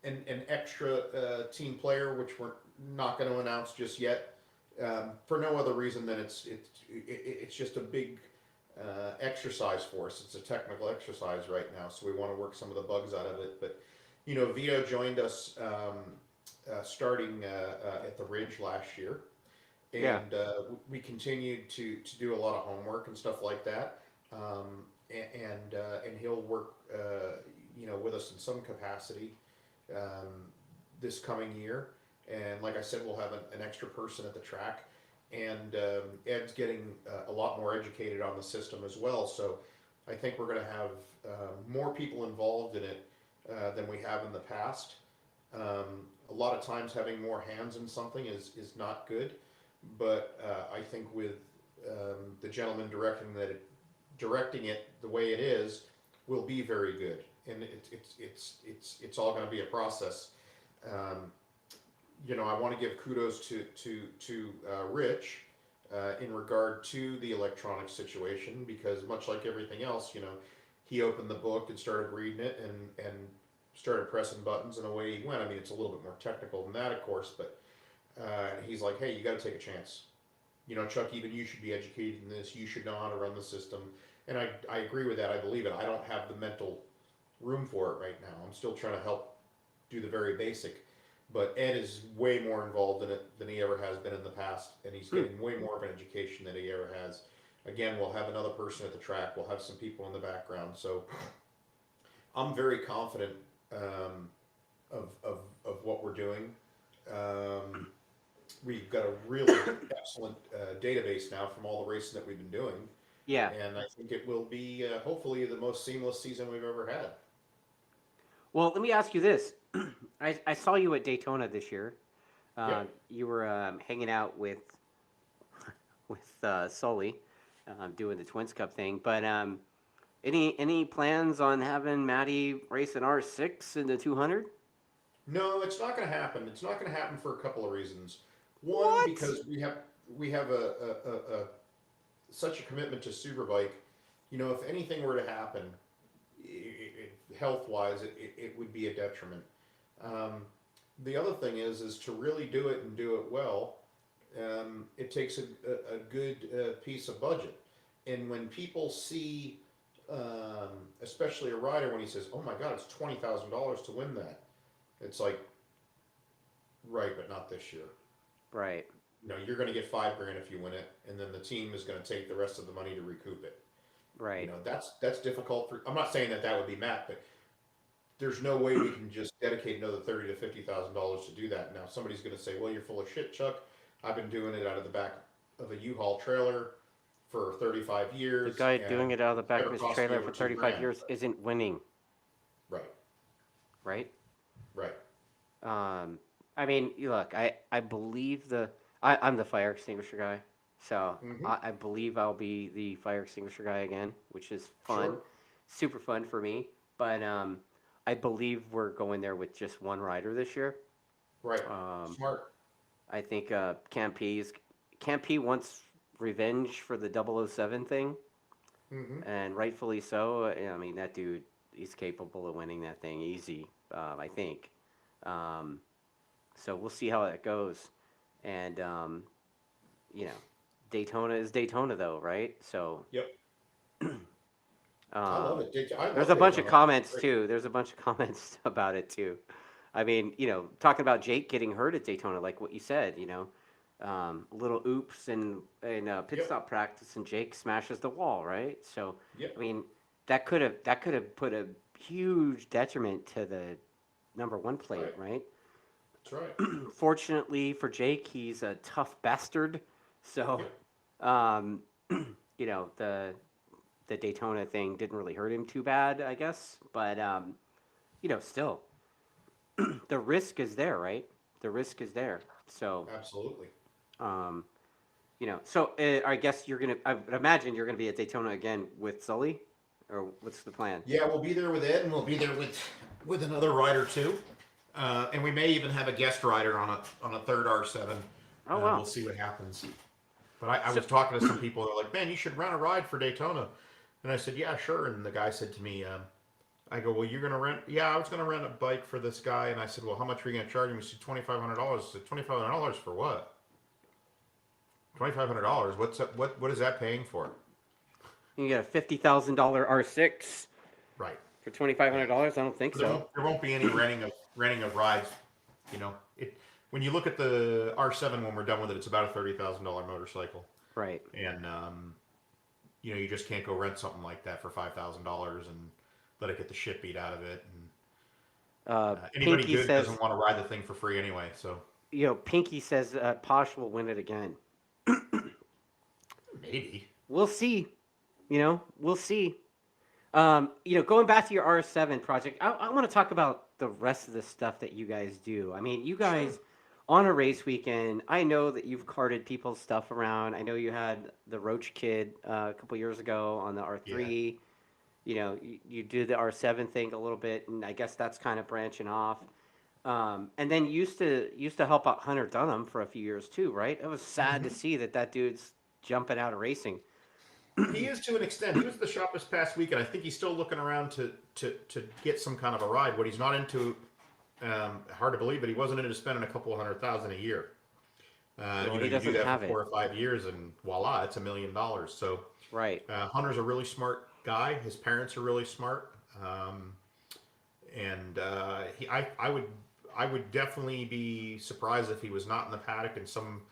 an extra team player, which we're not going to announce just yet, for no other reason than it's just a big exercise for us. It's a technical exercise right now, so we want to work some of the bugs out of it. But Vito joined us starting at the Ridge last year, Yeah, and we continued to do a lot of homework and stuff like that. And he'll work with us in some capacity this coming year. And like I said, we'll have an extra person at the track. And Ed's getting a lot more educated on the system as well. So I think we're going to have more people involved in it than we have in the past. A lot of times having more hands in something is not good. But I think with the gentleman directing it the way it is will be very good, and it's all going to be a process. Um, I want to give kudos to Rich in regard to the electronic situation, because much like everything else, he opened the book and started reading it and started pressing buttons, and away he went. I mean, it's a little bit more technical than that, of course, but he's like, hey, you got to take a chance. Chuck, even you should be educated in this. You should know how to run the system. And I agree with that. I believe it. I don't have the mental room for it right now. I'm still trying to help do the very basic. but Ed is way more involved in it than he ever has been in the past, and he's getting way more of an education than he ever has. Again, we'll have another person at the track. We'll have some people in the background. So I'm very confident of what we're doing. We've got a really excellent database now from all the racing that we've been doing. Yeah. And I think it will be hopefully the most seamless season we've ever had. Well, let me ask you this. I saw you at Daytona this year. Yep. You were hanging out with Sully, doing the Twins Cup thing. But any plans on having Matty race an R6 in the 200? No, it's not going to happen. It's not going to happen for a couple of reasons. One, What? because we have a such a commitment to Superbike. You know, if anything were to happen, health wise, it would be a detriment. The other thing is to really do it and do it well. It takes a good piece of budget, and when people see, especially a rider, when he says, "Oh my God, it's $20,000 to win that," it's like, right, but not this year. Right. You know, you're going to get $5,000 if you win it, and then the team is going to take the rest of the money to recoup it. Right. You know, that's difficult for. I'm not saying that would be Matt, but there's no way we can just dedicate another $30,000 to $50,000 to do that. Now somebody's going to say, "Well, you're full of shit, Chuck. I've been doing it out of the back of a U-Haul trailer for 35 years." The guy doing it out of the back of his never cost me trailer over for 35 $2,000. years isn't winning, Right. right? Right. I mean, look, I believe I'm the fire extinguisher guy, so Mhm. I believe I'll be the fire extinguisher guy again, which is fun, Sure. super fun for me. But I believe we're going there with just one rider this year. Right. Um, Smart. I think Camp P wants revenge for the 007 thing, Mm-hmm. and rightfully so. I mean, that dude, he's capable of winning that thing easy, I think. So we'll see how that goes. And, you know, Daytona is Daytona, though, right? So. Yep. I love it. There's a bunch of comments, too. There's a bunch of comments about it, too. I mean, talking about Jake getting hurt at Daytona, like what you said, little oops and pit stop practice, and Jake smashes the wall, right? So, Yep. I mean, that could have put a huge detriment to the number one plate, right? That's right. Fortunately for Jake, he's a tough bastard. So, the Daytona thing didn't really hurt him too bad, I guess. But, still, the risk is there, right? The risk is there. So, Absolutely. I guess I would imagine you're going to be at Daytona again with Sully, or what's the plan? Yeah, we'll be there with Ed, and we'll be there with another rider too, and we may even have a guest rider on a third R7. Oh wow! We'll see what happens. But I was talking to some people. They're like, "Man, you should rent a ride for Daytona," and I said, "Yeah, sure." And the guy said to me, "I go, well, you're gonna rent? Yeah, I was gonna rent a bike for this guy." And I said, "Well, how much are you gonna charge him?" He said, $2,500. I said, $2,500 for what? $2,500. What's that, what is that paying for? You get a $50,000 R6. Right. For $2,500, I don't think so. There won't be any renting of rides. When you look at the R7 when we're done with it, it's about a $30,000 motorcycle. Right. And you just can't go rent something like that for $5,000 and let it get the shit beat out of it. And anybody Pinky good says, doesn't want to ride the thing for free anyway. So Pinky says Posh will win it again. maybe We'll see. We'll see. Going back to your R7 project, I want to talk about the rest of the stuff that you guys do. I mean, you guys on a race weekend, I know that you've carted people's stuff around. I know you had the Roach Kid a couple years ago on the R3. Yeah. You do the R7 thing a little bit, and I guess that's kind of branching off. And then you used to help out Hunter Dunham for a few years too, right? It was sad to see that dude's jumping out of racing. He is to an extent. He was at the shop this past week, and I think he's still looking around to get some kind of a ride. What he's not into, hard to believe, but he wasn't into spending a couple of $100,000 a year. He you doesn't do that have for it. 4 or 5 years, and voila, it's $1 million. So Right. Hunter's a really smart guy. His parents are really smart, and I would definitely be surprised if he was not in the paddock in some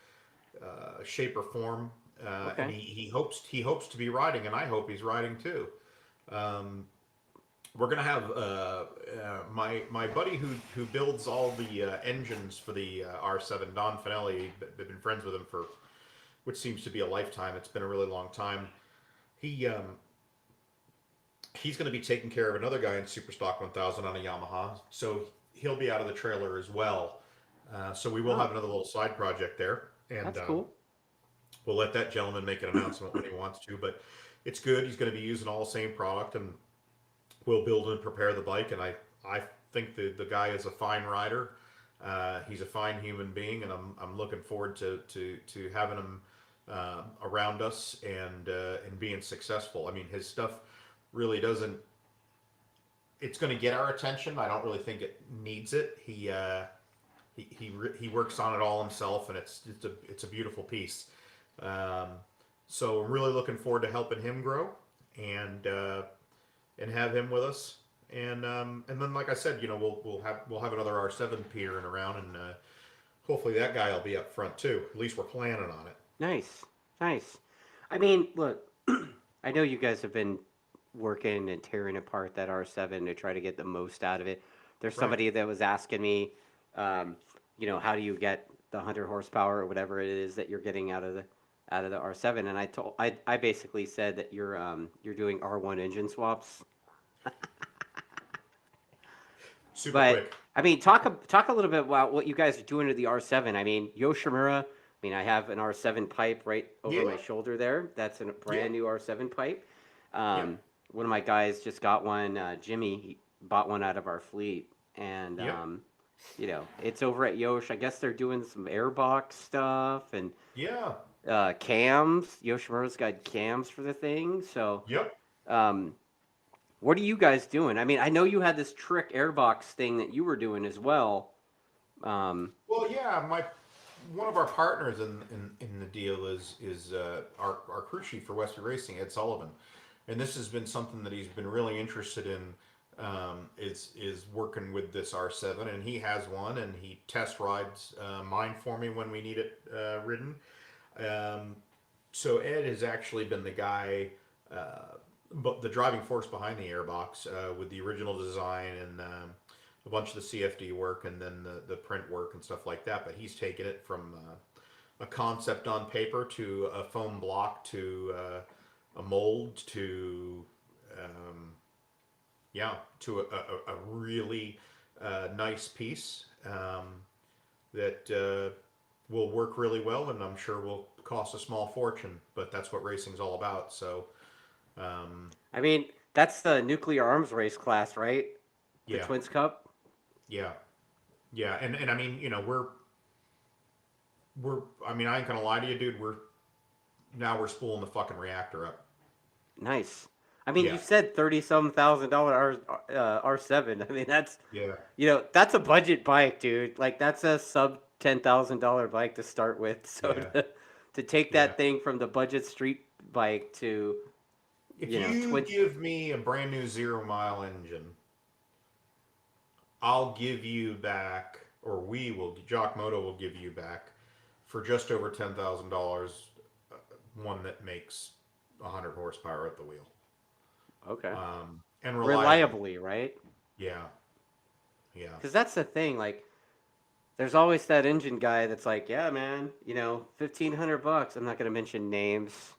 shape or form. And Okay. he hopes to be riding, and I hope he's riding too. Um, we're gonna have my buddy who builds all the engines for the R7, Don Finelli. They've been friends with him for which seems to be a lifetime. It's been a really long time. He he's going to be taking care of another guy in Superstock 1000 on a Yamaha, so he'll be out of the trailer as well. So we will Oh, have another little side project there, and that's cool. we'll let that gentleman make an announcement when he wants to. But it's good. He's going to be using all the same product, and we'll build and prepare the bike. And I think the guy is a fine rider. He's a fine human being, and I'm looking forward to having him around us and being successful. I mean, his stuff really doesn't. It's going to get our attention. I don't really think it needs it. He works on it all himself, and it's a beautiful piece. Um, so I'm really looking forward to helping him grow and have him with us. And then, like I said, we'll have another R7 petering around, and hopefully that guy will be up front too. At least we're planning on it. Nice, nice. I mean, look, I know you guys have been working and tearing apart that R7 to try to get the most out of it. There's Right. somebody that was asking me, how do you get the 100 horsepower or whatever it is that you're getting out of the R7? And I basically said that you're doing R1 engine swaps. Super But quick. I mean, talk a little bit about what you guys are doing to the R7. I mean, Yoshimura. I mean, I have an R7 pipe right over Yeah. my shoulder there. That's a Yeah. brand new R7 pipe. Yeah. One of my guys just got one. Jimmy, he bought one out of our fleet, and Yep. it's over at Yosh. I guess they're doing some airbox stuff and Yeah. cams. Yoshimura's got cams for the thing. So, Yep. um, what are you guys doing? I mean, I know you had this trick airbox thing that you were doing as well. Well, yeah. My one of our partners in the deal is our crew chief for Western Racing, Ed Sullivan, and this has been something that he's been really interested in. Is working with this R7, and he has one, and he test rides mine for me when we need it ridden. Um, so Ed has actually been the guy, but the driving force behind the airbox with the original design and a bunch of the CFD work and then the print work and stuff like that. But he's taken it from a concept on paper to a foam block to a mold to to a really nice piece that will work really well, and I'm sure will cost a small fortune. But that's what racing's all about. So I mean, that's the nuclear arms race class, right? The yeah, Twins Cup. yeah, yeah, and I mean, we're I mean, I ain't gonna lie to you, dude. We're spooling the fucking reactor up. Nice. I mean, Yeah, you said 30-some thousand-dollar R7. I mean, yeah, that's a budget bike, dude. Like that's a sub $10,000 bike to start with. So yeah, to take yeah. that thing from the budget street bike to If you twin. give me a brand new 0 mile engine, I'll give you back, or Jock Moto will give you back for just over $10,000. One that makes 100 horsepower at the wheel, Okay. and reliably. Reliably, right? Yeah, yeah, Because that's the thing. Like, there's always that engine guy that's like, yeah, man, $1,500. I'm not gonna mention names.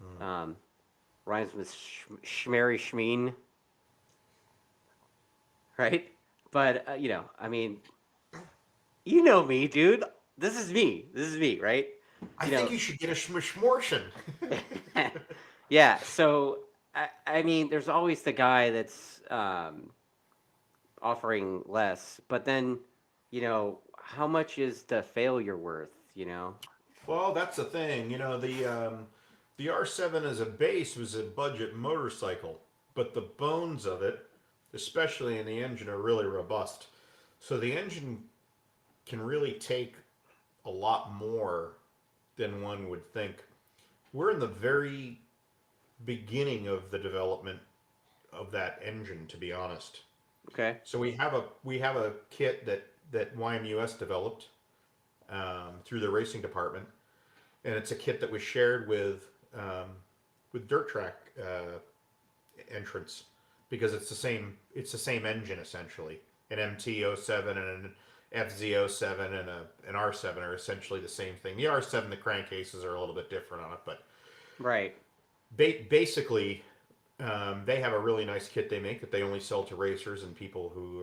mm. Um, Rhymes with Schmary Schmeen, right? But I mean, you know me, dude. This is me. This is me, right? I You think know, you should get a Schmortion. yeah. So I mean, there's always the guy that's offering less, but then, how much is the failure worth? Well, that's the thing. The R7 as a base was a budget motorcycle, but the bones of it, especially in the engine, are really robust. So the engine can really take a lot more than one would think. We're in the very beginning of the development of that engine, to be honest. Okay. So we have a kit that that YMUS developed through their racing department, and it's a kit that was shared with dirt track entrants because it's the same engine essentially. An MT-07 and an FZ-07 and an R7 are essentially the same thing. The R7, the crankcases are a little bit different on it, but Right. basically, they have a really nice kit they make that they only sell to racers and people who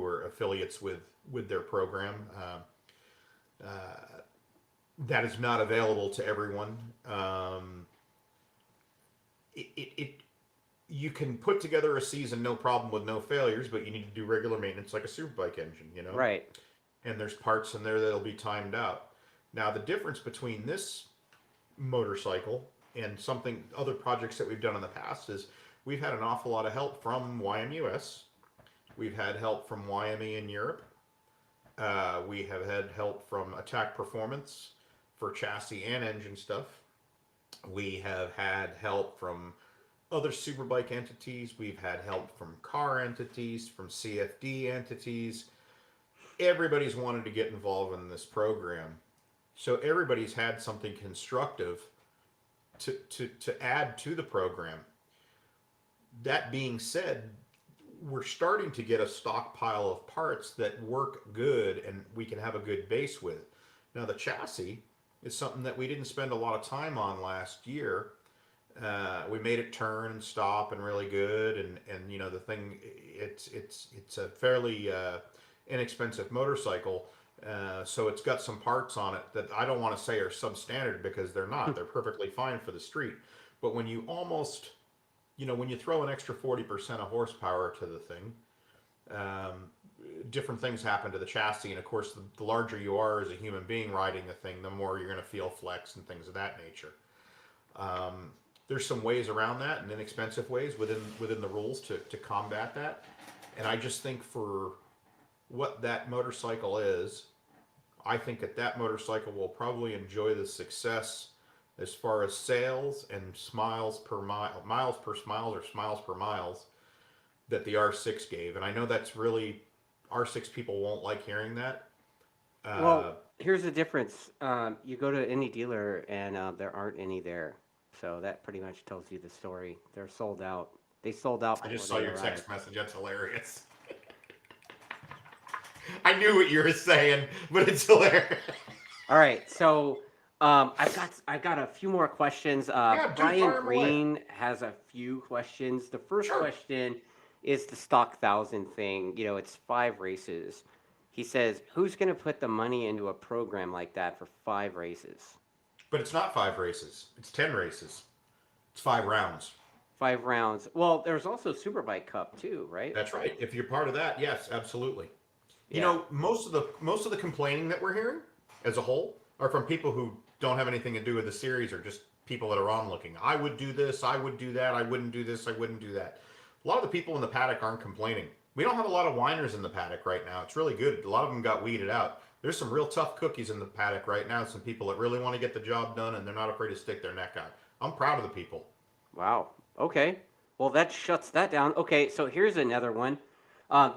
are affiliates with their program. That is not available to everyone. You can put together a season no problem with no failures, but you need to do regular maintenance like a superbike engine, you know? Right. And there's parts in there that'll be timed out. Now, the difference between this motorcycle and other projects that we've done in the past is we've had an awful lot of help from YMUS. We've had help from YME in Europe. We have had help from Attack Performance for chassis and engine stuff. We have had help from other superbike entities. We've had help from car entities, from CFD entities. Everybody's wanted to get involved in this program. So everybody's had something constructive to add to the program. That being said, we're starting to get a stockpile of parts that work good and we can have a good base with. Now the chassis is something that we didn't spend a lot of time on last year. We made it turn and stop and really good, and you know the thing. It's a fairly inexpensive motorcycle, so it's got some parts on it that I don't want to say are substandard because they're not. They're perfectly fine for the street. But when you when you throw an extra 40% of horsepower to the thing, different things happen to the chassis, and of course, the larger you are as a human being riding the thing, the more you're going to feel flex and things of that nature. There's some ways around that and inexpensive ways within the rules to combat that. And I just think for what that motorcycle is, I think that motorcycle will probably enjoy the success as far as sales and miles per miles that the R6 gave. And I know that's really, R6 people won't like hearing that. Well, here's the difference. You go to any dealer and there aren't any there. So that pretty much tells you the story. They're sold out. They sold out. I just before saw they your arrived. text message. That's hilarious. I knew what you were saying, but it's hilarious. All right, so I've got a few more questions. Yeah, dude, Brian fire 'em away. Green has a few questions. The first Sure. question is the stock 1,000 thing. You know, it's 5 races. He says, "Who's going to put the money into a program like that for 5 races?" But it's not 5 races. It's 10 races. It's 5 rounds. 5 rounds. Well, there's also Superbike Cup too, right? That's right. If you're part of that, yes, absolutely. You Yeah. know, most of the complaining that we're hearing as a whole are from people who don't have anything to do with the series or just people that are onlooking. I would do this, I would do that, I wouldn't do this, I wouldn't do that. A lot of the people in the paddock aren't complaining. We don't have a lot of whiners in the paddock right now. It's really good. A lot of them got weeded out. There's some real tough cookies in the paddock right now. Some people that really want to get the job done and they're not afraid to stick their neck out. I'm proud of the people. Wow. Okay. Well, that shuts that down. Okay, so here's another one.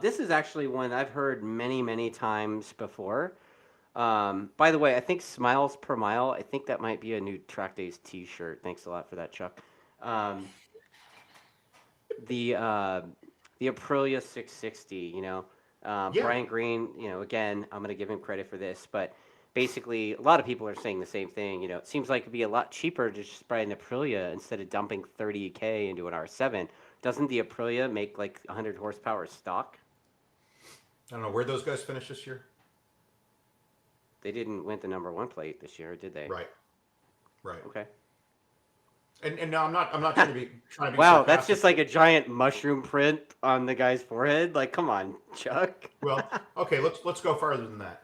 This is actually one I've heard many, many times before. By the way, I think Smiles Per Mile, I think that might be a new TrackDaz t-shirt. Thanks a lot for that, Chuck. The Aprilia 660, you know. Yeah. Brian Green, you know, again, I'm going to give him credit for this, but basically a lot of people are saying the same thing. You know, it seems like it'd be a lot cheaper to just buy an Aprilia instead of dumping 30K into an R7. Doesn't the Aprilia make like 100 horsepower stock? I don't know, where'd those guys finish this year? They didn't win the #1 plate this year, did they? Right. Okay. And now I'm not trying to be Wow, that's sarcastic. just like a giant mushroom print on the guy's forehead. Like, come on, Chuck. Well, okay, let's go farther than that.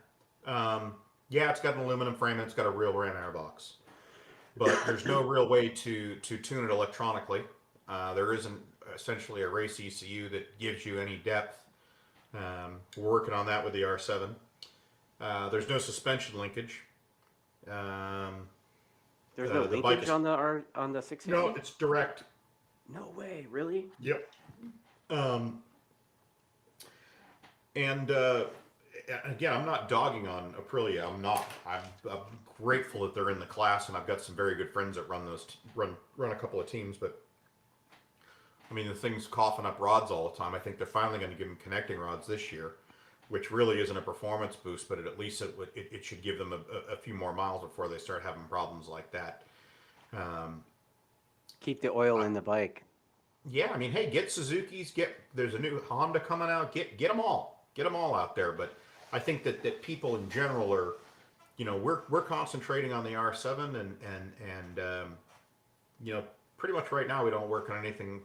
Yeah, it's got an aluminum frame and it's got a real ram airbox, but there's no real way to tune it electronically. There isn't essentially a race ECU that gives you any depth. We're working on that with the R7. There's no suspension linkage. There's no the bike linkage is- on the 660. No, it's direct. No way, really? Yep. And again, I'm not dogging on Aprilia. I'm not. I'm grateful that they're in the class, and I've got some very good friends that run a couple of teams. But I mean, the thing's coughing up rods all the time. I think they're finally going to give them connecting rods this year, which really isn't a performance boost, but at least it should give them a few more miles before they start having problems like that. Keep the oil in the bike. Yeah, I mean, hey, get Suzuki's, there's a new Honda coming out, get them all out there. But I think that people in general are, we're concentrating on the R7 and pretty much right now we don't work on anything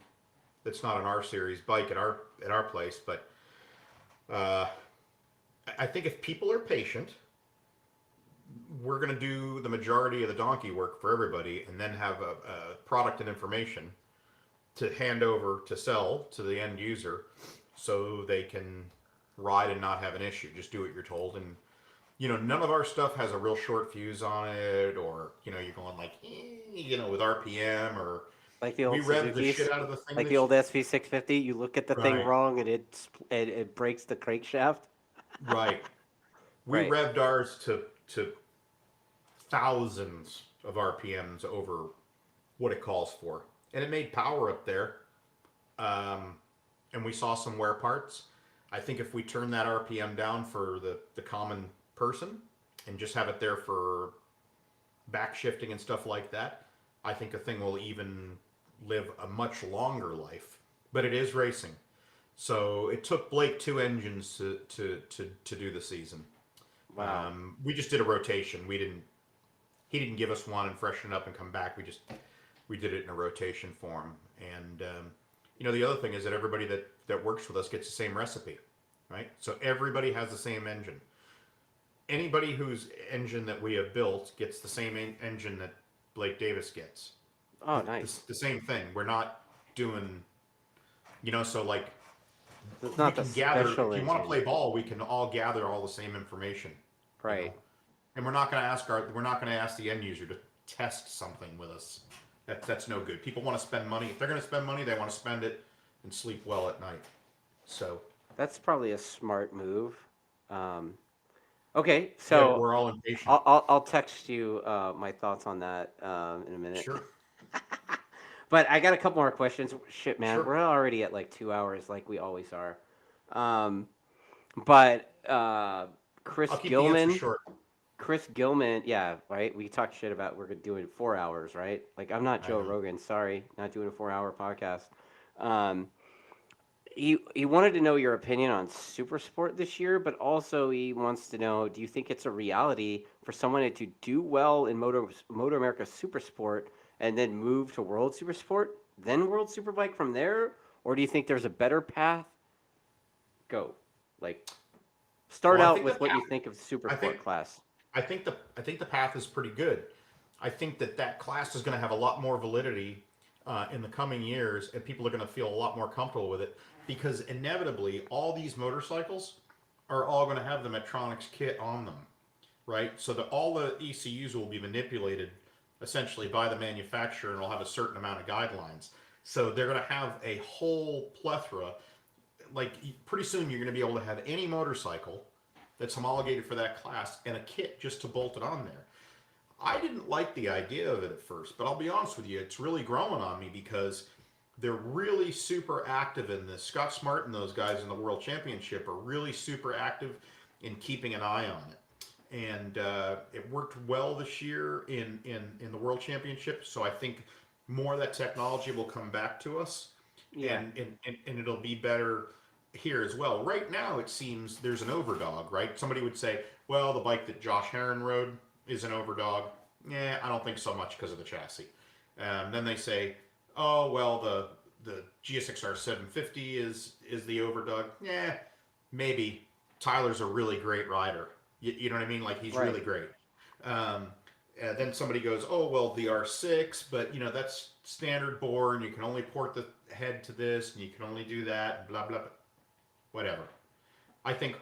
that's not an R series bike at our place. But I think if people are patient, we're going to do the majority of the donkey work for everybody, and then have a product and information to hand over to sell to the end user, so they can ride and not have an issue. Just do what you're told, and none of our stuff has a real short fuse on it, or you're going like with RPM, or like the old we rev the Suzuki's, shit out of the thing, like the old SV650. You look at the thing Right. wrong, and it breaks the crankshaft. Right. We Right. revved ours to thousands of RPMs over what it calls for, and it made power up there. And we saw some wear parts. I think if we turn that RPM down for the common person and just have it there for back shifting and stuff like that, I think the thing will even live a much longer life. But it is racing. So it took Blake 2 engines to do the season. Wow. We just did a rotation. He didn't give us one and freshen it up and come back. We did it in a rotation form. And the other thing is that everybody that works with us gets the same recipe, right? So everybody has the same engine. Anybody whose engine that we have built gets the same engine that Blake Davis gets. Oh, nice. The same thing. We're not doing, so like, It's not we the can gather, special if you want to engine. play ball, we can all gather all the same information. Right. And we're not going to ask the end user to test something with us. That's no good. People want to spend money. If they're going to spend money, they want to spend it and sleep well at night. So That's probably a smart move. Okay, so we're all impatient. I'll text you my thoughts on that in a minute. Sure. But I got a couple more questions. Shit, man, Sure. we're already at like 2 hours, like we always are. But Chris I'll keep the answer Gilman, short. yeah, right. We talked shit about we're doing 4 hours, right? Like I'm not I Joe know. Rogan. Sorry, not doing a 4-hour podcast. He wanted to know your opinion on super sport this year, but also he wants to know, do you think it's a reality for someone to do well in MotoAmerica Super Sport and then move to World Super Sport, then World Superbike from there? Or do you think there's a better path? Go. Like, start Well, I out think with the what you path- think of Super I Sport think- class. I think the path is pretty good. I think that class is going to have a lot more validity in the coming years, and people are going to feel a lot more comfortable with it, because inevitably all these motorcycles are all going to have the Medtronics kit on them, right? So that all the ECUs will be manipulated essentially by the manufacturer, and will have a certain amount of guidelines. So they're going to have a whole plethora. Like pretty soon you're going to be able to have any motorcycle that's homologated for that class and a kit just to bolt it on there. I didn't like the idea of it at first, but I'll be honest with you, it's really growing on me, because they're really super active in this. Scott Smart and those guys in the World Championship are really super active in keeping an eye on it. And it worked well this year in the World Championship, so I think more of that technology will come back to us, Yeah. and it'll be better here as well. Right now, it seems there's an overdog, right? Somebody would say, well, the bike that Josh Herron rode is an overdog. Yeah, I don't think so much because of the chassis. Then they say, oh, well, the GSXR 750 is the overdog. Yeah, maybe. Tyler's a really great rider. You know what I mean? Like, he's Right. really great. Then somebody goes, oh, well, the R6, but, that's standard bore, and you can only port the head to this, and you can only do that, blah, blah, blah. Whatever. I think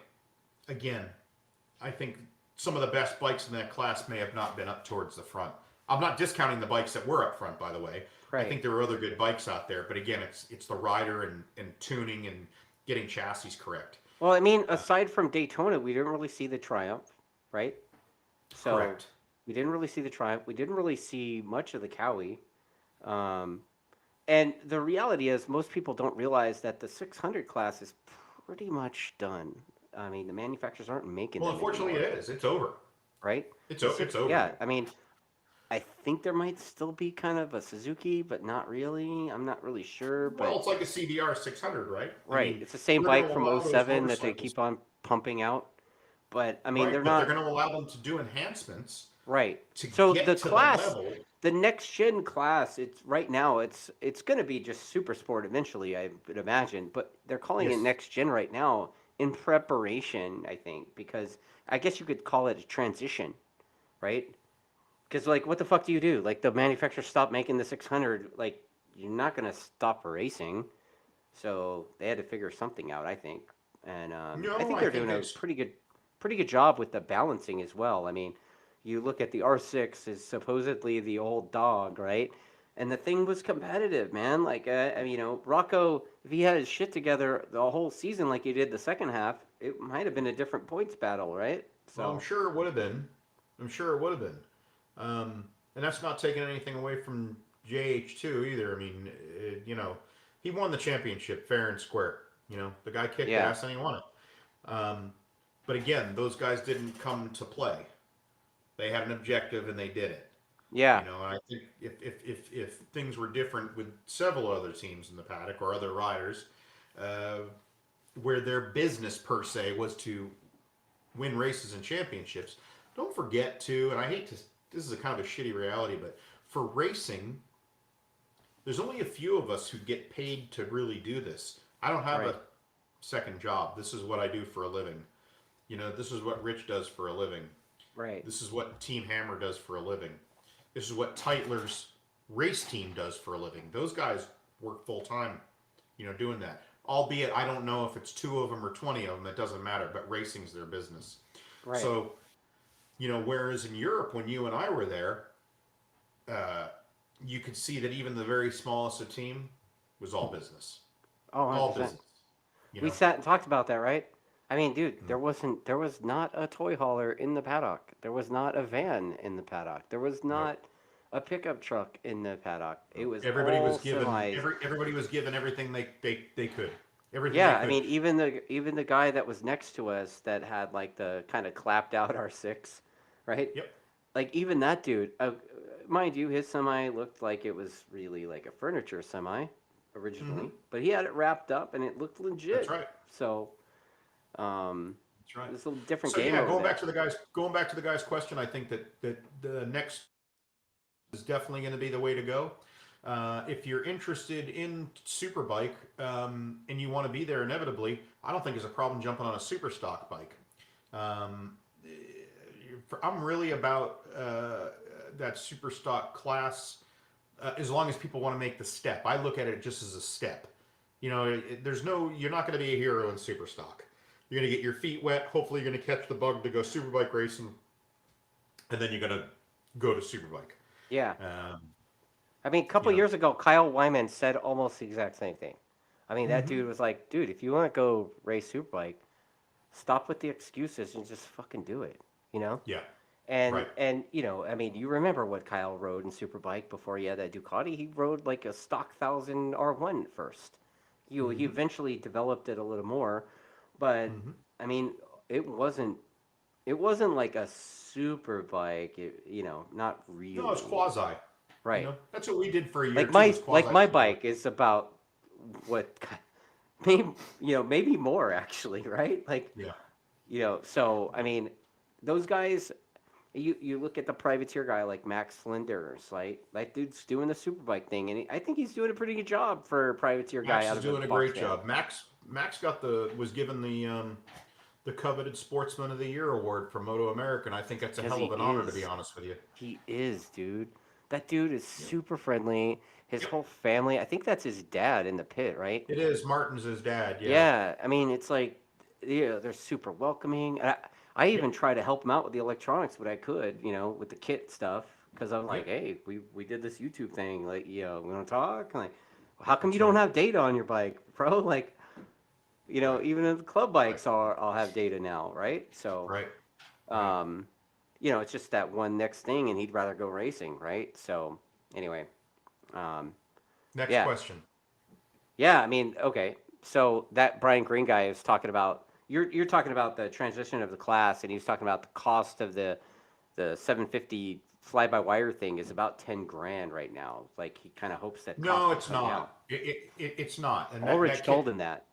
some of the best bikes in that class may have not been up towards the front. I'm not discounting the bikes that were up front, by the way. Right. I think there are other good bikes out there, but again, it's the rider and tuning and getting chassis correct. Well, I mean, aside from Daytona, we didn't really see the Triumph, right? So Correct. we didn't really see the Triumph. We didn't really see much of the Cowie. Um, and the reality is, most people don't realize that the 600 class is pretty much done. I mean, the manufacturers aren't making Well, them unfortunately, anymore, it is. It's over. right? It's over. Yeah. I mean, I think there might still be kind of a Suzuki, but not really. I'm not really sure, Well, but it's like a CBR 600, right? I right, mean, it's the same they're going bike to from allow those '07 that they motorcycles, keep on pumping out. But I mean, right? they're But they're not going to allow them to do enhancements right. to So the get to the class, level. the next gen class, it's right now it's going to be just super sport eventually, I would imagine. But they're calling it Yes. next gen right now in preparation, I think, because I guess you could call it a transition, right? Because like, what the fuck do you do? Like the manufacturer stopped making the 600. Like you're not going to stop racing, so they had to figure something out, I think. And I No, think I they're think doing a it's pretty good job with the balancing as well. I mean, you look at the R6 is supposedly the old dog, right? And the thing was competitive, man. Like, I mean, Rocco, if he had his shit together the whole season like he did the second half, it might have been a different points battle, right? well, I'm So, sure it would have been. I'm sure it would have been. And that's not taking anything away from JH2 either. I mean, he won the championship fair and square. The guy kicked yeah, ass and he won it. But again, those guys didn't come to play. They had an objective and they did it. yeah, And I think if things were different with several other teams in the paddock or other riders, uh, where their business per se was to win races and championships, don't forget to, and I hate to, this is a kind of a shitty reality, but for racing, there's only a few of us who get paid to really do this. I don't have right, a second job. This is what I do for a living. This is what Rich does for a living. right. This is what Team Hammer does for a living. This is what Tytler's race team does for a living. Those guys work full time, doing that. Albeit, I don't know if it's 2 of them or 20 of them. It doesn't matter. But racing's their business. Right. So, whereas in Europe, when you and I were there, uh, you could see that even the very smallest of team was all business, Oh, all 100%. business. You We know, sat and talked about that, right? I mean, dude, Mm. there was not a toy hauler in the paddock. There was not a van in the paddock. There was Nope. not a pickup truck in the paddock. It Nope. was all semis. Everybody was given everything they could, everything they Yeah, I could. mean, even the guy that was next to us that had like the kind of clapped out R6, right? Yep. Like even that dude, mind you, his semi looked like it was really like a furniture semi Hmm. originally, but he had it wrapped up and it looked That's legit. right. So, um, That's right. it's a little different So game yeah, over there. going back to the guy's question, I think that the next is definitely going to be the way to go. If you're interested in Superbike and you want to be there inevitably, I don't think there's a problem jumping on a super stock bike. Um, I'm really about that super stock class as long as people want to make the step. I look at it just as a step. You're not going to be a hero in super stock. You're going to get your feet wet. Hopefully, you're going to catch the bug to go superbike racing, and then you're going to go to superbike. Yeah. Um, I mean, a couple you know. years ago, Kyle Wyman said almost the exact same thing. I mean, that Hmm. dude was like, dude, if you want to go race Superbike, stop with the excuses and just fucking do it, you know? Yeah. And Right. and I mean, you remember what Kyle rode in Superbike before he had that Ducati? He rode like a stock 1000 R1 at first. He Hmm. eventually developed it a little more, but Hmm. I mean, it wasn't it wasn't like a Superbike, not No, it's really. quasi. Right. That's what we did for a year Like too. Was like quasi my superbike. bike is about what maybe maybe more actually, right? Like, Yeah. so I mean, those guys, you look at the privateer guy like Max Flinders, right? That dude's doing the superbike thing, and I think he's doing a pretty good job for a privateer guy Max out is of a doing a box great van. job. Max was given the coveted Sportsman of the Year award from MotoAmerica, and I think that's a Because hell he of an honor to be is. honest with you. He is, dude. That dude is Yep. super friendly. His Yep. whole family, I think that's his dad in the pit, right? It is Martin's his dad. Yeah. Yeah, I mean, it's like, they're super welcoming. I even Yep. try to help them out with the electronics, what I could, with the kit stuff, because I'm like, Yep. hey, we did this YouTube thing, like, we want to talk. Like, how come you That's don't right. have data on your bike, bro? Like, You know, Right. even the club Right. bikes all have data now, right? So, Right. Right. um, you know, it's just that one next thing, and he'd rather go racing, right? So, anyway, um, Next yeah, question. yeah. I mean, okay. So that Brian Green guy is talking about you're talking about the transition of the class, and he was talking about the cost of the 750 fly by wire thing is about 10 grand right now. Like he kind of hopes that cost No, will it's come down. not. It's not. And Ulrich that told kit him that.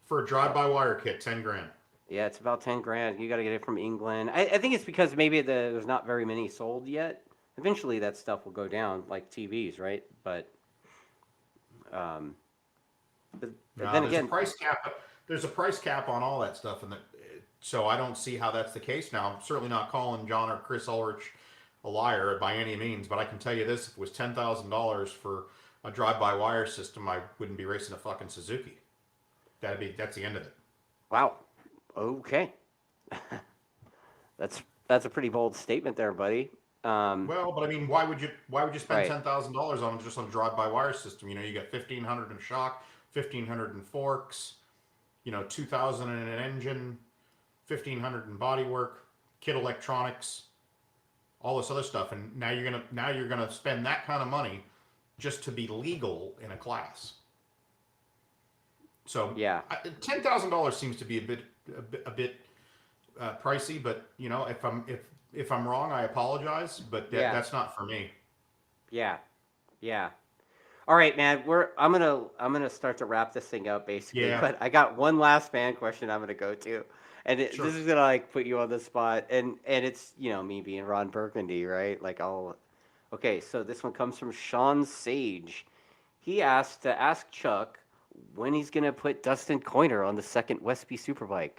for a drive-by-wire kit, 10 grand. Yeah, it's about 10 grand. You got to get it from England. I think it's because maybe there's not very many sold yet. Eventually, that stuff will go down, like TVs, right? Um, but No, then there's a again, price cap. There's a price cap on all that stuff, and so I don't see how that's the case. Now, I'm certainly not calling John or Chris Ulrich a liar by any means, but I can tell you this: if it was $10,000 for a drive-by-wire system, I wouldn't be racing a fucking Suzuki. That's the end of it. wow. Okay, that's a pretty bold statement there, buddy. Um, Well, but I mean, why would you spend right. $10,000 on just on a drive-by-wire system? You know, you got 1,500 in shock, 1,500 in forks, 2,000 in an engine, 1,500 in bodywork, kit electronics, all this other stuff, and now you're gonna spend that kind of money just to be legal in a class. So Yeah. $10,000 seems to be a bit pricey, but if I'm wrong, I apologize, but Yeah. that's not for me. Yeah. Yeah. All right, man. I'm gonna start to wrap this thing up basically, Yeah, but I got one last fan question I'm gonna go to, and this sure. is gonna like put you on the spot, and it's me being Ron Burgundy, right? Like I'll. Okay, so this one comes from Sean Sage. He asked to ask Chuck when he's gonna put Dustin Coiner on the second Westby Superbike.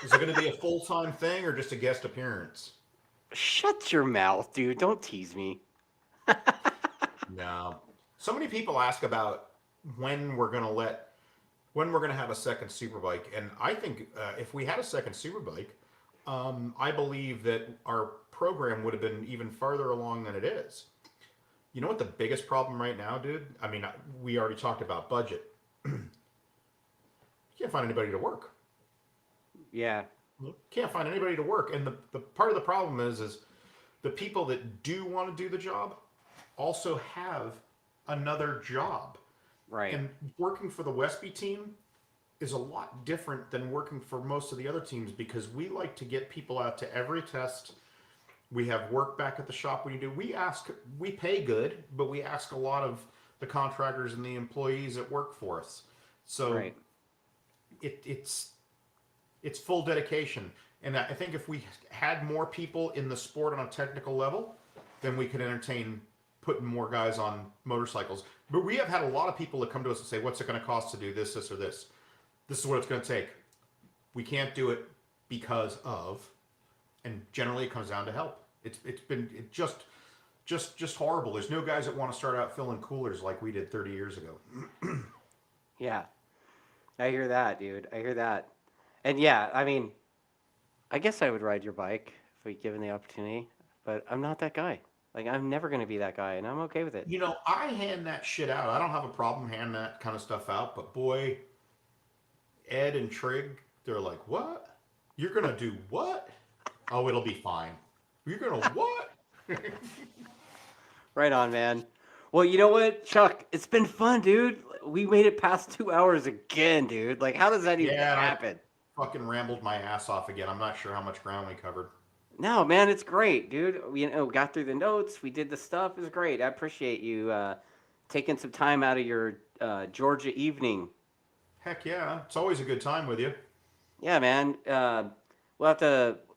Is it going to be a full-time thing or just a guest appearance? Shut your mouth, dude! Don't tease me. No. So many people ask about when we're going to let when we're going to have a second Superbike, and I think if we had a second Superbike, I believe that our program would have been even farther along than it is. You know what the biggest problem right now, dude? I mean, we already talked about budget. You can't find anybody to work. Yeah. You can't find anybody to work, and the part of the problem is the people that do want to do the job also have another job. Right. And working for the Westby team is a lot different than working for most of the other teams because we like to get people out to every test. We have work back at the shop when you do. We pay good, but we ask a lot of the contractors and the employees that work for us. So Right. it's full dedication. And I think if we had more people in the sport on a technical level, then we could entertain putting more guys on motorcycles. But we have had a lot of people that come to us and say, "What's it going to cost to do this, this, or this? This is what it's going to take. We can't do it because of," and generally it comes down to help. It's been just horrible. There's no guys that want to start out filling coolers like we did 30 years ago. Yeah. I hear that, dude. I hear that. And yeah, I mean, I guess I would ride your bike if we given the opportunity, but I'm not that guy. Like I'm never gonna be that guy, and I'm okay with it. I hand that shit out. I don't have a problem handing that kind of stuff out, but boy, Ed and Trig, they're like, "What? You're gonna do what? Oh, it'll be fine. You're gonna what?" Right on, man. Well, you know what, Chuck? It's been fun, dude. We made it past 2 hours again, dude. Like, how does that even Yeah, and I happen? fucking rambled my ass off again. I'm not sure how much ground we covered. No, man, it's great, dude. We got through the notes. We did the stuff. It was great. I appreciate you taking some time out of your Georgia evening. Heck yeah, it's always a good time with you. Yeah, man. We'll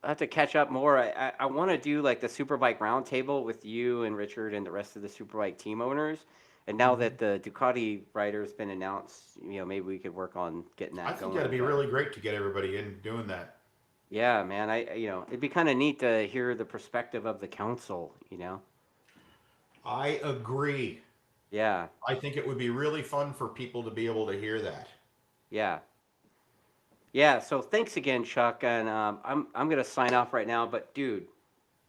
have to catch up more. I want to do like the Superbike roundtable with you and Richard and the rest of the Superbike team owners. And now Mhm. that the Ducati rider's been announced, maybe we could work on getting I that think that'd going. be But really great to get everybody in doing that. yeah, man, it'd be kind of neat to hear the perspective of the council. I agree. Yeah, I think it would be really fun for people to be able to hear that. yeah. Yeah, so thanks again, Chuck, and I'm gonna sign off right now. But dude,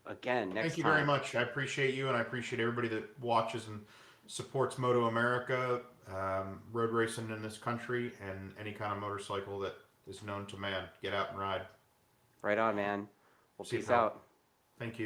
again next Thank you time. very much. I appreciate you, and I appreciate everybody that watches and supports Moto America, road racing in this country, and any kind of motorcycle that is known to man. Get out and ride. Right on, man. Well, See you, peace pal. out. Thank you.